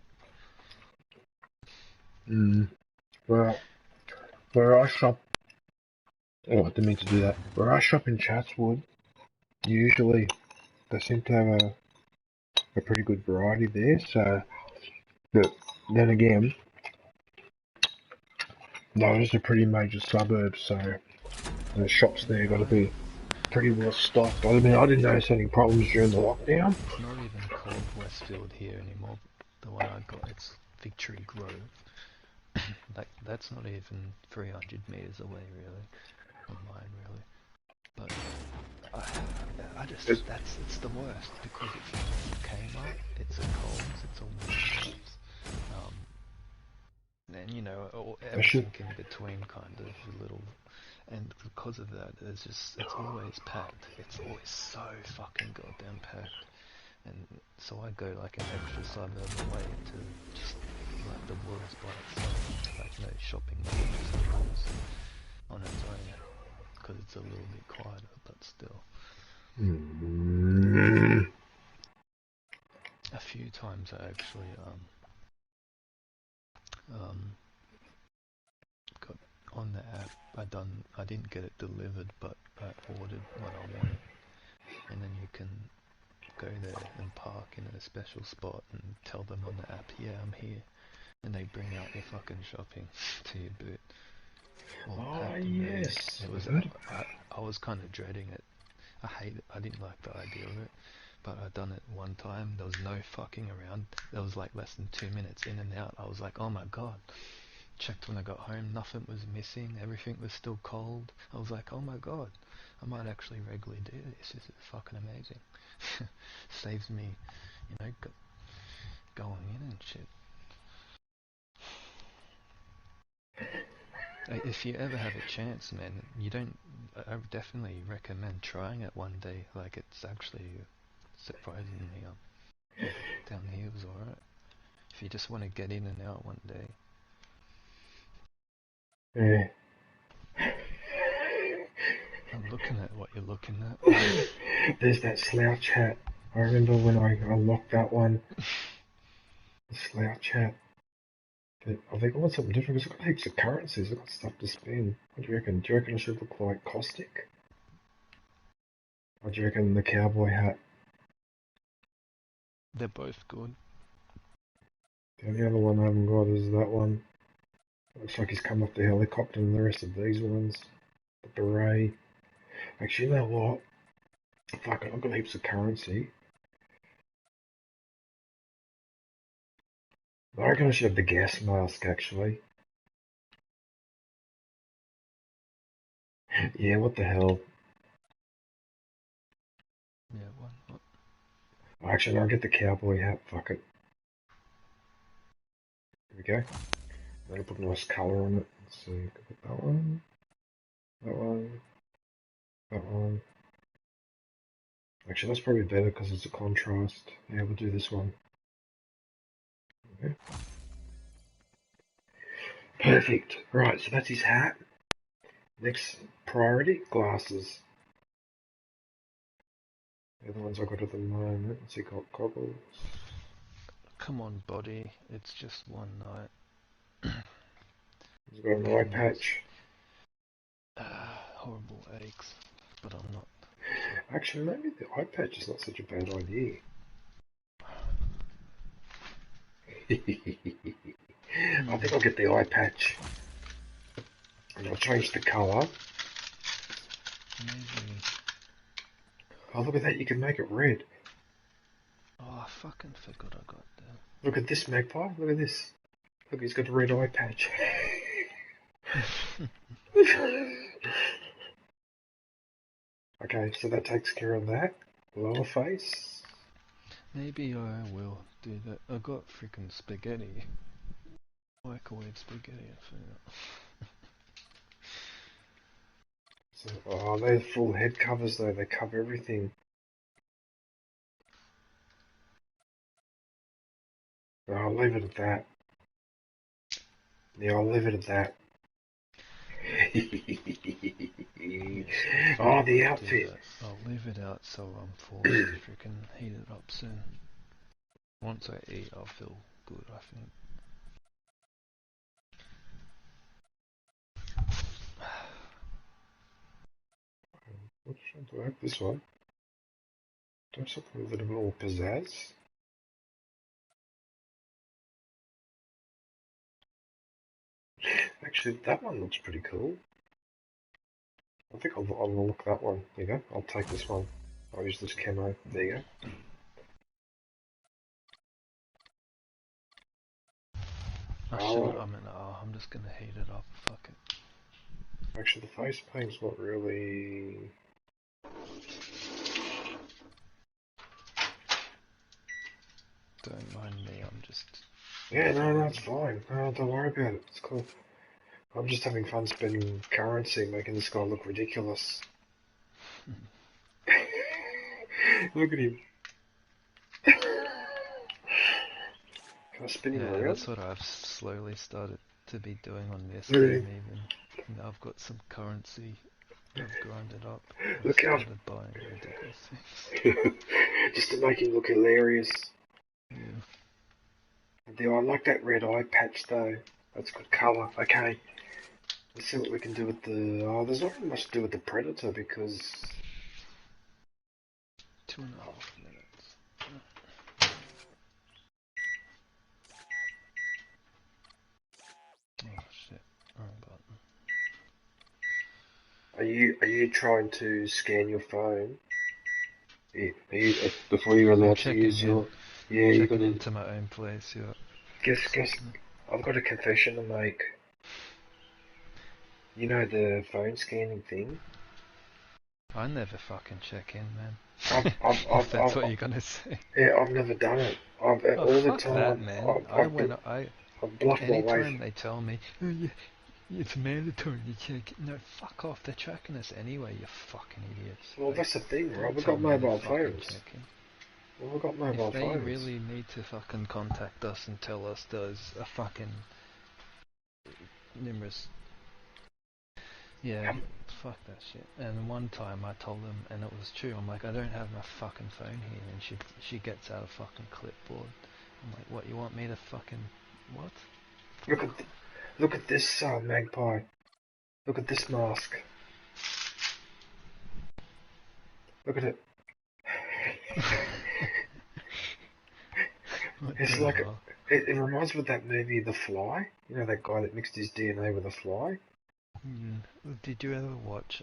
Well, where I shop, oh, I didn't mean to do that. Where I shop in Chatswood, usually they seem to have a pretty good variety there. So, but then again, those are pretty major suburbs, so the shops there got to be pretty well stocked. I mean, I didn't notice any problems during the lockdown. It's not even called Westfield here anymore. The one I got, it's Victory Grove. Like, that's not even 300 meters away, really, from mine, really. But I just, it's the worst, because it's a Kmart, it's a Coles, it's a Woolworths, and you know, everything in between, kind of little, and because of that, it's always packed. It's always so fucking goddamn packed, and so I go like an extra suburb away to just like the Woolworths by itself, like no shopping malls on its own, because it's a little bit quieter, but still. A few times I actually got on the app. I didn't get it delivered, but I ordered what I wanted, and then you can go there and park in a special spot and tell them on the app, yeah, I'm here, and they bring out your fucking shopping to your boot. Oh yes. It was I was kind of dreading it. I didn't like the idea of it, but I done it one time. There was no fucking around. There was like less than 2 minutes in and out. I was like, oh my god. Checked when I got home, nothing was missing, everything was still cold. I was like, oh my god, I might actually regularly do this. This is fucking amazing. Saves me, you know, going in and shit. If you ever have a chance, man, I would definitely recommend trying it one day. Like, it's actually surprisingly down here was alright. If you just want to get in and out one day. Yeah. I'm looking at what you're looking at. There's that slouch hat. I remember when I unlocked that one. The slouch hat. I think I want something different because I've got heaps of currencies. I've got stuff to spend. What do you reckon? Do you reckon I should look like Caustic? Or do you reckon the cowboy hat? They're both good. The only other one I haven't got is that one. Looks like he's come off the helicopter, and the rest of these ones. The beret. Actually, you know what? Fuck it, I've got heaps of currency. I reckon I should have the gas mask, actually. Yeah, what the hell? Yeah, what? Actually, I'll get the cowboy hat, fuck it. we go. I'm going to put a nice colour on it. Let's see, put that one, that one, that one. Actually, that's probably better because it's a contrast. Yeah, we'll do this one. Okay. Perfect. Right, so that's his hat. Next priority, glasses. They're the ones I got at the moment. So you got goggles. Come on, body. It's just one night. He's got an eye patch. Horrible aches, but I'm not. Actually, maybe the eye patch is not such a bad idea. I think I'll get the eye patch. And I'll change the colour. Maybe. Oh, look at that, you can make it red. Oh, I fucking forgot I got that. Look at this, Magpie. Look at this. Look, he's got a red eye patch. Okay, so that takes care of that. Lower face. Maybe I will do that. I got freaking spaghetti. Microwave spaghetti, I think. So, oh, they're full head covers though. They cover everything. Oh, I'll leave it at that. Yeah, I'll leave it at that. Oh, the outfit. I'll leave it out so I'm forced to freaking heat it up soon. Once I eat, I'll feel good, I think. What should I have? This one? Do something a little bit more pizzazz. Actually, that one looks pretty cool. I think I'll look that one. There you go. I'll take this one. I'll use this camo. There you go. I'm just gonna heat it up. Fuck it. Actually, the face paint's not really. Don't mind me. I'm just. Yeah, no, it's fine. No, don't worry about it. It's cool. I'm just having fun spending currency, making this guy look ridiculous. Look at him. Can I spin him around? That's what I've slowly started to be doing on this Really? game even. Now I've got some currency. I've grinded up. Look how started buying ridiculous things. Just to make him look hilarious. Yeah. I like that red eye patch though. That's good colour. Okay. Let's see what we can do with the... Oh, there's not really much to do with the Predator because... 2.5 minutes. Oh shit, wrong button. Are you trying to scan your phone? Yeah, before you're allowed to use your... Yeah, you got into my own place, yeah. Guess, I've got a confession to make. You know the phone scanning thing? I never fucking check in, man. That's what you're gonna say. Yeah, I've never done it. All the time. That, man. I've bluffed my way. Anytime they tell me, oh, yeah, it's mandatory to check it. No, fuck off. They're tracking us anyway, you fucking idiots. Well, that's the thing, Rob. We've got mobile phones. Well, we've got mobile phones. If they really need to fucking contact us and tell us there's a fucking numerous... Yeah, fuck that shit. And one time I told them, and it was true, I'm like, I don't have my fucking phone here, and she gets out a fucking clipboard. I'm like, what, you want me to fucking... what? Look at this magpie. Look at this mask. Look at it. It's like it reminds me of that movie The Fly. You know that guy that mixed his DNA with a fly? Did you ever watch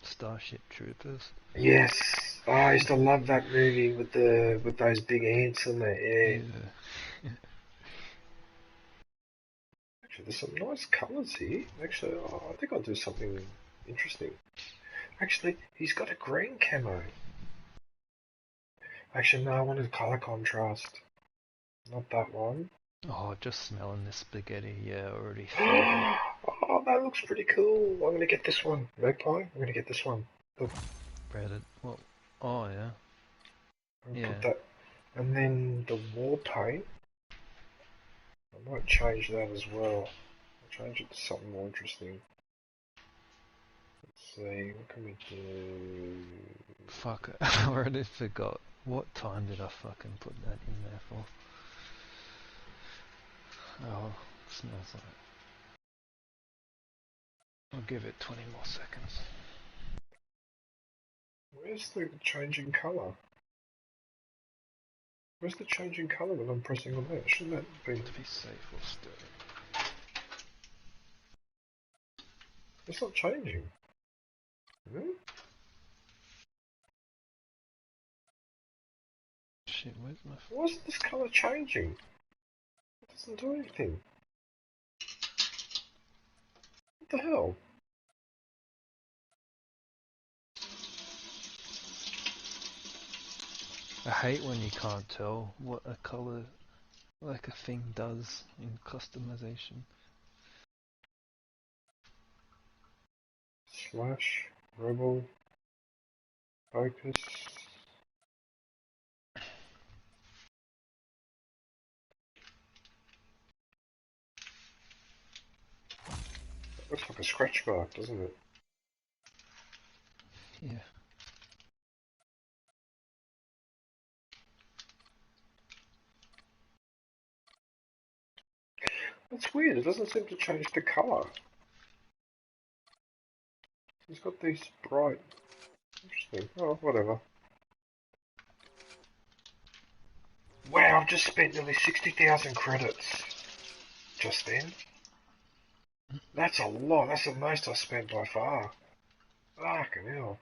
Starship Troopers? Yes. Oh, I used to love that movie with those big ants in there. Yeah. Actually, there's some nice colours here. Actually, I think I'll do something interesting. Actually, he's got a green camo. Actually, no, I wanted colour contrast. Not that one. Oh, just smelling this spaghetti, yeah, already feel Oh, that looks pretty cool. I'm gonna get this one. Magpie, I'm gonna get this one. Look. breaded. Well, oh yeah. Yeah. Put that. And then the war paint. I might change that as well. I'll change it to something more interesting. Let's see, what can we do? Fuck, I already forgot. What time did I fucking put that in there for? Oh, smells like it. I'll give it 20 more seconds. Where's the changing colour? Where's the changing colour when I'm pressing on that? Shouldn't that be... To be safe, we'll stir it. It's not changing. Is it? Shit, where's my... Why isn't this colour changing? It doesn't do anything. What the hell? I hate when you can't tell what a colour, like a thing does in customization. Slash, rebel, focus. Looks like a scratch mark, doesn't it? Yeah. That's weird, it doesn't seem to change the colour. It's got these bright... Interesting. Oh, whatever. Wow, I've just spent nearly 60,000 credits. Just then. That's a lot, that's the most I've spent by far. Fucking hell.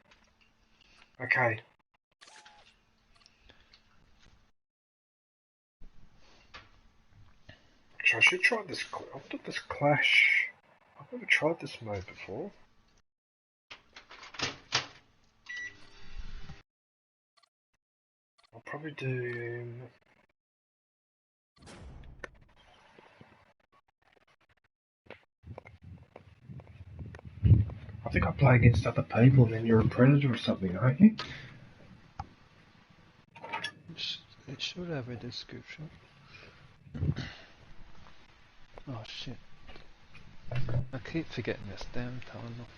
Okay. Actually, I should try this. I've got this Clash. I've never tried this mode before. I'll probably do. I think I play against other people, and then you're a predator or something, aren't you? It should have a description. Oh shit. I keep forgetting this damn tunnel.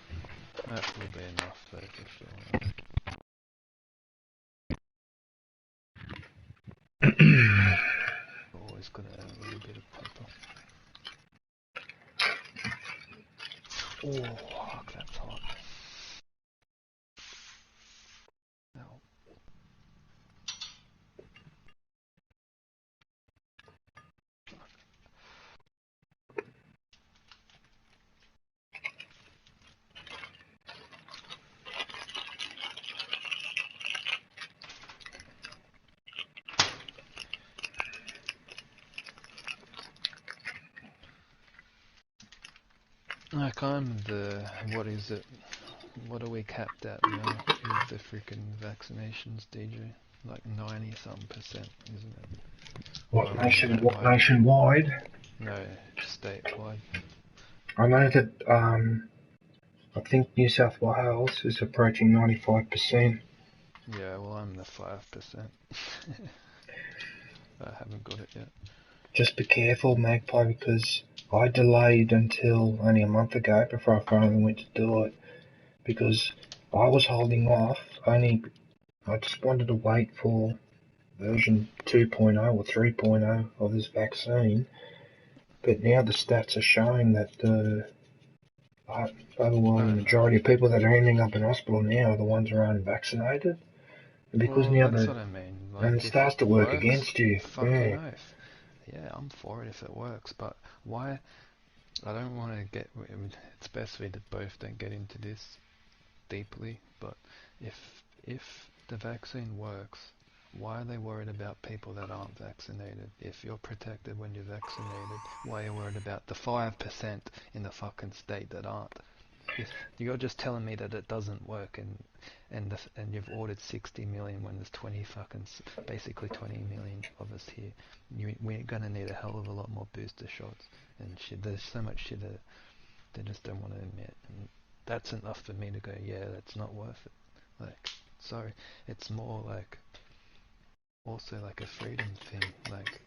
That will be enough though for sure. Always gonna add a little bit of pepper. Oh, fuck, that's hot. Ow. Like I'm the, what is it? What are we capped at now with the freaking vaccinations, DJ? Like 90-something%, isn't it? What nationwide? No, statewide. I know that I think New South Wales is approaching 95%. Yeah, well I'm the 5%. I haven't got it yet. Just be careful, Magpie, because I delayed until only a month ago before I finally went to do it, because I was holding off. I just wanted to wait for version 2.0 or 3.0 of this vaccine, but now the stats are showing that the overwhelming majority of people that are ending up in hospital now are the ones who are unvaccinated. And because well, now that's what I mean. Like, and it starts to work against you. Fucking oath. Yeah, I'm for it if it works, but why? I don't want to get. I mean, it's best we both don't get into this deeply. But if the vaccine works, why are they worried about people that aren't vaccinated? If you're protected when you're vaccinated, why are you worried about the 5% in the fucking state that aren't? You're just telling me that it doesn't work, and you've ordered 60 million when there's basically 20 million of us here. We're gonna need a hell of a lot more booster shots and shit. There's so much shit that they just don't want to admit, and that's enough for me to go, yeah, that's not worth it. Like, sorry, it's more like also like a freedom thing. Like,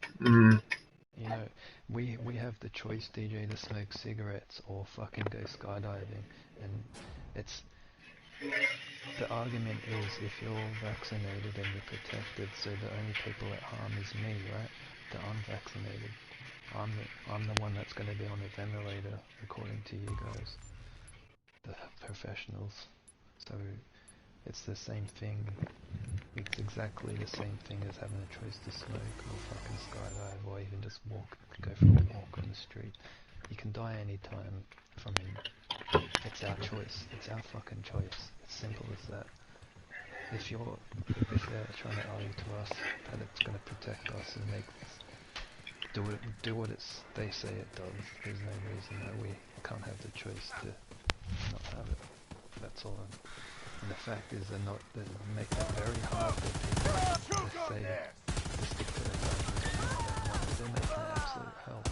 you know, we have the choice, DJ, to smoke cigarettes or fucking go skydiving, and it's the argument is if you're vaccinated and you're protected, so the only people at harm is me, right? The unvaccinated. I'm the one that's going to be on a ventilator, according to you guys, the professionals. So it's the same thing. It's exactly the same thing as having a choice to smoke or fucking skydive or even just go for a walk on the street. You can die anytime from it. It's our choice. It's our fucking choice. It's simple as that. If they're trying to argue to us that it's going to protect us and make do what they say it does, there's no reason that we can't have the choice to not have it. That's all. And the fact is they make it very hard for people to say to stick to their guns. They're making it absolute hell.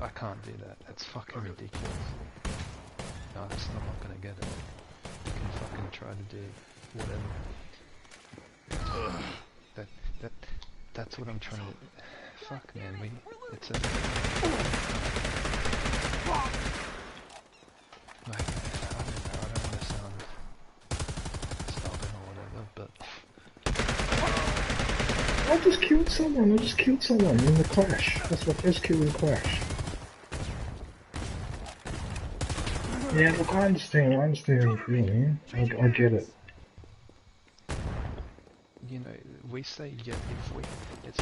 I can't do that. That's fucking ridiculous. No, I'm still not gonna get it. You can fucking try to do whatever. That's what I'm trying to. Fuck, man. It's a. Like, I don't want to sound stubborn or whatever, but. I just killed someone in the Clash. That's my first kill in Clash. Yeah, look, I understand how you feel, man. I get it. You know, we say, yeah, it's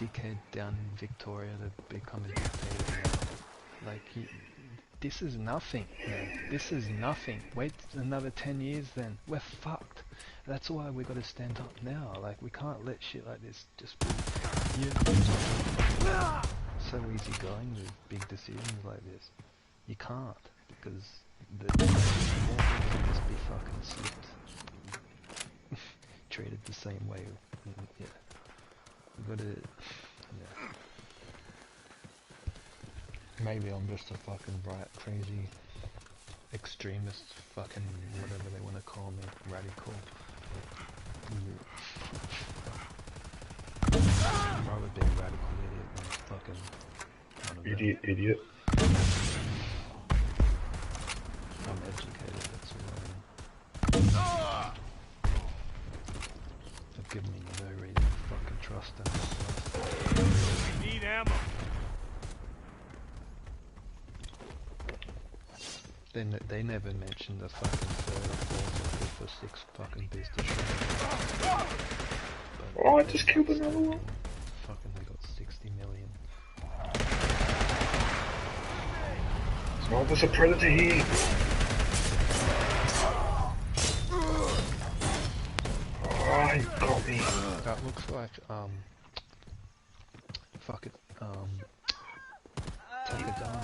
dickhead down in Victoria to become a dictator. Like, this is nothing, man. This is nothing. Wait another 10 years then. We're fucked. That's why we gotta stand up now. Like, we can't let shit like this just be so easy going with big decisions like this. You can't, because the more things will just be fucking slipped. Treated the same way. Yeah. We gotta, yeah. Maybe I'm just a fucking crazy extremist, fucking whatever they want to call me, radical. I'm rather being radical idiot than fucking none of that. Idiot. I'm educated, that's all I am. They've given me no reason to fucking trust them. We need ammo. They never mentioned the fucking third or fourth or fifth or sixth fucking booster shot. Oh, I just killed another one. Fucking, they got 60 million. Oh, there's a predator here. Oh, he got me. That looks like, fuck it, take it down.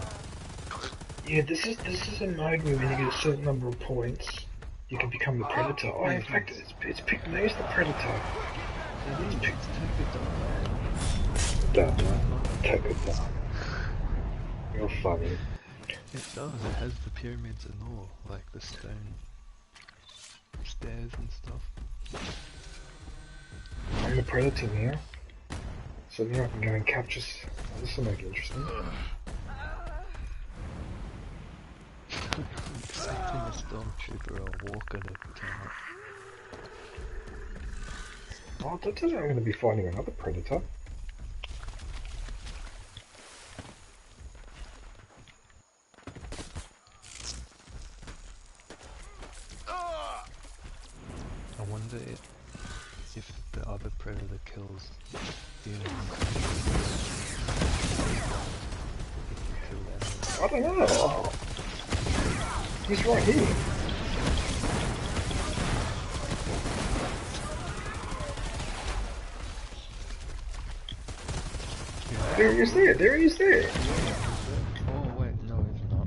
Yeah, this is a mode where when you get a certain number of points, you can become the predator. Oh, in fact, it's picked me as the predator. It's picked take it down. Take it down. You're funny. It does, it has the pyramids and all, like the stone stairs and stuff. I'm the predator now. So now I can go and capture... Oh, this will make it interesting. Expecting a stormtrooper or walker to turn up. Oh, that doesn't mean I'm going to be fighting another predator. I wonder if the other predator kills the I don't know. Oh. He's right here. There he is there, there he is there. Oh wait, no he's not.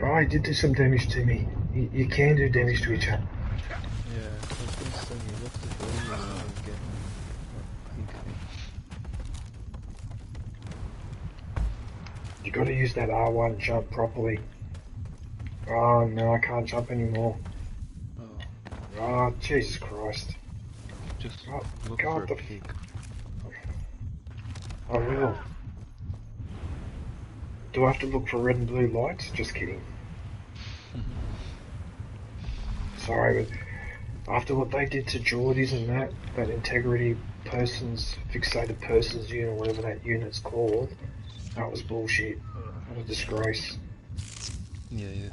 Oh, he did do some damage to me. You can do damage to each other. Yeah, I was gonna say he left the building and get You gotta use that R1 jump properly. Oh no, I can't jump anymore. Oh, Jesus Christ. Just Oh, look God, for a peek. I will. Do I have to look for red and blue lights? Just kidding. Sorry, but after what they did to Geordies and that integrity fixated persons unit, whatever that unit's called, that was bullshit. What a disgrace. Yeah.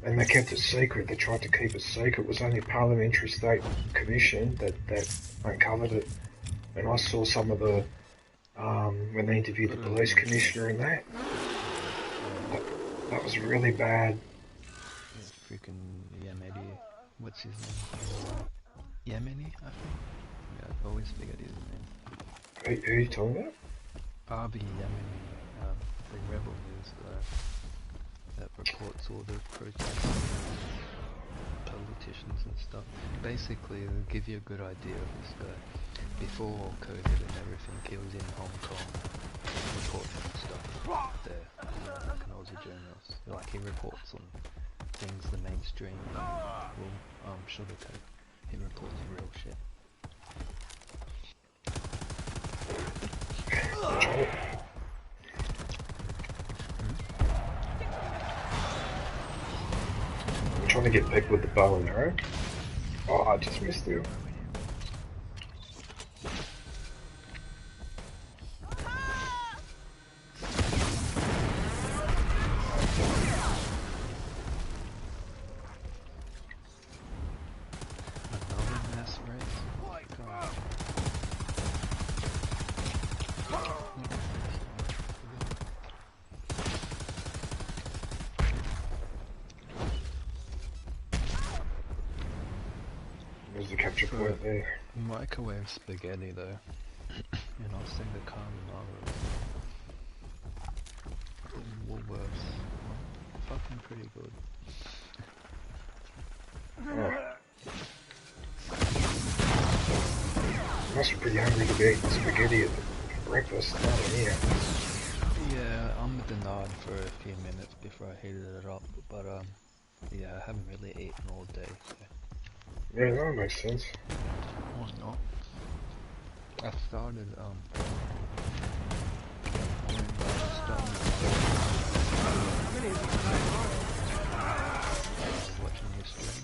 And they kept it secret. They tried to keep it secret. It was only a parliamentary state commission that uncovered it. And I saw some of the when they interviewed the police commissioner and that was really bad. Yeah, freaking Yamedi, what's his name? Yemeni, I think. Yeah, I always forget his name. Who are you talking about? Arby Yemeni, the rebel news guy that reports all the protests, politicians and stuff. Basically, it'll give you a good idea of this guy. Before COVID and everything, he was in Hong Kong reporting stuff there, like an Aussie journalist. Like, he reports on things the mainstream will sugarcoat. He reports real shit. I'm trying to get people with the bow and arrow. Oh, I just missed you. There's the capture point there. Microwave spaghetti though, and I'll sing the carbonara. Woolworths, fucking pretty good. Oh. Must be pretty hungry to be eating spaghetti for breakfast, not in here. Yeah, I'm denied for a few minutes before I heated it up, but yeah, I haven't really eaten all day, so. Yeah, that makes sense. Why not? I started, watching your stream.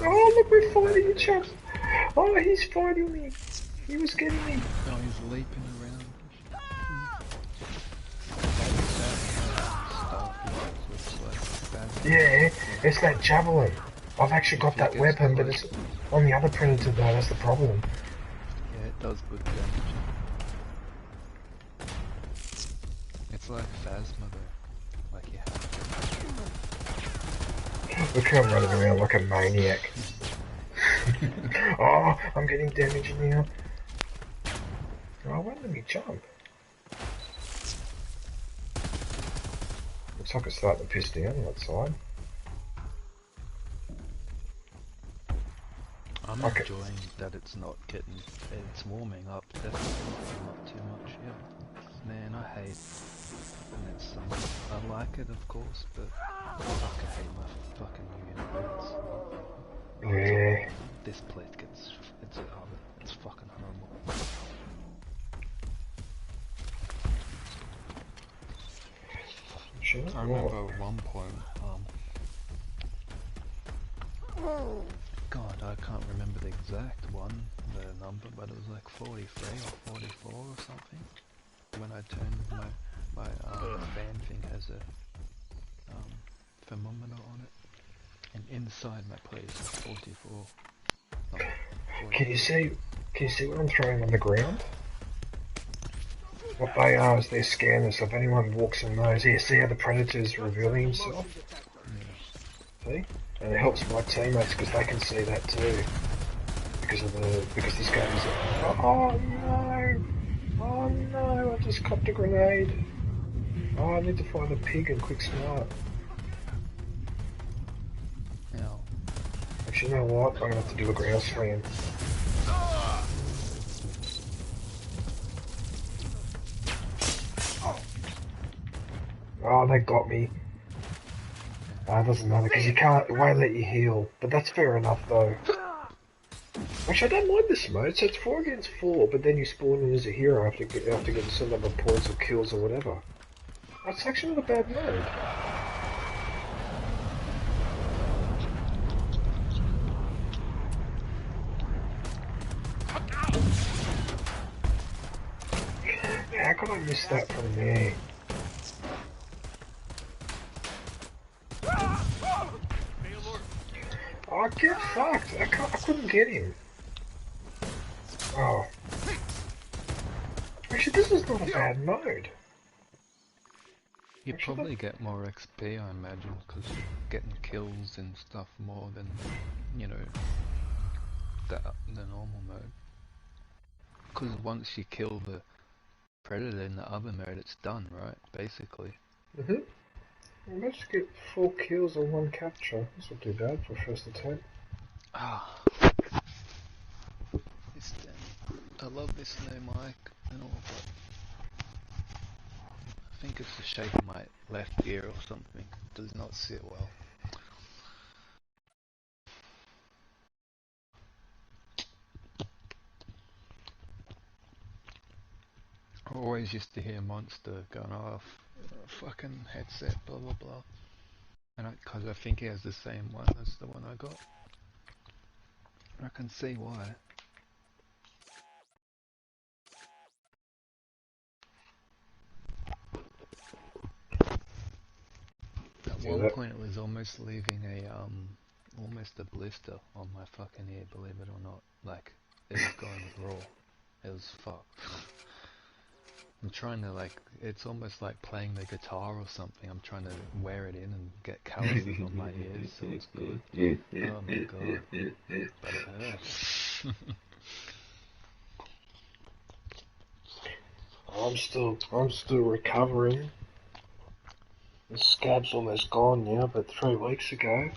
Oh, look, we're fighting each other. Oh, he's fighting me. He was getting me. Oh, he's leaping around. Yeah, it's that javelin. I've actually got that weapon, but it's on the other predator though, that's the problem. Yeah, it does good damage. It's like Phasma though. Like you have to. Look how I'm running around like a maniac. Oh, I'm getting damage now. Oh, why didn't me jump? Looks like it's starting to piss down on that side. I'm enjoying that it's not getting, it's warming up, definitely not too much, yeah. Man, I hate when it's summer. I like it of course, but fuck, I hate my fucking unit. Yeah. This plate gets, it's fucking horrible. Sure. I remember at one point, God, I can't remember the exact the number, but it was like 43 or 44 or something. When I turned my fan thing has a thermometer on it, and inside my place is 44. No, 44. Can you see what I'm throwing on the ground? What they are is they're scanners, so if anyone walks in those, here, see how the predator's revealing himself? Yeah. See? And it helps my teammates because they can see that too. Because this game is... Oh no! Oh Oh no, I just copped a grenade. Oh, I need to find a pig and quick smart. No. Actually, you know what? I'm gonna have to do a ground slam. Oh, they got me. It doesn't matter, because you can't, it won't let you heal. But that's fair enough, though. Actually, I don't mind this mode. So it's 4 against 4, but then you spawn in as a hero after getting some number of points or kills or whatever. That's actually not a bad mode. How could I miss that from there? Oh, get fucked! I couldn't get him. Oh. Actually, this is not a bad mode. You probably get more XP, I imagine, because you're getting kills and stuff more than, you know, the normal mode. Because once you kill the predator in the other mode, it's done, right? Basically. Well, let's get 4 kills and 1 capture. That's not too bad for first attempt. Ah. I love this new mic and all, but I think it's the shape of my left ear or something. It does not sit well. I always used to hear Monster going off, fucking headset, blah blah blah. And because I think he has the same one as the one I got. I can see why. At one point it was almost leaving almost a blister on my fucking ear, believe it or not. Like, it was going raw. It was fucked. I'm trying to, like, it's almost like playing the guitar or something. I'm trying to wear it in and get calluses on my ears so it's good. Oh my god. But it hurts. I'm still recovering. The scab's almost gone now, but 3 weeks ago,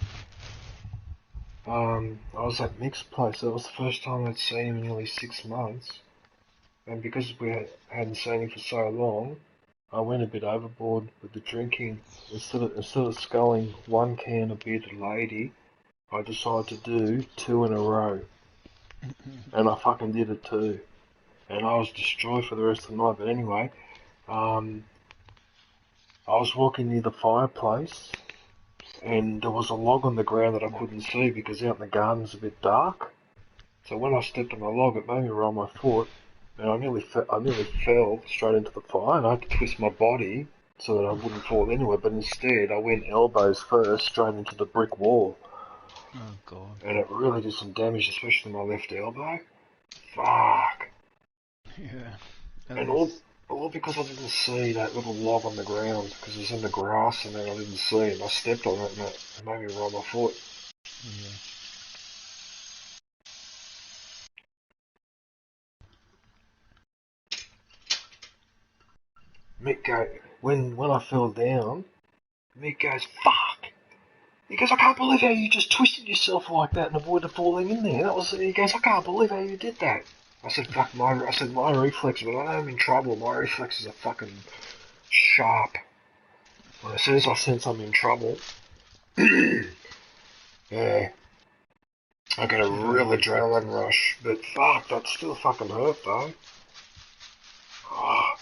I was at Mick's place. That was the first time I'd seen him in nearly 6 months. And because we hadn't seen him for so long, I went a bit overboard with the drinking. Instead of sculling 1 can of beer to the lady, I decided to do 2 in a row. And I fucking did it too. And I was destroyed for the rest of the night. But anyway, I was walking near the fireplace, and there was a log on the ground that I couldn't see because out in the garden's a bit dark. So when I stepped on the log, it made me roll my foot, and I nearly fell straight into the fire, and I had to twist my body so that I wouldn't fall anywhere, but instead I went elbows first straight into the brick wall. Oh god. And it really did some damage, especially my left elbow. Fuck. Yeah. And all because I didn't see that little log on the ground, because it was in the grass and then I didn't see it, and I stepped on it and it made me roll my foot. Yeah. Mick when I fell down, Mick goes, fuck! He goes, I can't believe how you just twisted yourself like that and avoided falling in there. He goes, I can't believe how you did that. I said, my reflexes, when I'm in trouble, my reflexes are fucking sharp. Well, as soon as I sense I'm in trouble, yeah, I get a real adrenaline rush. But fuck, that still fucking hurt though. Oh.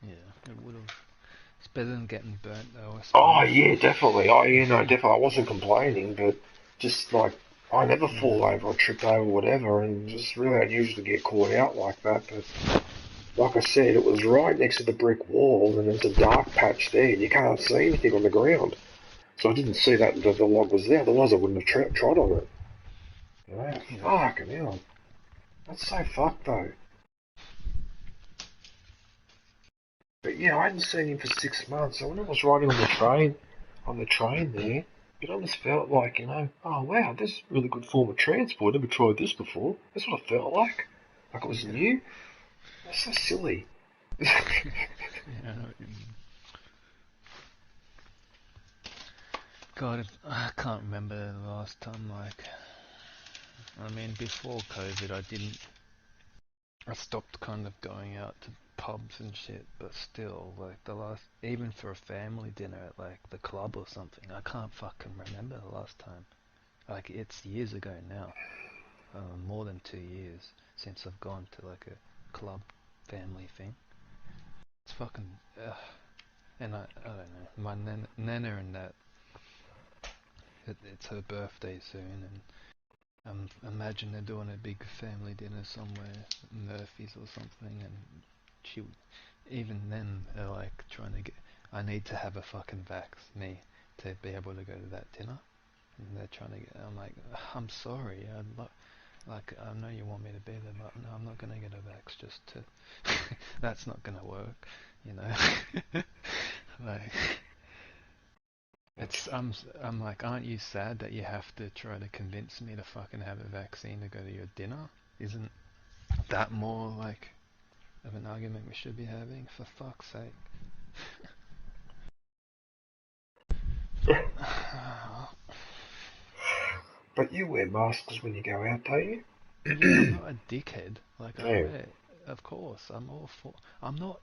Yeah, it would have. It's better than getting burnt though, I suppose. Oh yeah, definitely. Oh yeah, no, definitely. I wasn't complaining, but just like, I never fall over or trip over or whatever, and just really unusual to get caught out like that. But like I said, it was right next to the brick wall, and there's a dark patch there, and you can't see anything on the ground. So I didn't see that the log was there, otherwise I wouldn't have trod on it. Yeah, fucking hell. That's so fucked though. But yeah, I hadn't seen him for 6 months, so when I was riding on the train there, it almost felt like, oh wow, this is a really good form of transport. Never tried this before. That's what it felt like. Like it was new? That's so silly. Yeah, I know what you mean. God, I can't remember the last time, like, I mean, before COVID, I stopped kind of going out to pubs and shit, but still, like, even for a family dinner at, like, the club or something, I can't fucking remember the last time. Like, it's years ago now, more than 2 years since I've gone to, like, a club family thing. It's fucking, and I don't know, my nana and that, it's her birthday soon, and imagine they're doing a big family dinner somewhere, Murphy's or something, and even then, they're like trying to get, I need to have a fucking vax, me, to be able to go to that dinner, and they're trying to get, I'm like, I'm sorry, like, I know you want me to be there, but no, I'm not gonna get a vax just to, that's not gonna work, you know, like, I'm like, aren't you sad that you have to try to convince me to fucking have a vaccine to go to your dinner? Isn't that more like of an argument we should be having? For fuck's sake. But you wear masks when you go out, don't you? Yeah, I'm not a dickhead. Like, I Yeah. wear, of course, I'm not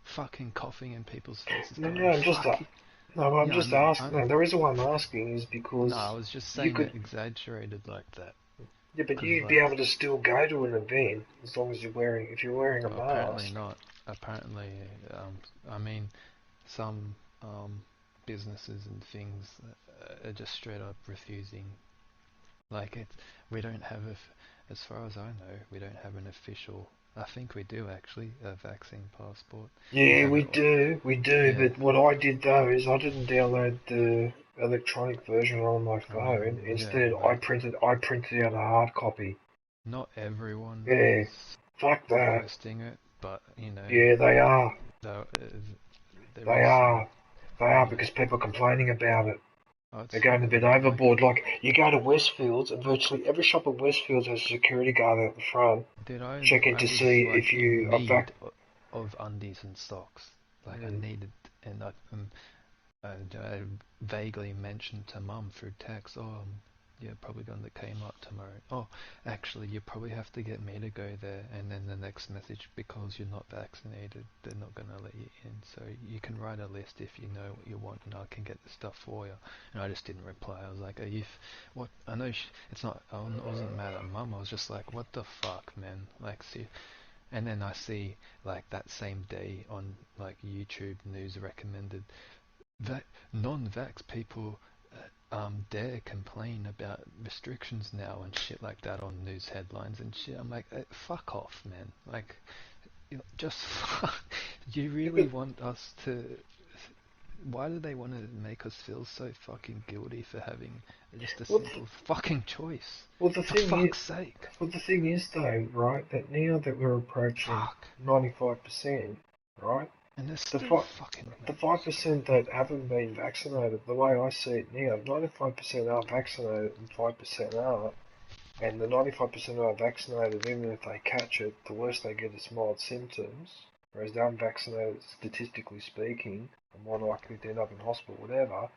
fucking coughing in people's faces No, going, I'm just fuck you. no, I'm Yeah, just asking. No, the reason why I'm asking is no, because I was just you saying could, it exaggerated like that. yeah, but Because, you'd be like, able to still go to an event as long as if you're wearing a apparently mask. not. Apparently, I mean, some businesses and things are just straight up refusing. Like we don't have as far as I know, we don't have an official. I think we do actually a vaccine passport. Yeah, have we it. do, Yeah. But what I did though is I didn't download the electronic version on my phone. Yeah, Instead, but I printed out a hard copy. not everyone Yeah, is fuck that. requesting it. But you know, Yeah, they are. there, there They is some. are. They are Yeah. because people are complaining about it. Oh, it's They're going a bit fine. Like, overboard. Like, you go to Westfields, and virtually every shop at Westfields has a security guard out the front dude, checking I to was see if like in you are need of undies and socks. Like I Mm. needed, and I vaguely mentioned to Mum through text, oh, you're probably going to Kmart tomorrow. Oh, actually, you probably have to get me to go there. And then the next message, because you're not vaccinated, they're not going to let you in. So you can write a list if you know what you want, and I can get the stuff for you. And I just didn't reply. I was like, are you? What? I know it's not. I wasn't mad at Mum. I was just like, what the fuck, man? Like, see. And then I see like that same day on like YouTube news recommended that non-vax people dare complain about restrictions now and shit like that on news headlines and shit. I'm like, fuck off, man. Like, you know, just do you Yeah, really want us to? Why do they want to make us feel so fucking guilty for having just a well, simple fucking choice? well, the For thing is, fuck's sake. well, the thing is though, right? That now that we're approaching Fuck. 95%, right? And they're The still fi- fucking the making us go. 5% that haven't been vaccinated, the way I see it now, 95% are vaccinated and 5% aren't. And the 95% are vaccinated, even if they catch it, the worst they get is mild symptoms. Whereas the unvaccinated, statistically speaking, are more likely to end up in hospital, whatever.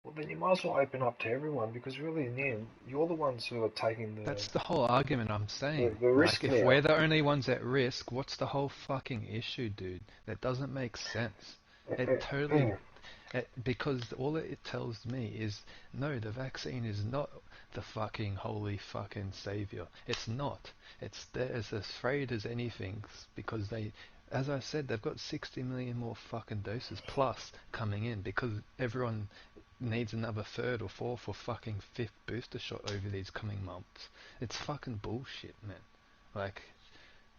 Well, then you might as well open up to everyone because really, in the end, you're the ones who are taking That's the whole argument I'm saying. the Like, risk if now. we're the only ones at risk, what's the whole fucking issue, dude? That doesn't make sense. It totally, because all it tells me is, no, the vaccine is not the fucking holy fucking savior. It's not. It's they're as afraid as anything because as I said, they've got 60 million more fucking doses plus coming in because everyone needs another third or fourth or fucking fifth booster shot over these coming months. It's fucking bullshit, man. Like,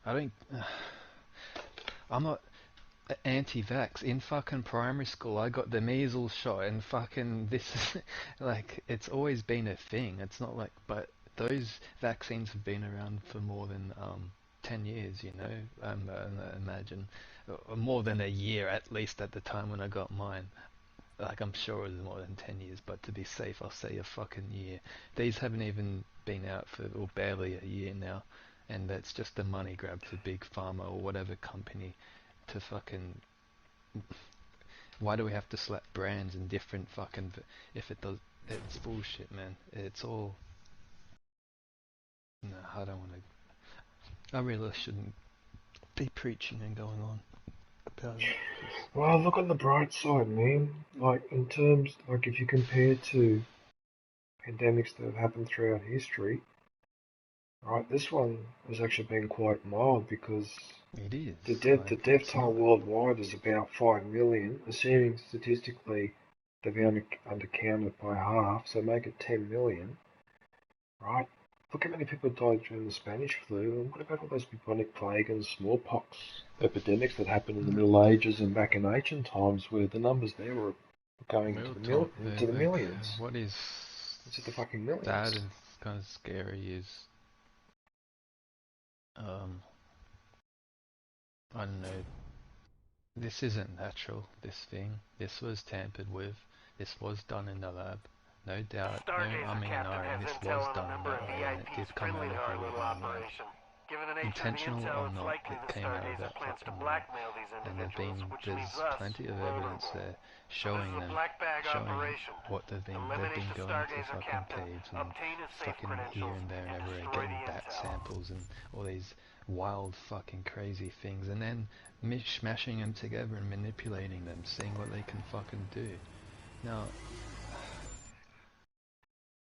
I don't. I'm not anti-vax. In fucking primary school, I got the measles shot, and fucking this is like it's always been a thing. It's not like, but those vaccines have been around for more than 10 years, you know. Imagine more than a year at least at the time when I got mine. Like, I'm sure it was more than 10 years, but to be safe, I'll say a fucking year. These haven't even been out for, or barely a year now. and that's just a money grab for Big Pharma or whatever company to fucking... Why do we have to slap brands in different fucking... If it does... It's bullshit, man. It's all... No, I don't want to... I really shouldn't be preaching and going on about it. Well, look on the bright side, man. Like, in terms... Like, if you compare to pandemics that have happened throughout history, right, this one has actually been quite mild because... It is. The death toll worldwide is about 5 million, assuming statistically they've been undercounted by half, so make it 10 million, right? Look how many people died during the Spanish flu, and what about all those bubonic plague and smallpox epidemics that happened in the Middle Ages and back in ancient times, where the numbers there were going into the millions. What is into the fucking millions. Sad and kind of scary is, I don't know, this isn't natural, this thing. This was tampered with. This was done in the lab. No doubt, no umming and ahhing, this was done in the lab and it did come out of the lab. Intentional or not, it came out of that fucking lab. And there's plenty of evidence there showing what they've been going to fucking caves and fucking here and there and everywhere, getting bat samples and all these wild fucking crazy things, and then smashing them together and manipulating them, seeing what they can fucking do. Now,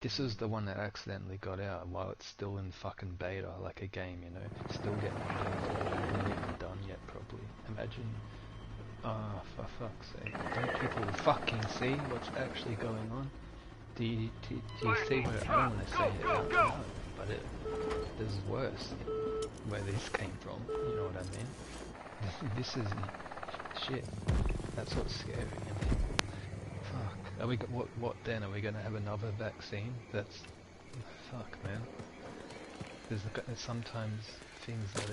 this is the one that accidentally got out while it's still in fucking beta, like a game, you know, still getting not even done yet probably. Imagine, for fuck's sake, don't people fucking see what's actually going on? Do you see where, I don't want to say it out loud, but there's worse where this came from, you know what I mean? This is shit. That's what's scary. I mean, fuck. Are we what then? Are we gonna have another vaccine? That's fuck, man. There's sometimes things that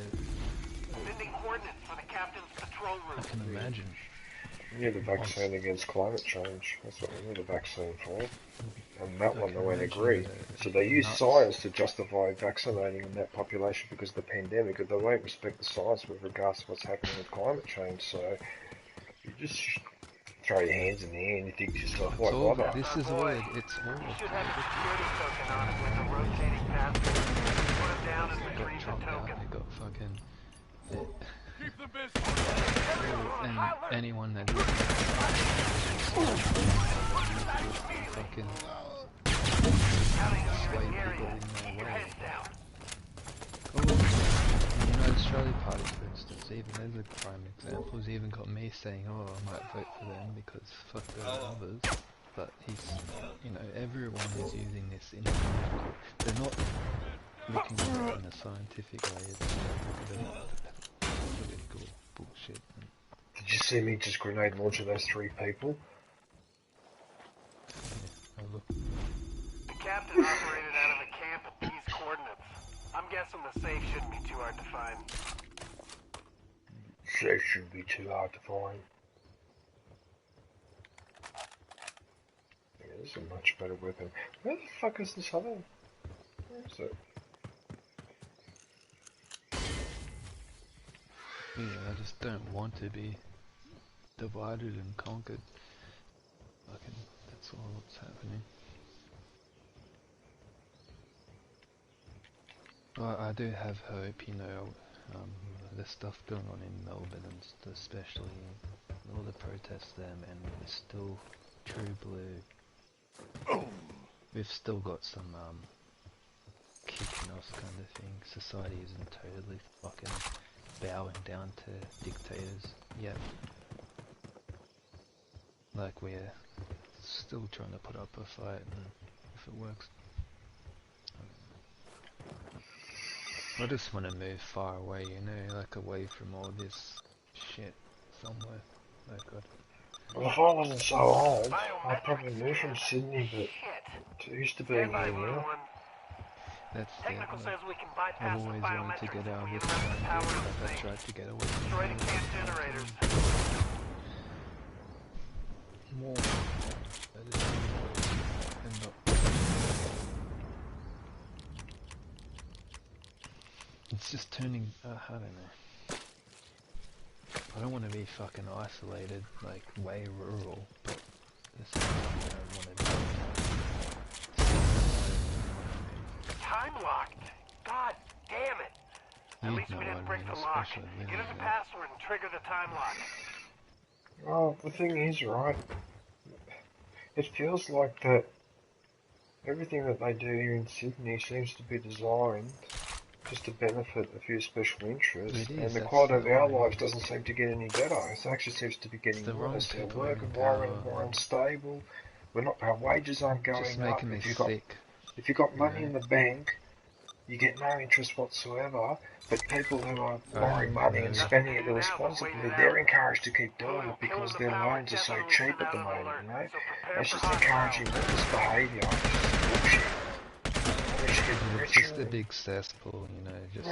Sending coordinates for the captain's patrol route. I can imagine. We need a vaccine against climate change. That's what we need a vaccine for. And that one they won't agree. So they use science to justify vaccinating that population because of the pandemic, but they won't respect the science with regards to what's happening with climate change. So you just throw your hands in the air and you think to yourself, what bother? This is all it's all. You should have a security token on it with a rotating password. Put it down and retrieve the token. They got fucking... And anyone that fucking sway people in their way. Oh, you know, Australia Party, for instance, even there's a prime example. He's even got me saying, oh, I might vote for them because fuck the others. But he's, you know, everyone is using this in they're not looking at it in a scientific way. It's political bullshit. Did you see me just grenade launch those 3 people? Yeah, oh, look. The captain operated out of a camp at these coordinates. I'm guessing the safe shouldn't be too hard to find. Safe shouldn't be too hard to find. Yeah, this is a much better weapon. Where the fuck is this other? Where is it? Yeah, I just don't want to be divided and conquered. Fucking, that's all what's happening. Well, I do have hope, you know, the stuff going on in Melbourne and especially all the protests there, man, it's still true blue. We've still got some, kicking us kind of thing. Society isn't totally fucking bowing down to dictators yet. Like, we're still trying to put up a fight, and if it works. I just want to move far away, you know, like away from all this shit somewhere. Oh god. Well, if I wasn't so old, I'd probably move from Sydney, but it used to be here now. That's it. Like, I've always wanted to get out of this country, like I tried to get away from Destroy the camp generators. more. it's just turning, I don't know. I don't want to be fucking isolated, like way rural, but this is what I don't want to do. Time locked! God damn it! At least we didn't break the lock. Give us a password and trigger the time lock. Well, the thing is, right, it feels like that everything that they do here in Sydney seems to be designed just to benefit a few special interests, and the quality of our lives doesn't seem to get any better. It actually seems to be getting worse. Our work environment is more unstable. Our wages aren't going up. If you've got money in the bank, you get no interest whatsoever. But people who are borrowing money and spending it irresponsibly, they're encouraged to keep doing it because their loans are so cheap at the moment, you know? It's just encouraging reckless behaviour. It's just a big cesspool, you know, just...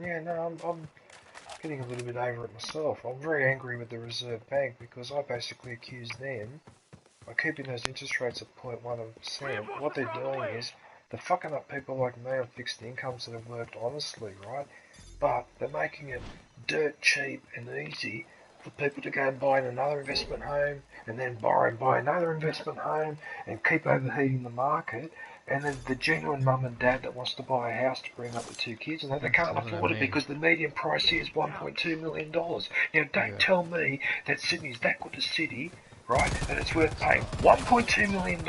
Yeah, no, I'm getting a little bit over it myself. I'm very angry with the Reserve Bank because I basically accuse them of keeping those interest rates at 0.1%. What they're doing is they're fucking up people like me on fixed incomes that have worked honestly, right? But they're making it dirt cheap and easy for people to go and buy another investment home and then borrow and buy another investment home and keep overheating the market. And then the genuine mum and dad that wants to buy a house to bring up the 2 kids, and they can't afford it because the median price here is $1.2 million. Now, don't tell me that Sydney's that good a city, right, that it's worth paying $1.2 million,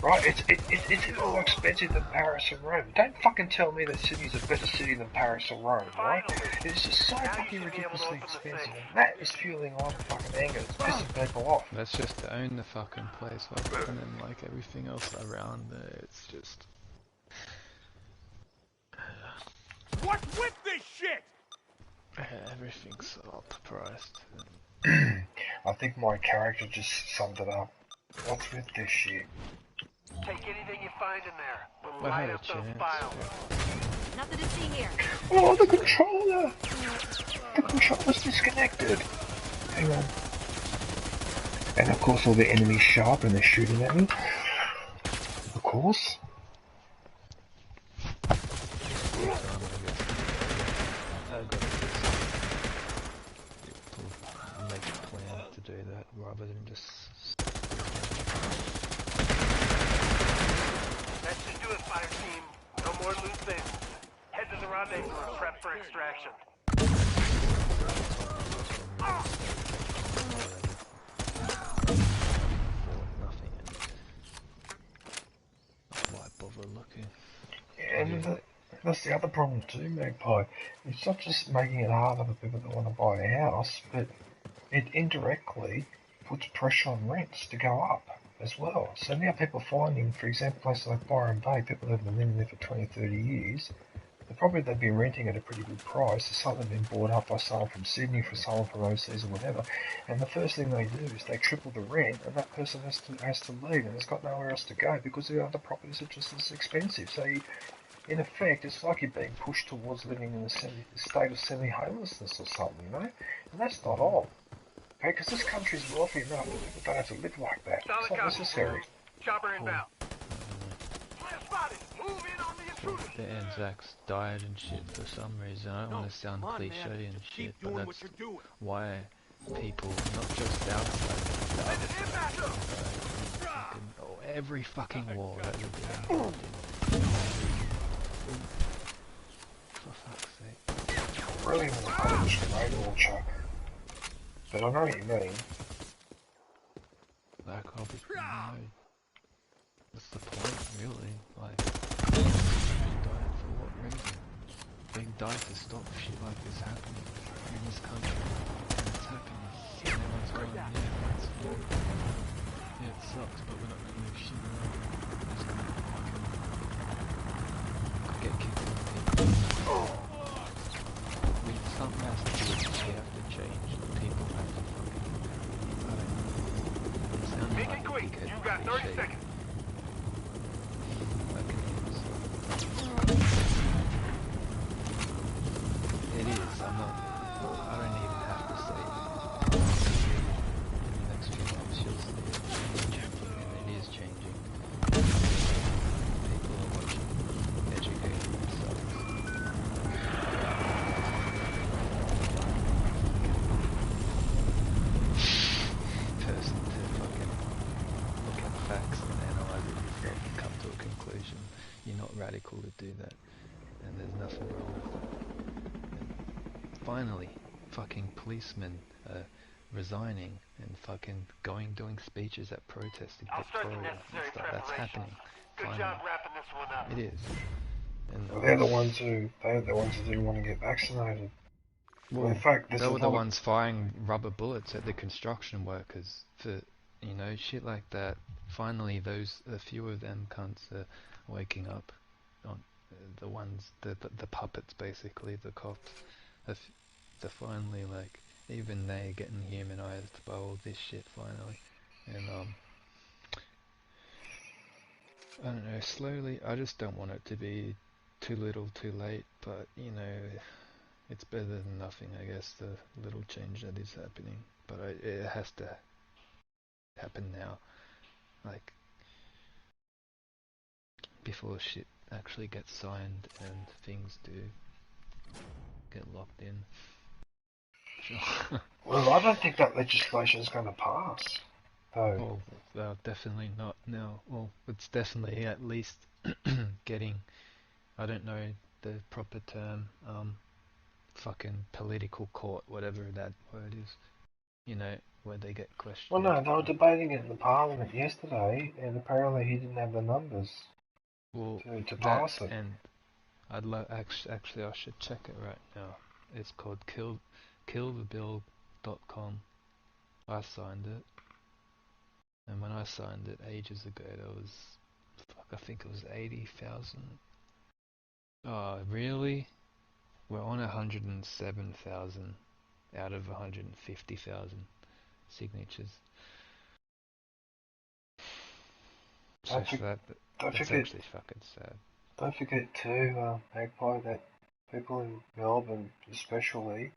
right? It's even more expensive than Paris and Rome. Don't fucking tell me that Sydney's a better city than Paris or Rome, right? It's just so fucking ridiculously expensive, and that is fueling on fucking anger. It's pissing people off. That's just to own the fucking place, like, and then like everything else around there, it's just... What's with this shit? Everything's overpriced. I think my character just summed it up. What's with this shit? Take anything you find in there. We'll light up those files. Nothing to see here. Oh, the controller! The controller's disconnected. Hang on. And of course all the enemies show up and they're shooting at me. Of course. Make a plan to do that rather than just... That should do it, fire team. No more loose ends. Head to the rendezvous and prep for extraction. Why bother looking? And that's the other problem too, Magpie. It's not just making it harder for people that want to buy a house, but it indirectly puts pressure on rents to go up as well. So now people are finding, for example, places like Byron Bay, people that have been living there for 20, 30 years, they'd be renting at a pretty good price. It's something been bought up by someone from Sydney, for someone from overseas or whatever, and the first thing they do is they triple the rent, and that person has to leave, and it's got nowhere else to go because the other properties are just as expensive. So in effect, it's like you're being pushed towards living in a state of semi-homelessness or something, you know? And that's not all. Okay, because this country's wealthy enough that people don't have to live like that. It's not necessary. Chopper inbound. The Anzacs died and shit for some reason. I don't want to sound cliche and shit, but that's why people, not just outside, the other side, every fucking war that we've been involved in. For fuck's sake. I really want to call this grenade launcher, but I know what you mean. Like, obviously, no. What's the point, really? Like, dying for what reason? Being died to stop shit like this happening in this country. And it's happening. And everyone's going, yeah, it sucks, but we're not gonna move shit around. We're just gonna fucking get kicked in the people. Something has to do with it. We have to change. People have to fucking, I don't know. Make it quick. You've got 30 seconds. It is, I don't even have to say it. In the next few months you'll see it changing, and it is changing. People are watching. ethical to do that, and there's nothing wrong with that. And finally, fucking policemen resigning and fucking doing speeches at protests in Victoria and stuff. That's happening. Good Finally. job wrapping this one up. It is. And Well, they're the ones who didn't want to get vaccinated. well, in fact, they were the ones firing rubber bullets at the construction workers for, you know, shit like that. Finally, a few of them cunts are waking up. On the ones, the puppets, basically, the cops. They're finally like, even they getting humanized by all this shit finally, and I don't know. Slowly, I just don't want it to be too little, too late. But you know, it's better than nothing, I guess. The little change that is happening, but it has to happen now. Like before shit actually gets signed and things do get locked in. Sure. Well, I don't think that legislation is going to pass. Oh, well, definitely not now. Well, it's definitely at least getting, I don't know the proper term, fucking political court, whatever that word is. You know, where they get questioned. Well, no, they were debating it in the Parliament yesterday, and apparently he didn't have the numbers to pass it. And I'd actually I should check it right now. It's called killthebill.com. I signed it, and when I signed it ages ago, there was, I think it was 80,000. Oh, really? We're on 107,000 out of 150,000 signatures. So that's actually fucking sad. Don't forget too, Magpie, that people in Melbourne especially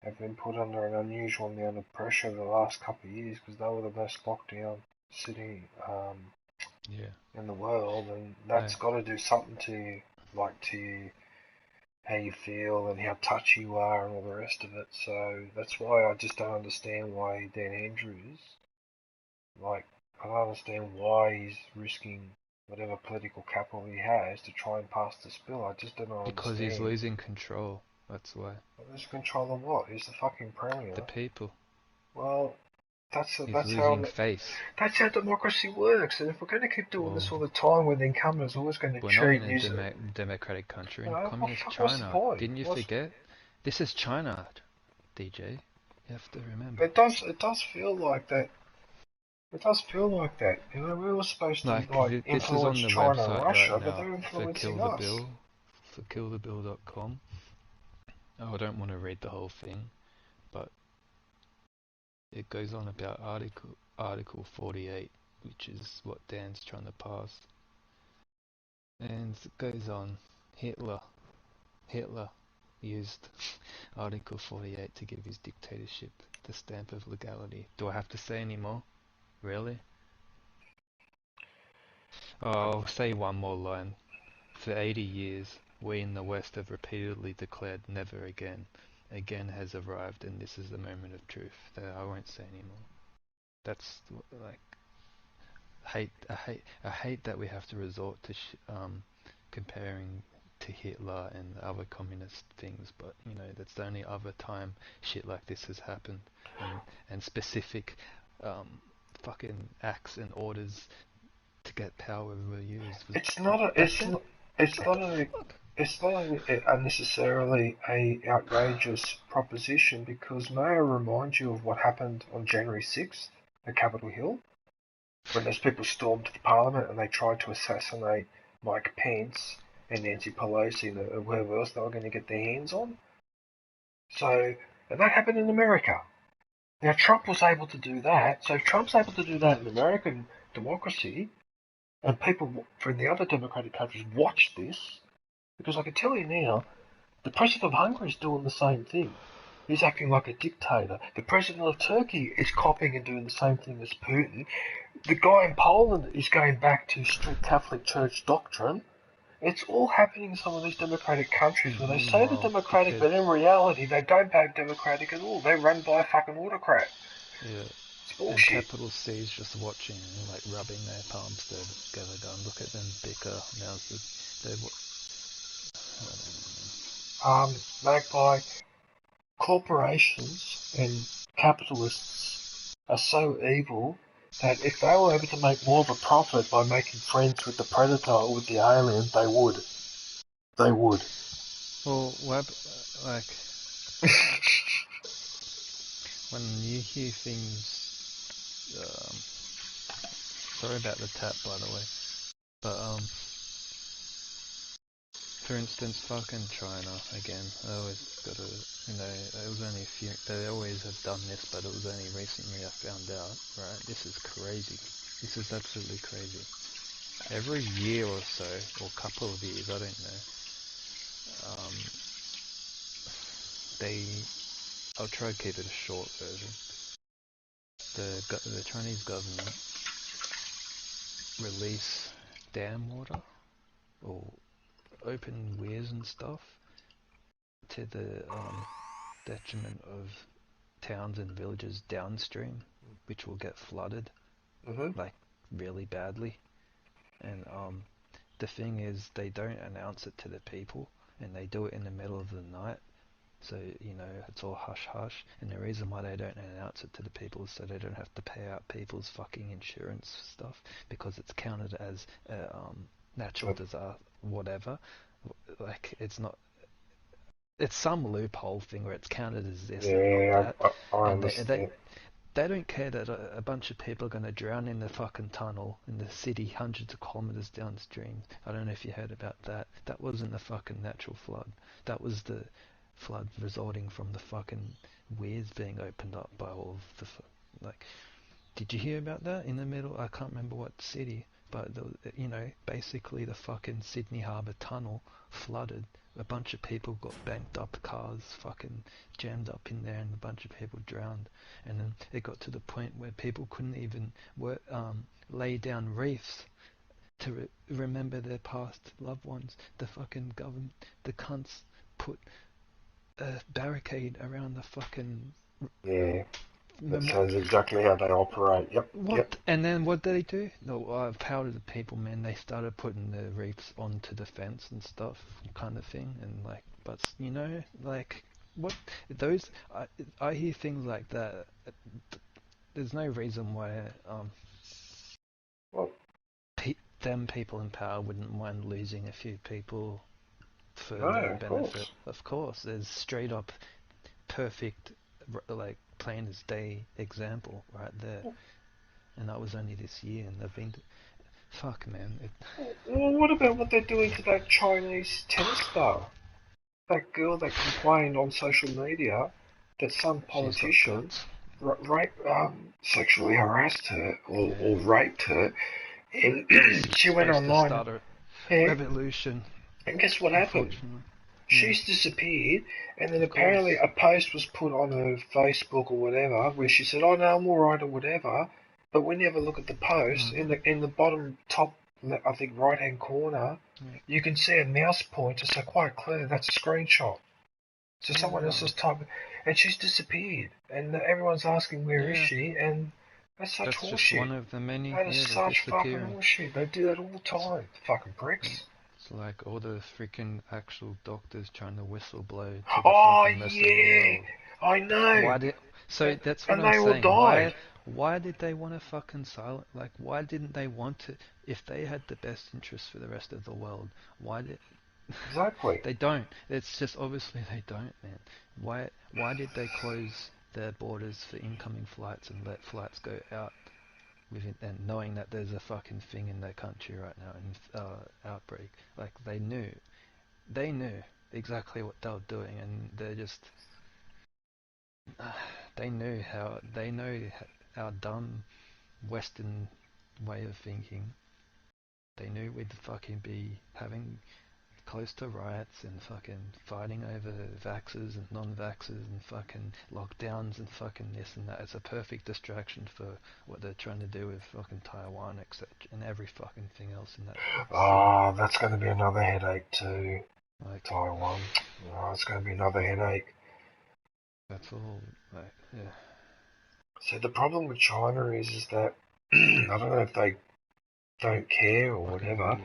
have been put under an unusual amount of pressure the last couple of years because they were the most locked down city in the world, and that's got to do something to you, like to how you feel and how touchy you are and all the rest of it. So that's why I just don't understand why Dan Andrews, like, I don't understand why he's risking whatever political capital he has to try and pass this bill. I just don't understand. Because he's losing control, that's why. Losing control of what? He's the fucking premier. The people. Well, that's losing face. That's how democracy works. And if we're going to keep doing this all the time, where the incumbent is always going to cheat. We're not in a democratic country. In communist China. Didn't you forget? This is China, DJ. You have to remember. It does feel like that. It does feel like that. You know, we were supposed to influence China and Russia, but they're influencing us. For killthebill.com. Oh, I don't want to read the whole thing, but it goes on about Article 48, which is what Dan's trying to pass. And it goes on, Hitler used Article 48 to give his dictatorship the stamp of legality. Do I have to say any more? Really? Oh, I'll say one more line. For 80 years, we in the West have repeatedly declared never again. Again has arrived, and this is the moment of truth. I won't say anymore. That's like, I hate that we have to resort to comparing to Hitler and other communist things, but you know that's the only other time shit like this has happened, and specific fucking acts and orders to get power were used. It's not unnecessarily a outrageous proposition, because may I remind you of what happened on January 6th at Capitol Hill, when those people stormed the Parliament and they tried to assassinate Mike Pence and Nancy Pelosi and whoever else they were going to get their hands on. So, and that happened in America. Now Trump was able to do that, so if Trump's able to do that in American democracy, and people from the other democratic countries watch this, because I can tell you now, the president of Hungary is doing the same thing. He's acting like a dictator. The president of Turkey is copying and doing the same thing as Putin. The guy in Poland is going back to strict Catholic Church doctrine. It's all happening in some of these democratic countries where they say they're democratic, but in reality they don't behave democratic at all. They're run by a fucking autocrat. Yeah. It's And capital C's just watching, like rubbing their palms together, going, look at them bicker. Now's Magpie, corporations and capitalists are so evil that if they were able to make more of a profit by making friends with the Predator or with the alien, they would. They would. Well, like, when you hear things, sorry about the tap, by the way, but, for instance, fucking China, again, I always gotta, you know, it was only a few, they always have done this, but it was only recently I found out, right? This is crazy. This is absolutely crazy. Every year or so, or couple of years, I don't know, I'll try to keep it a short version. The Chinese government release dam water, or open weirs and stuff, to the detriment of towns and villages downstream, which will get flooded, like really badly. And the thing is, they don't announce it to the people, and they do it in the middle of the night. So, you know, it's all hush-hush, and the reason why they don't announce it to the people is so they don't have to pay out people's fucking insurance stuff, because it's counted as natural disaster, whatever. Like, it's not... It's some loophole thing where it's counted as this and not that. I And understand. they don't care that a bunch of people are going to drown in the fucking tunnel in the city hundreds of kilometers downstream. I don't know if you heard about that. That wasn't a fucking natural flood. That was the flood resulting from the fucking weirs being opened up by all of the like. Did you hear about that in the middle? I can't remember what city, but you know, basically the fucking Sydney Harbour tunnel flooded. A bunch of people got banked up, cars fucking jammed up in there, and a bunch of people drowned. And then it got to the point where people couldn't even lay down wreaths to remember their past loved ones. The fucking government, the cunts, put a barricade around the fucking... Yeah, that sounds exactly how they operate. Yep. What? Yep. And then what did they do? No, power to the people, man. They started putting the reefs onto the fence and stuff, kind of thing. And like, but you know, like, what those? I hear things like that. There's no reason why Well, them people in power wouldn't mind losing a few people for no, their of benefit. course. Of course, there's straight up perfect, like, plain as day example right there. And that was only this year, and they've been... Fuck, man. Well, what about what they're doing to that Chinese tennis star? That girl that complained on social media that some politician sexually harassed her or raped her, and she went online. To start a revolution. And guess what happened? She's disappeared, and then apparently a post was put on her Facebook or whatever where she said, "Oh no, I'm alright" or whatever. But when you ever look at the post, in the bottom top, I think right hand corner, you can see a mouse pointer, so quite clearly that's a screenshot. So someone else has typed, and she's disappeared, and everyone's asking where is she, and that's such horseshit. Just one of the many. That is such fucking horseshit. They do that all the time, fucking pricks. It's like all the freaking actual doctors trying to whistleblow to the fucking rest of the world. I know. That's what I'm saying. Why did they want to fucking silence? Like, why didn't they want to? If they had the best interests for the rest of the world, why did? Exactly. They don't. It's just obviously they don't, man. Why did they close their borders for incoming flights and let flights go out and knowing that there's a fucking thing in their country right now, in outbreak? Like, they knew exactly what they were doing, and they're just they know our dumb Western way of thinking. They knew we'd fucking be having close to riots and fucking fighting over vaxxers and non-vaxxers and fucking lockdowns and fucking this and that. It's a perfect distraction for what they're trying to do with fucking Taiwan, etc., and every fucking thing else in that. Oh, that's going to be another headache too. Like Taiwan. Oh, it's going to be another headache. That's all. Like, yeah. So the problem with China is that I don't know if they don't care or whatever,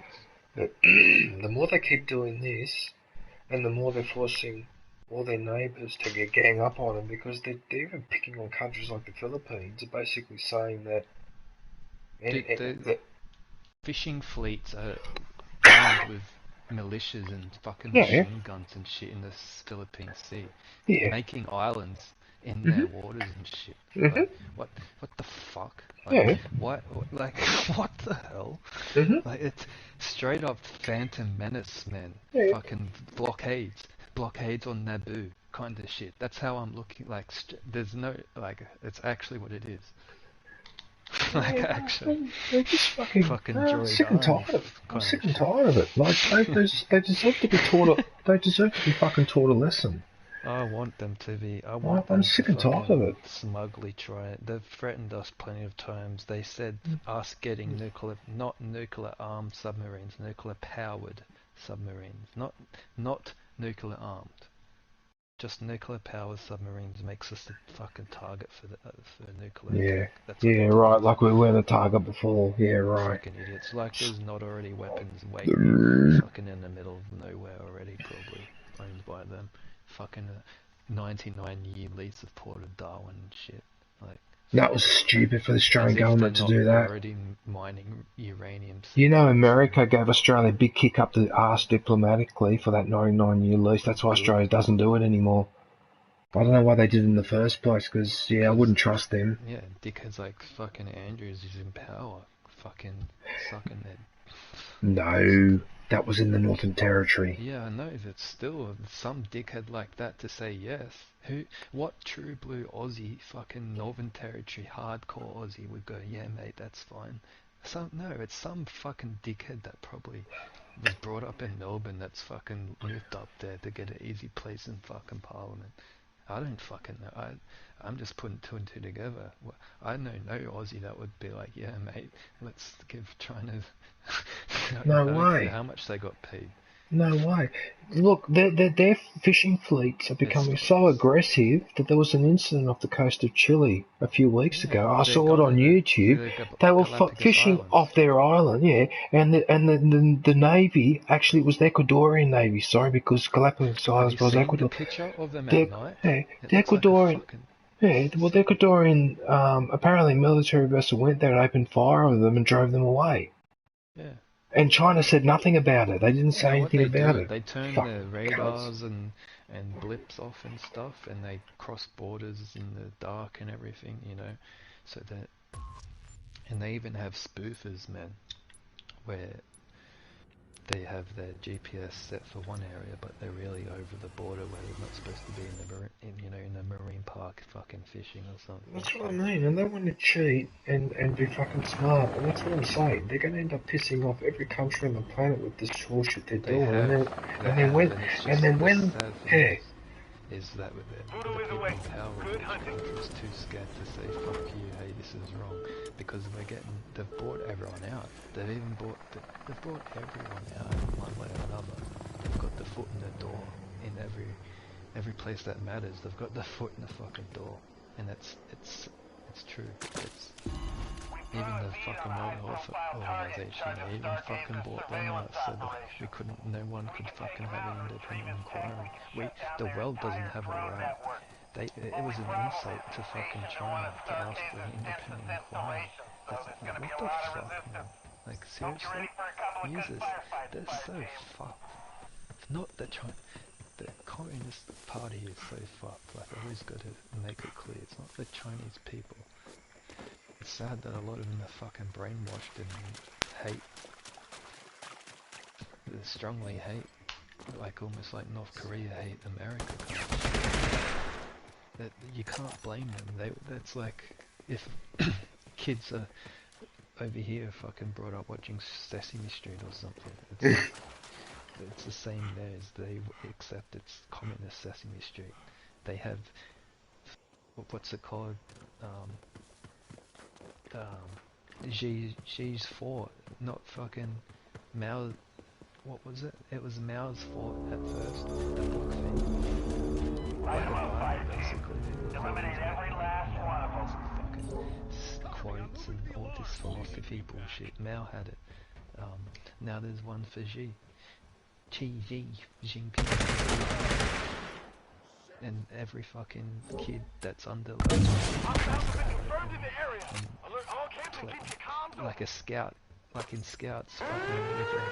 but the more they keep doing this, and the more they're forcing all their neighbours to gang up on them, because they're even picking on countries like the Philippines, are basically saying that. The fishing fleets are armed with militias and fucking machine guns and shit in the Philippine Sea, making islands in their waters and shit. Like, what the fuck? Like, what the hell? Like, it's straight up Phantom Menace, man. Fucking blockades on Naboo, kind of shit. That's how I'm looking. Like, there's no, like, it's actually what it is. Like, actually, they're just fucking droid. Sick and tired of it. I'm sick and tired of it. Like, they deserve to be taught. They deserve to be fucking taught a lesson. I want them to be. I'm sick and tired of it. Smugly try it. They've threatened us plenty of times. They said us getting not nuclear armed submarines, nuclear powered submarines, not nuclear armed. Just nuclear powered submarines makes us the fucking target for nuclear attack. That's right. Like we were the target before. Yeah, right. Fucking idiots. Like there's not already weapons waiting fucking in the middle of nowhere already, probably owned by them. Fucking 99-year lease of Port of Darwin and shit. Like that was stupid for the Australian government to do that. Already mining uranium. You know, America gave Australia a big kick up the arse diplomatically for that 99-year lease. That's why Australia doesn't do it anymore. I don't know why they did it in the first place, because, I wouldn't trust them. Yeah, dickheads like fucking Andrews is in power. Fucking sucking their... No, that was in the Northern Territory. Yeah, I know, but still, some dickhead like that to say yes. What true blue Aussie, fucking Northern Territory, hardcore Aussie would go, yeah mate, that's fine. It's some fucking dickhead that probably was brought up in Melbourne that's fucking moved up there to get an easy place in fucking Parliament. I don't fucking know. I'm just putting two and two together. I know no Aussie that would be like, yeah mate, let's give China... No way. How much they got paid. No way. Look, their fishing fleets are becoming so aggressive that there was an incident off the coast of Chile a few weeks ago. I saw it on YouTube. They were fishing off their island, and the Navy, actually it was the Ecuadorian Navy, sorry, because Galapagos Islands was Ecuador. The picture of them at night? The Ecuadorian... the Ecuadorian, apparently military vessel went there and opened fire on them and drove them away. Yeah. And China said nothing about it. They didn't say anything about it. They turned their radars and blips off and stuff, and they cross borders in the dark and everything, so that... And they even have spoofers, man, where they have their GPS set for one area, but they're really over the border where they're not supposed to be in the marine park fucking fishing or something. That's what I mean, and they want to cheat and be fucking smart, and that's what I'm saying. They're going to end up pissing off every country on the planet with this bullshit they're doing, and then when is that with the people in power of these countries too scared to say fuck you, hey this is wrong, because they've bought everyone out. They've bought everyone out one way or another. They've got the foot in the door in every place that matters. They've got the foot in the fucking door, and it's true. It's even the fucking World Health Organization, they even fucking bought them out so that no one could fucking have an independent inquiry. The world doesn't have a right. It was an insult to fucking China to ask for an independent inquiry. What the fuck, man? Like, seriously? Jesus, they're so fucked. It's not the Communist Party is so fucked. Like, I always got to make it clear, it's not the Chinese people. It's sad that a lot of them are fucking brainwashed and hate. They strongly hate, like almost like North Korea hate America. That you can't blame them. That's like if kids are over here fucking brought up watching Sesame Street or something. It's the same there as they accept it's communist Sesame Street. They have what's it called? Xi's fort, not fucking Mao. What was it? It was Mao's fort at first. The book thing. Like a Bible, basically. Eliminate every last one of them. quotes and all this philosophy bullshit. Mao had it. Now there's one for Xi. Jinping. And every fucking kid that's under like a scout, like in scouts, fucking with a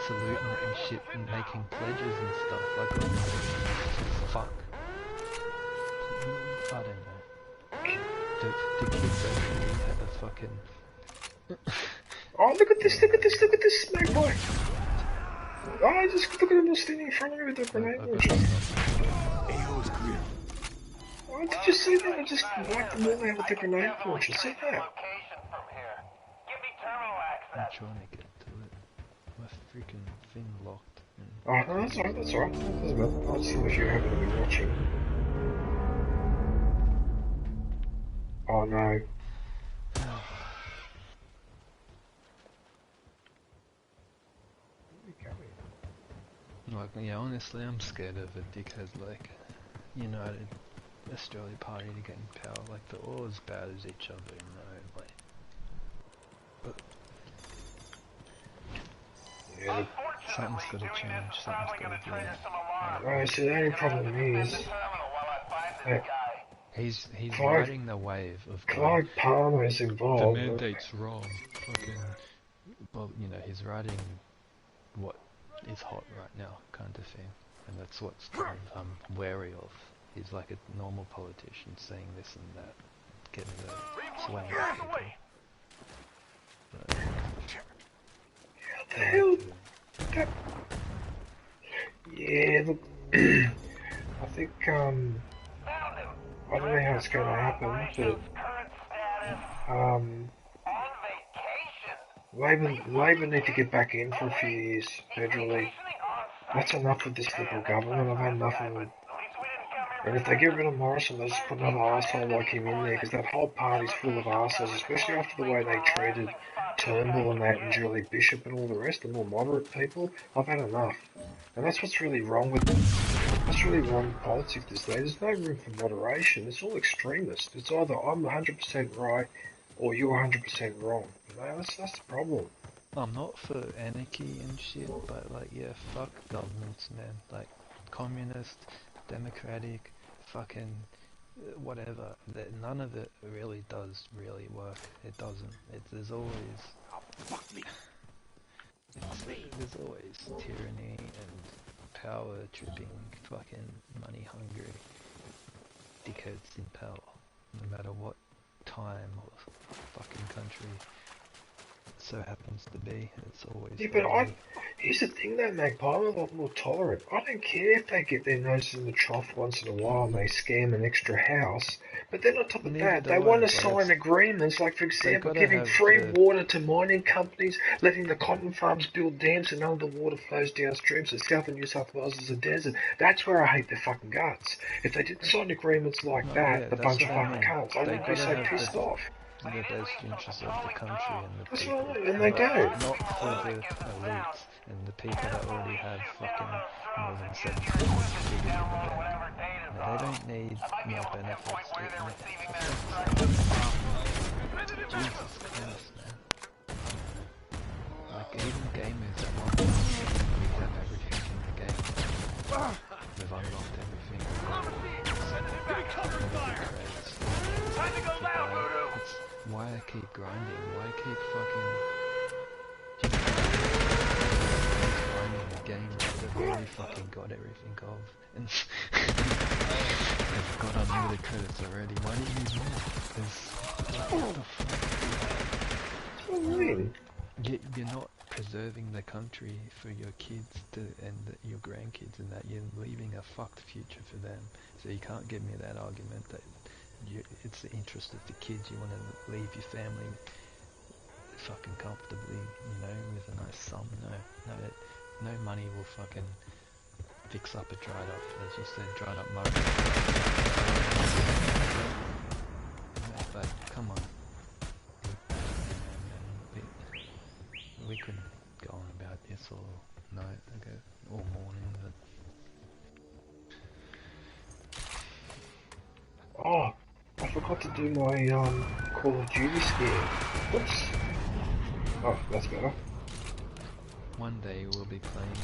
salute and shit and making pledges and stuff. Like, fuck. I don't know. Do kids actually have a fucking... Oh, look at this, smoke boy! Oh, just look at him standing in front of me with the grenade launcher. Oh, did you see that? I just wiped them all out with the grenade launcher, see that? I'm trying to get to it. My freaking thing locked. Oh, no, that's alright, Doesn't matter. I'll just see if you happen to be watching. Oh no. Like, yeah, honestly, I'm scared of a dickhead like United Australia Party to get in power. Like, they're all as bad as each other in their own way. But Yeah. something's got to change. Something's got to give. Right, so the only problem is that He's riding the wave of Clive Palmer is the involved. mandate's wrong. Fucking, well, he's riding what is hot right now, kind of thing, and that's what's kind of I'm wary of. He's like a normal politician saying this and that, getting the sway of people. What the hell? Yeah, look, I think I don't know how it's going to happen, but Labor need to get back in for a few years federally. That's enough with this Liberal government. I've had enough of it. And if they get rid of Morrison, they'll just put another arsehole like him in there, because that whole party's full of arseholes, especially after the way they treated Turnbull and that, and Julie Bishop and all the rest, the more moderate people. I've had enough. And that's what's really wrong with politics these days. There's no room for moderation. It's all extremist. It's either I'm 100% right or you're 100% wrong. That's the problem. I'm not for anarchy and shit, but like, yeah, fuck governments, man. Like, communist, democratic, fucking whatever. None of it really does really work. It doesn't. There's always tyranny and power tripping, fucking money hungry dickheads in power, no matter what time or fucking country so happens to be. It's always... Yeah, but here's the thing though, Magpie, I'm a lot more tolerant. I don't care if they get their noses in the trough once in a while and they scam an extra house, but then on top of that, they want to sign agreements, like for example, giving free water to mining companies, letting the cotton farms build dams so none of the water flows downstream, so south of New South Wales is a desert. That's where I hate their fucking guts. If they didn't sign agreements like that, the bunch of fucking cunts, I'd be so pissed off. The best interests of the country and the That's people. right, and they don't. Not for the elites and the people that already have fucking more than 7 figures in the bank. No, they don't need more benefits. Jesus Christ, man. Like, even gamers at one point, we have everything in the game. We've unlocked everything. Time to go down, Voodoo! Why I keep grinding? Why I keep fucking grinding a game that I've already fucking got everything of, and I've got unlimited credits already. Why do you need more? What the fuck? What do you mean? You're not preserving the country for your kids and your grandkids, and that you're leaving a fucked future for them. So you can't give me that argument that it's the interest of the kids. You want to leave your family fucking comfortably, with a nice sum. No money will fucking fix up a dried up, as you said, dried up mud. But come on, we could go on about this all night, all morning, but. Oh, I forgot to do my Call of Duty skin. Whoops. Oh, that's better. One day we'll be playing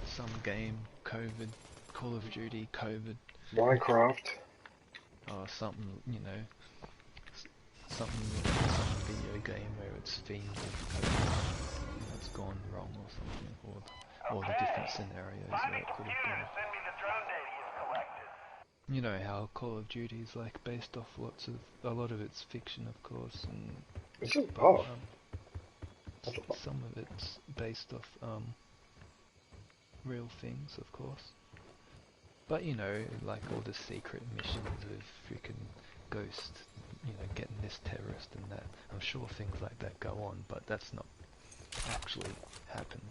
some game, COVID, Call of Duty, COVID. Minecraft. Or something, you know, some video game where it's themed with COVID, that's gone wrong or something, or the different scenarios where it could have gone. You know how Call of Duty is like based off a lot of it's fiction, of course, and Is it? Oh. Some of it's based off real things, of course. But you know, like all the secret missions with freaking Ghost, you know, getting this terrorist and that. I'm sure things like that go on, but that's not actually happened.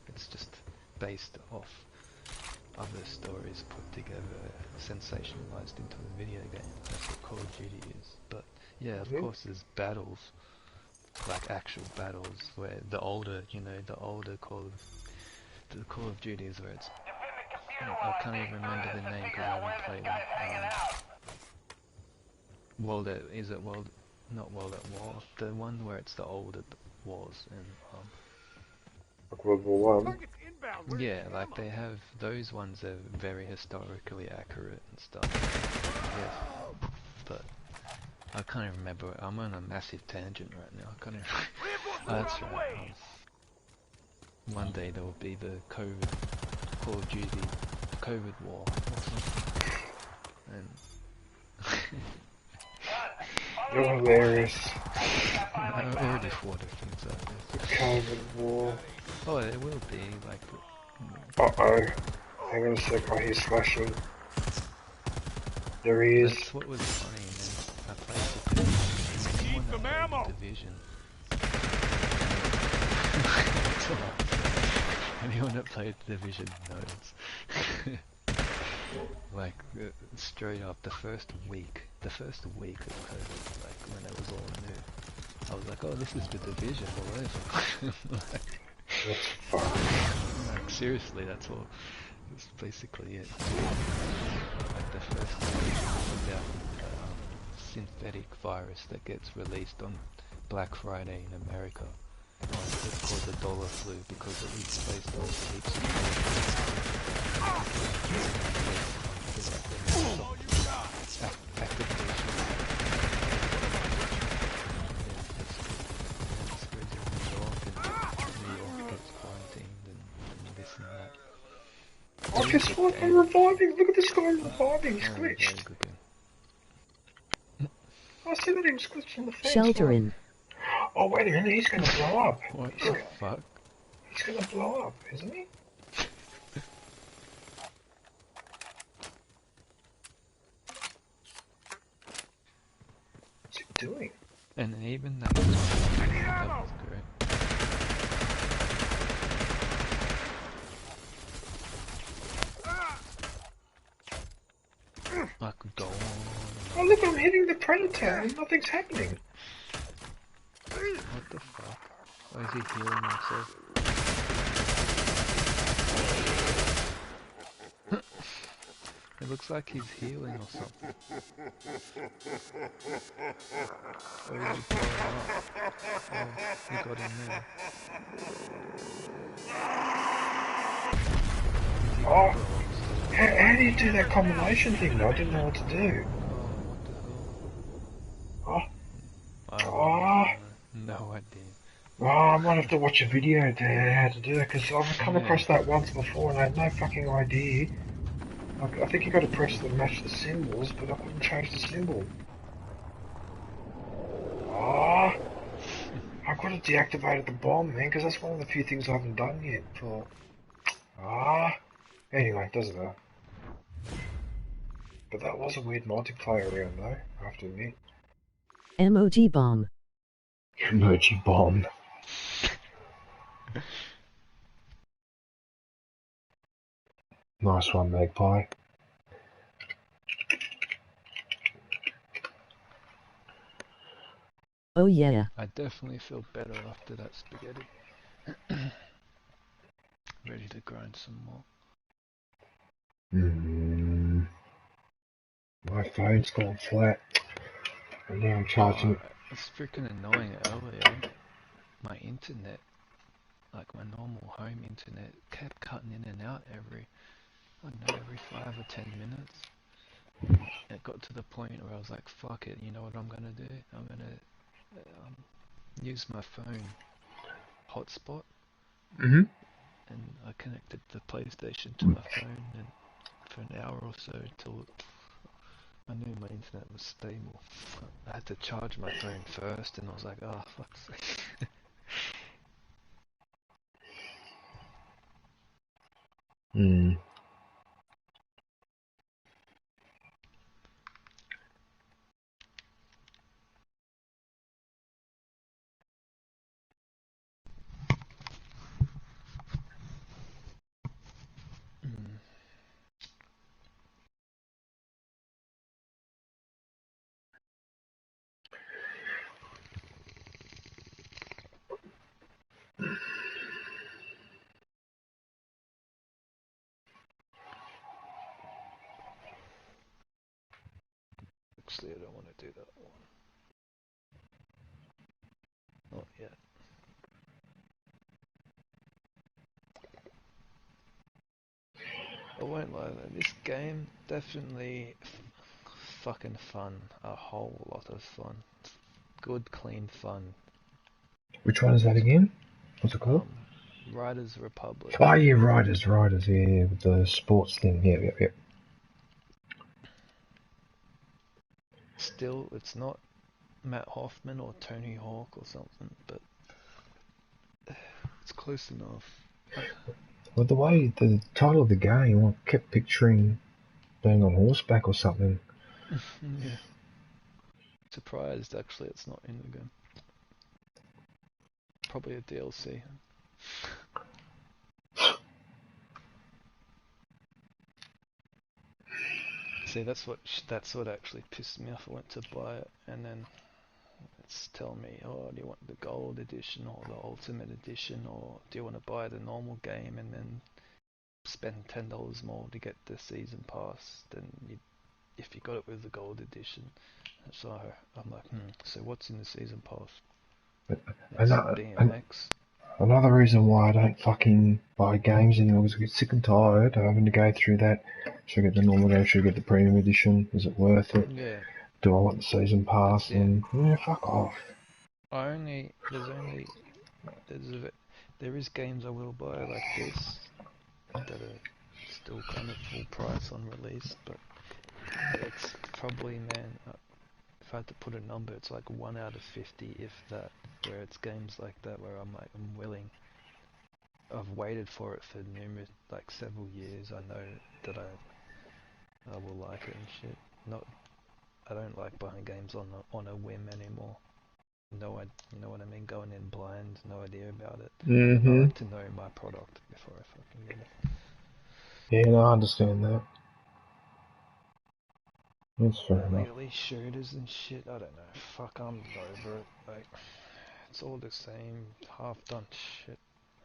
It's just based off other stories put together, sensationalized into a video game. That's what Call of Duty is. But yeah, of course there's battles, like actual battles, where the older Call of Duty is where it's, I can't even remember the name because I haven't played it. Not World at War, the one where it's the older wars and like World War One. yeah, like they have those ones are very historically accurate and stuff. Yes, but I can't even remember. I'm on a massive tangent right now. I can't even. That's right. One day there will be the COVID Call of Duty COVID war or something. And You're hilarious. I already thought of things like The this. COVID war. Oh, it will be like. Uh-oh. Hang on a sec, I hear slashing. There he is. That's what was funny, man. I played the Division. Anyone that played the Division knows. Like, straight up, the first week of COVID, like, when it was all new, I was like, oh, this is the Division all over. That's fun. Like, seriously, that's basically it. Like, the first week about synthetic virus that gets released on Black Friday in America. It's called the dollar flu because it was based on heaps of activation. New York gets quarantined and this and that. Oh, guess what? I'm reviving! Look at this guy reviving, he's glitched. I see that he was glitched on the fence. Sheltering. Oh, wait a minute, he's gonna blow up. What the fuck? He's gonna blow up, isn't he? What's he doing? And even that was great. I could go on. Oh, look, I'm hitting the predator and nothing's happening. What the fuck? Why is he healing himself? It looks like he's healing or something. Oh, is he blowing up? Oh, he got in there. Oh, how do you do that combination thing though? I didn't know what to do. Oh, what the hell? Oh. No idea. Oh, I might have to watch a video to how to do it, because I've come across that once before and I had no fucking idea. I think you got to press the match the symbols, but I couldn't change the symbol. Oh, I could have deactivated the bomb, man, because that's one of the few things I haven't done yet. Anyway, doesn't matter. But that was a weird multiplayer round, though, I have to admit. Emoji bomb. Emoji bomb. Nice one, Magpie. Oh yeah. I definitely feel better after that spaghetti. Ready to grind some more. My phone's gone flat. And now I'm charging. It's freaking annoying earlier. My internet, like my normal home internet, kept cutting in and out every 5 or 10 minutes. It got to the point where I was like, fuck it, you know what I'm gonna do? I'm gonna use my phone hotspot. And I connected the PlayStation to my phone, and for an hour or so till I knew my internet was stable. I had to charge my phone first, and I was like, oh, fuck's sake. Actually, I don't want to do that one. Not yet. I won't lie though, this game definitely fucking fun. A whole lot of fun. Good, clean fun. Which one is that again? What's it called? Riders Republic. Oh yeah, Riders, yeah, with the sports thing, yeah. Still, it's not Matt Hoffman or Tony Hawk or something, but it's close enough. Well, the way the title of the game, I kept picturing being on horseback or something. Yeah. Surprised actually it's not in the game. Probably a DLC. See, that's what actually pissed me off. I went to buy it, and then it's telling me, oh, do you want the gold edition or the ultimate edition, or do you want to buy the normal game and then spend $10 more to get the season pass than if you got it with the gold edition? So I'm like, so what's in the season pass? BMX. Another reason why I don't fucking buy games anymore is I get sick and tired of having to go through that. Should I get the normal game? Should I get the premium edition? Is it worth it? Yeah. Do I want the season pass? And yeah, fuck off. There is games I will buy like this that are still kind of full price on release, but it's probably, man, if I had to put a number, it's like 1 out of 50, if that, where it's games like that where I'm willing. I've waited for it for several years. I know that I will like it and shit. I don't like buying games on a whim anymore. You know what I mean? Going in blind, no idea about it. I like to know my product before I fucking get it. Yeah, no, I understand that. That's fair enough. All these shooters and shit, I don't know. Fuck, I'm over it. Like, it's all the same half-done shit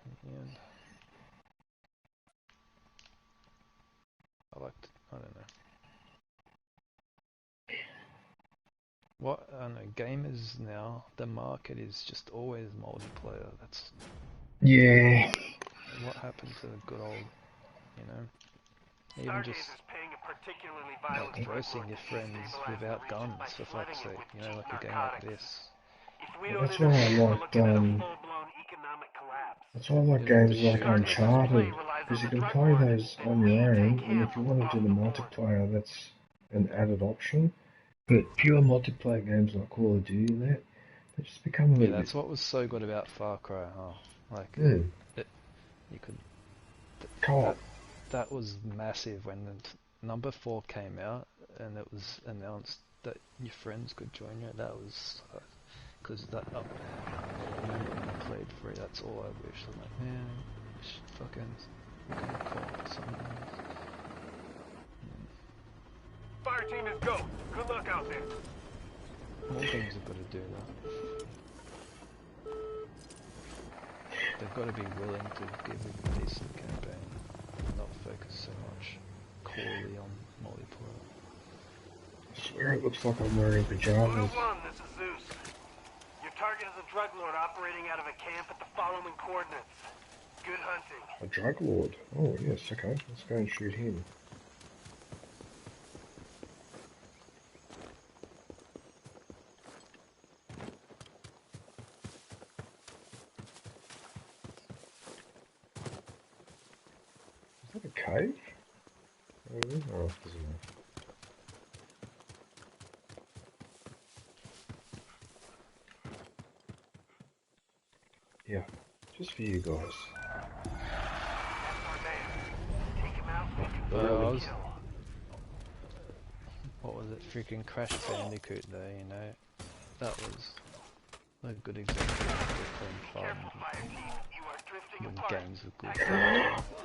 in the end. I don't know. I don't know, gamers now, the market is just always multiplayer. That's... Yeah. What happened to the good old, you know? Even just like versing your friends without guns, for fuck's sake, you know, like a game like this. That's why I like games like Uncharted, because you can play those on your own, and if you want to do the multiplayer, that's an added option. But pure multiplayer games like Call of Duty, they just become a little bit... Yeah, that's what was so good about Farcry, huh? Like, you could... Co-op. That was massive when the number 4 came out, and it was announced that your friends could join you. That was... Because that... I remember when I played free, that's all I wish. I'm like, man, I should fucking co-op something else. Fire team is go. Good luck out there. More games have got to do that. They've got to be willing to give a decent campaign and not focus so much corely on multiplayer. It looks like I'm wearing pajamas. Voodoo 1, this is Zeus. Your target is a drug lord operating out of a camp at the following coordinates. Good hunting. A drug lord? Oh, yes, okay. Let's go and shoot him. Is that a cave? Oh, it doesn't matter. Yeah, just for you guys. What was it? Freaking Crash Bandicoot there, you know? That was a good example of different fun when games are good.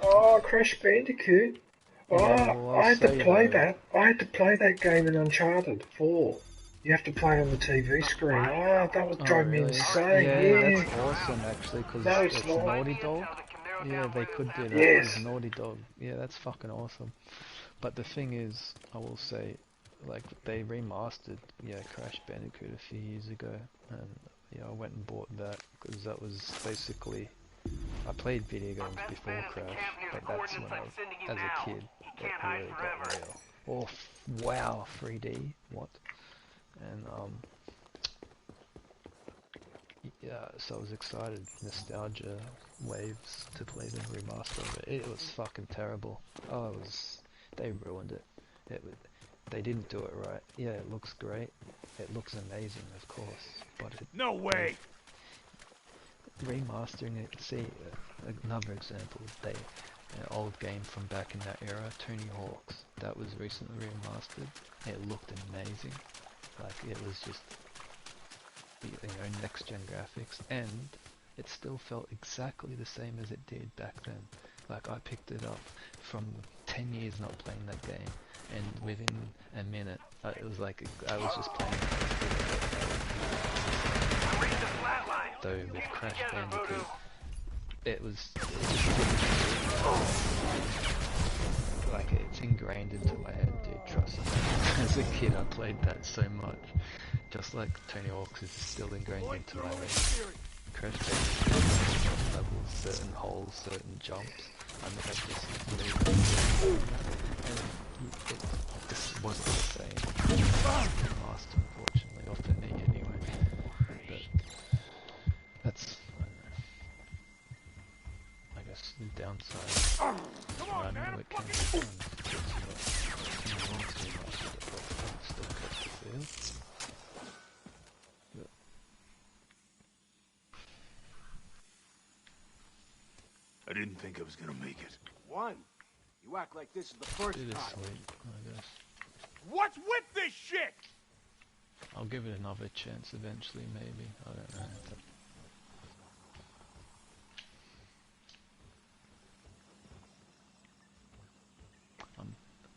Oh, Crash Bandicoot! Oh, yeah, well, I had to play that. I had to play that game in Uncharted 4. You have to play on the TV screen. Oh, that would drive me insane. Yeah, that's awesome actually, because it's Naughty Dog. Yeah, they could do that. Yes. It's Naughty Dog. Yeah, that's fucking awesome. But the thing is, I will say, like, they remastered, Crash Bandicoot a few years ago, and I went and bought that, because that was basically, I played video games before Crash, but that's when as a kid, it really got real. Oh, wow, 3D, what? And, yeah, so I was excited, nostalgia waves to play the remaster of it. It was fucking terrible. Oh, they ruined it. They didn't do it right. Yeah, it looks great. It looks amazing, of course, but no way. Remastering it. See, another example. An old game from back in that era, Tony Hawk's. That was recently remastered. It looked amazing. Like, it was just, next gen graphics, and it still felt exactly the same as it did back then. Like, I picked it up from 10 years not playing that game, and within a minute, it was like I was just playing it. Though with Crash Bandicoot, it was like, it's ingrained into my head, dude, trust me. As a kid, I played that so much. Just like Tony Hawk's is still ingrained into my head. Crash Bandicoot, levels, certain holes, certain jumps. I mean, it just wasn't the same. Lost, unfortunately, or for me anyway. But that's, I guess, the downside. I know it can be done. Still catch the feel. I didn't think I was gonna make it. One. You act like this is the first time. Sweet, I guess. What's with this shit? I'll give it another chance eventually, maybe. I don't know.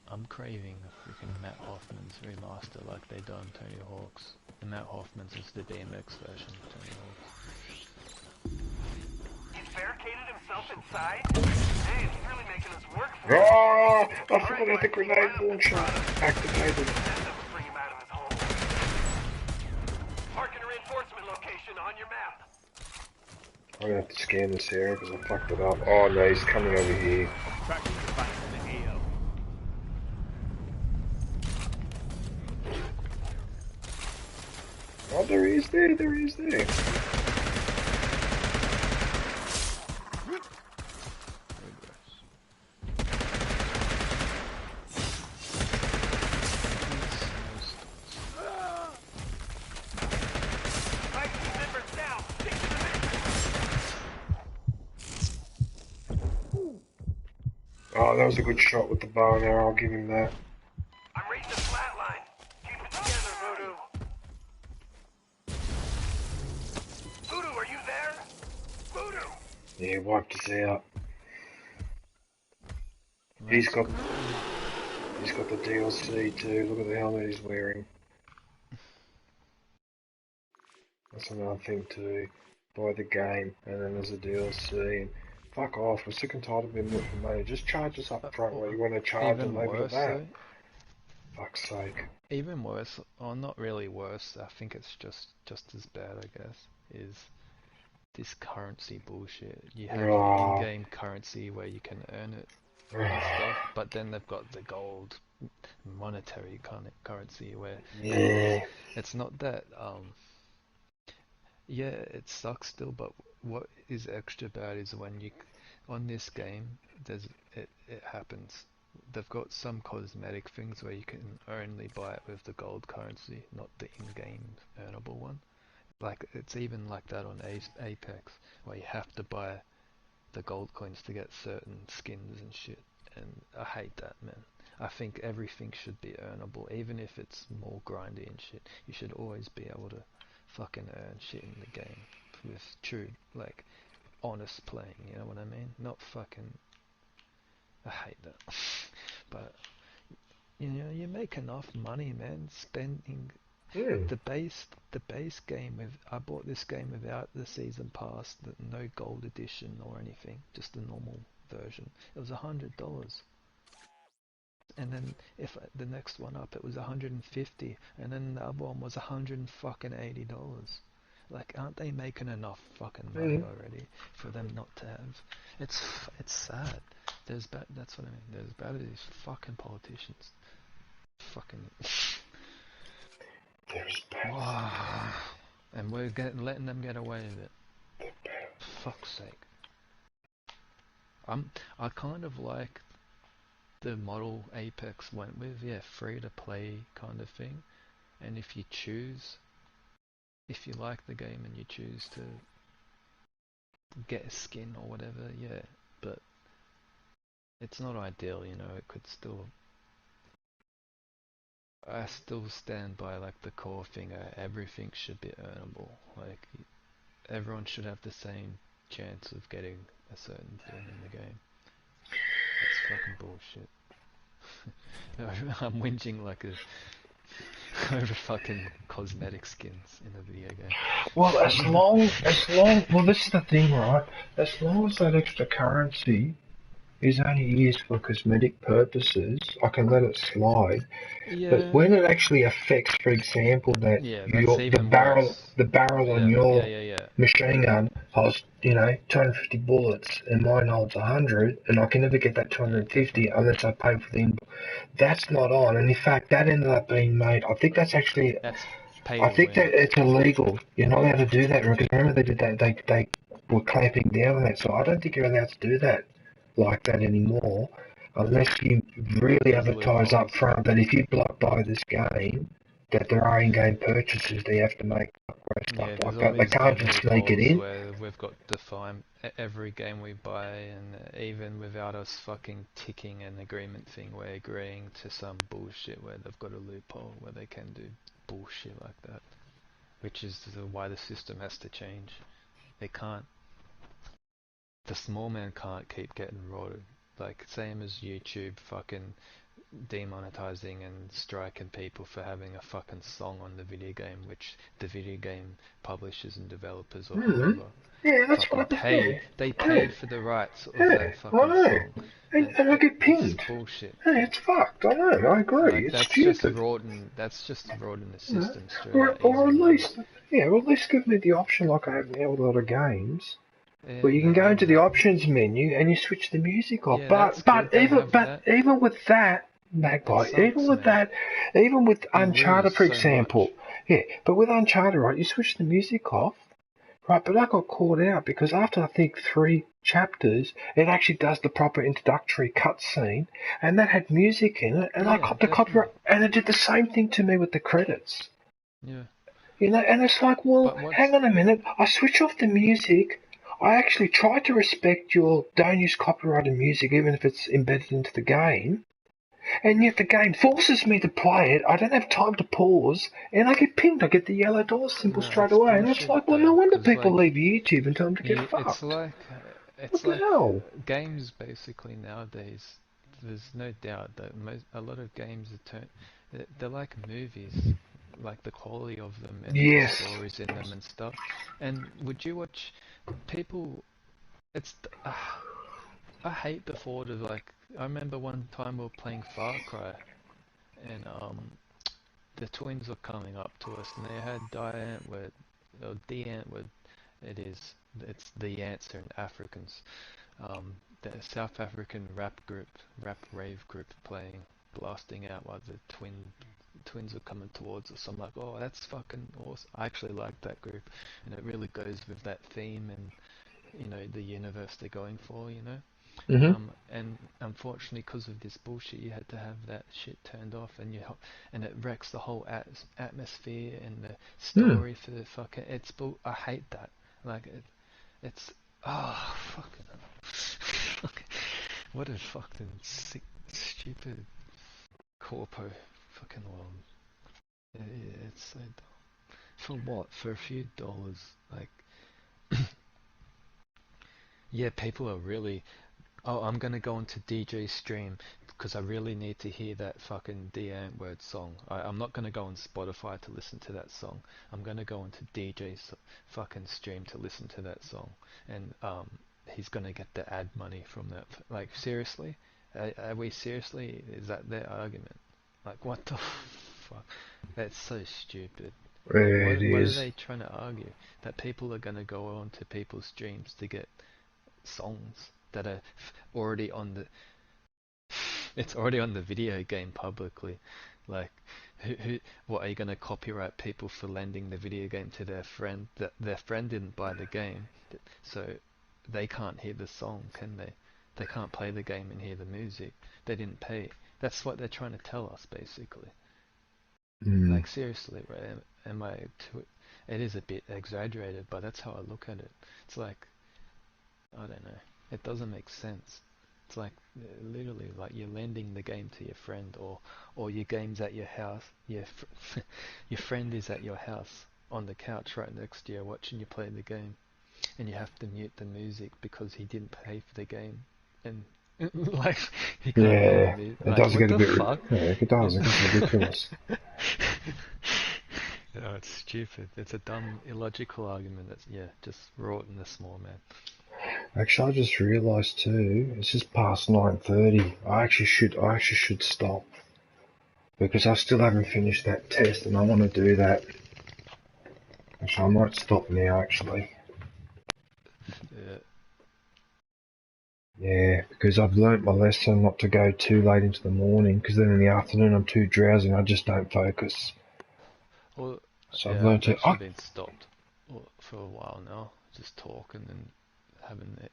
I'm craving a freaking Matt Hoffman's remaster like they done Tony Hawk's. And Matt Hoffman's is the DMX version of Tony Hawk's. He's barricaded himself inside? Hey, he's really making us work for it. Oh, I forgot the grenade launcher activated. Bring him out of his hole. Marking a reinforcement location on your map. I'm gonna have to scan this area because I fucked it up. Oh no, he's coming over here. Tracking device in the AO. Oh, there he is there, there he is there. Oh, that was a good shot with the bow and arrow, I'll give him that. I'm reading the flatline. Keep it together, Voodoo. Voodoo, are you there? Voodoo! Yeah, he wiped us out. He's got the DLC too, look at the helmet he's wearing. That's another thing too. Buy the game, and then there's a DLC, and fuck off, we're sick and tired of being looking for money. Just charge us up front where you want to charge and leave it at that. Fuck's sake. even worse, or not really worse, I think it's just as bad, I guess, is this currency bullshit. You have the in-game currency where you can earn it and stuff, but then they've got the gold monetary kind of currency where it's not that yeah, it sucks still, but what is extra bad is when you on this game it happens. They've got some cosmetic things where you can only buy it with the gold currency, not the in-game earnable one. Like it's even like that on Apex, where you have to buy the gold coins to get certain skins and shit. And I hate that, man. I think everything should be earnable, even if it's more grindy and shit. You should always be able to fucking earn shit in the game with true, like, honest playing, you know what I mean? Not fucking... I hate that. But, you know, you make enough money, man, spending the base game with... I bought this game without the season pass, no gold edition or anything, just the normal version. It was $100. And then if the next one up it was 150, and then the other one was $180. Like, aren't they making enough fucking money already for them not to have? It's sad. That's what I mean. They're as bad as these fucking politicians. Fucking. There's bad. And we're letting them get away with it. For fuck's sake. I kind of like the model Apex went with, yeah, free to play kind of thing. And if you like the game and you choose to get a skin or whatever, yeah, but it's not ideal, you know. It could still... I still stand by like the core thing, everything should be earnable. Like, everyone should have the same chance of getting a certain thing in the game. It's fucking bullshit. I'm whinging like over fucking cosmetic skins in a video game. Well, well, this is the thing, right? As long as that extra currency is only used for cosmetic purposes, I can let it slide. Yeah. But when it actually affects, for example, that the barrel on your machine gun holds, 250 bullets, and mine holds 100, and I can never get that 250 unless I pay for the. That's not on, and in fact, that ended up being made. I think that's actually. I think that it's illegal. You're not allowed to do that, because remember they did that. They were clamping down on that, so I don't think you're allowed to do that like that anymore, unless you really advertise up front that if you buy this game, that there are in-game purchases they have to make stuff like that. They can't just sneak it in. Where we've got defined every game we buy, and even without us fucking ticking an agreement thing, we're agreeing to some bullshit where they've got a loophole where they can do bullshit like that, which is why the system has to change. They can't. The small man can't keep getting rotted. Like, same as YouTube fucking demonetizing and striking people for having a fucking song on the video game, which the video game publishers and developers or whoever that's what they paid for the rights of that fucking song. And I get pinged. It's bullshit. Hey, it's fucked. I know. I agree. Like, it's stupid. That's just rotting the system straight or at least give me the option like I have now with a lot of games. Well, you can go into the options menu and you switch the music off. But even with that, Magpie, even with Uncharted, for example, but with Uncharted, right, you switch the music off, right? But I got caught out because after I think 3 chapters, it actually does the proper introductory cutscene, and that had music in it, and I got the copyright, and it did the same thing to me with the credits. Yeah. And it's like, well, hang on a minute, I switch off the music. I actually try to respect your don't use copyrighted music even if it's embedded into the game, and yet the game forces me to play it. I don't have time to pause, and I get pinged. I get the yellow door symbol straight away, and it's like, well, no wonder people leave YouTube and tell them to get fucked. It's like games basically nowadays. There's no doubt that a lot of games they're like movies. Like the quality of them and the stories in them and stuff. And would you watch people? I hate the thought of, like, I remember one time we were playing Farcry, and the twins were coming up to us, and they had Diantwood, or Deantwood, it's the answer in Africans. The South African rap rave group playing, blasting out while the twins are coming towards us. I'm like, oh, that's fucking awesome. I actually like that group, and it really goes with that theme and, you know, the universe they're going for, you know. And unfortunately, because of this bullshit, you had to have that shit turned off, and it wrecks the whole atmosphere and the story for the fucking. I hate that. Like it's fucking. What a fucking sick, stupid corpo fucking world. It's so dumb. For what? For a few dollars, like. Yeah, people are really. Oh, I'm gonna go onto DJ stream because I really need to hear that fucking Word song. I'm not gonna go on Spotify to listen to that song. I'm gonna go onto DJ's fucking stream to listen to that song, and he's gonna get the ad money from that. Like, seriously? Are we seriously? Is that their argument? Like, what the fuck? That's so stupid. What are they trying to argue? That people are gonna go onto people's streams to get songs that are already on the it's already on the video game publicly. Like, what are you going to copyright people for lending the video game to their friend? That their friend didn't buy the game, so they can't hear the song, can they? They can't play the game and hear the music. They didn't pay. That's what they're trying to tell us, basically. Like, seriously, right? It is a bit exaggerated, but that's how I look at it. It's like, I don't know. It doesn't make sense. It's like, literally, like you're lending the game to your friend, or your game's at your house. Your friend is at your house on the couch right next to you watching you play the game, and you have to mute the music because he didn't pay for the game, and like he can't hear the music. It does get a bit. Fuck? Yeah, it does. It gets ridiculous. No, it's stupid. It's a dumb, illogical argument. That's just rotten the small man. Actually, I just realised too. It's just past 9:30. I actually should stop because I still haven't finished that test, and I want to do that. Actually, I might stop now. Actually. Yeah, because I've learnt my lesson not to go too late into the morning, because then in the afternoon I'm too drowsy and I just don't focus. Well, so I've learnt to. I've been stopped for a while now, just talking and having a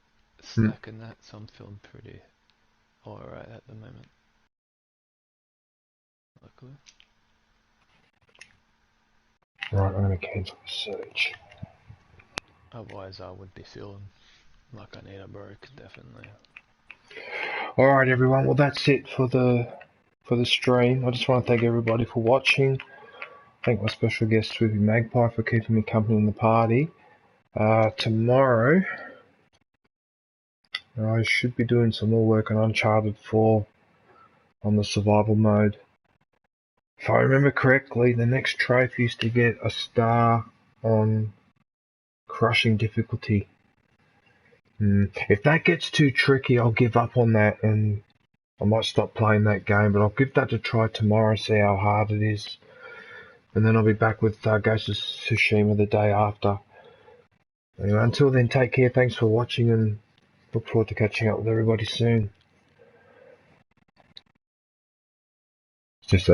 snack and that, so I'm feeling pretty alright at the moment. Luckily. Right, I'm going to cancel the search. Otherwise I would be feeling like I need a break, definitely. Alright everyone, well that's it for the stream. I just want to thank everybody for watching. Thank my special guest Swoopy Magpie for keeping me company in the party. Tomorrow I should be doing some more work on Uncharted 4 on the survival mode. If I remember correctly, the next trophy is to get a star on crushing difficulty. If that gets too tricky, I'll give up on that and I might stop playing that game, but I'll give that a try tomorrow, see how hard it is. And then I'll be back with Ghost of Tsushima the day after. Anyway, until then, take care, thanks for watching, and look forward to catching up with everybody soon. Just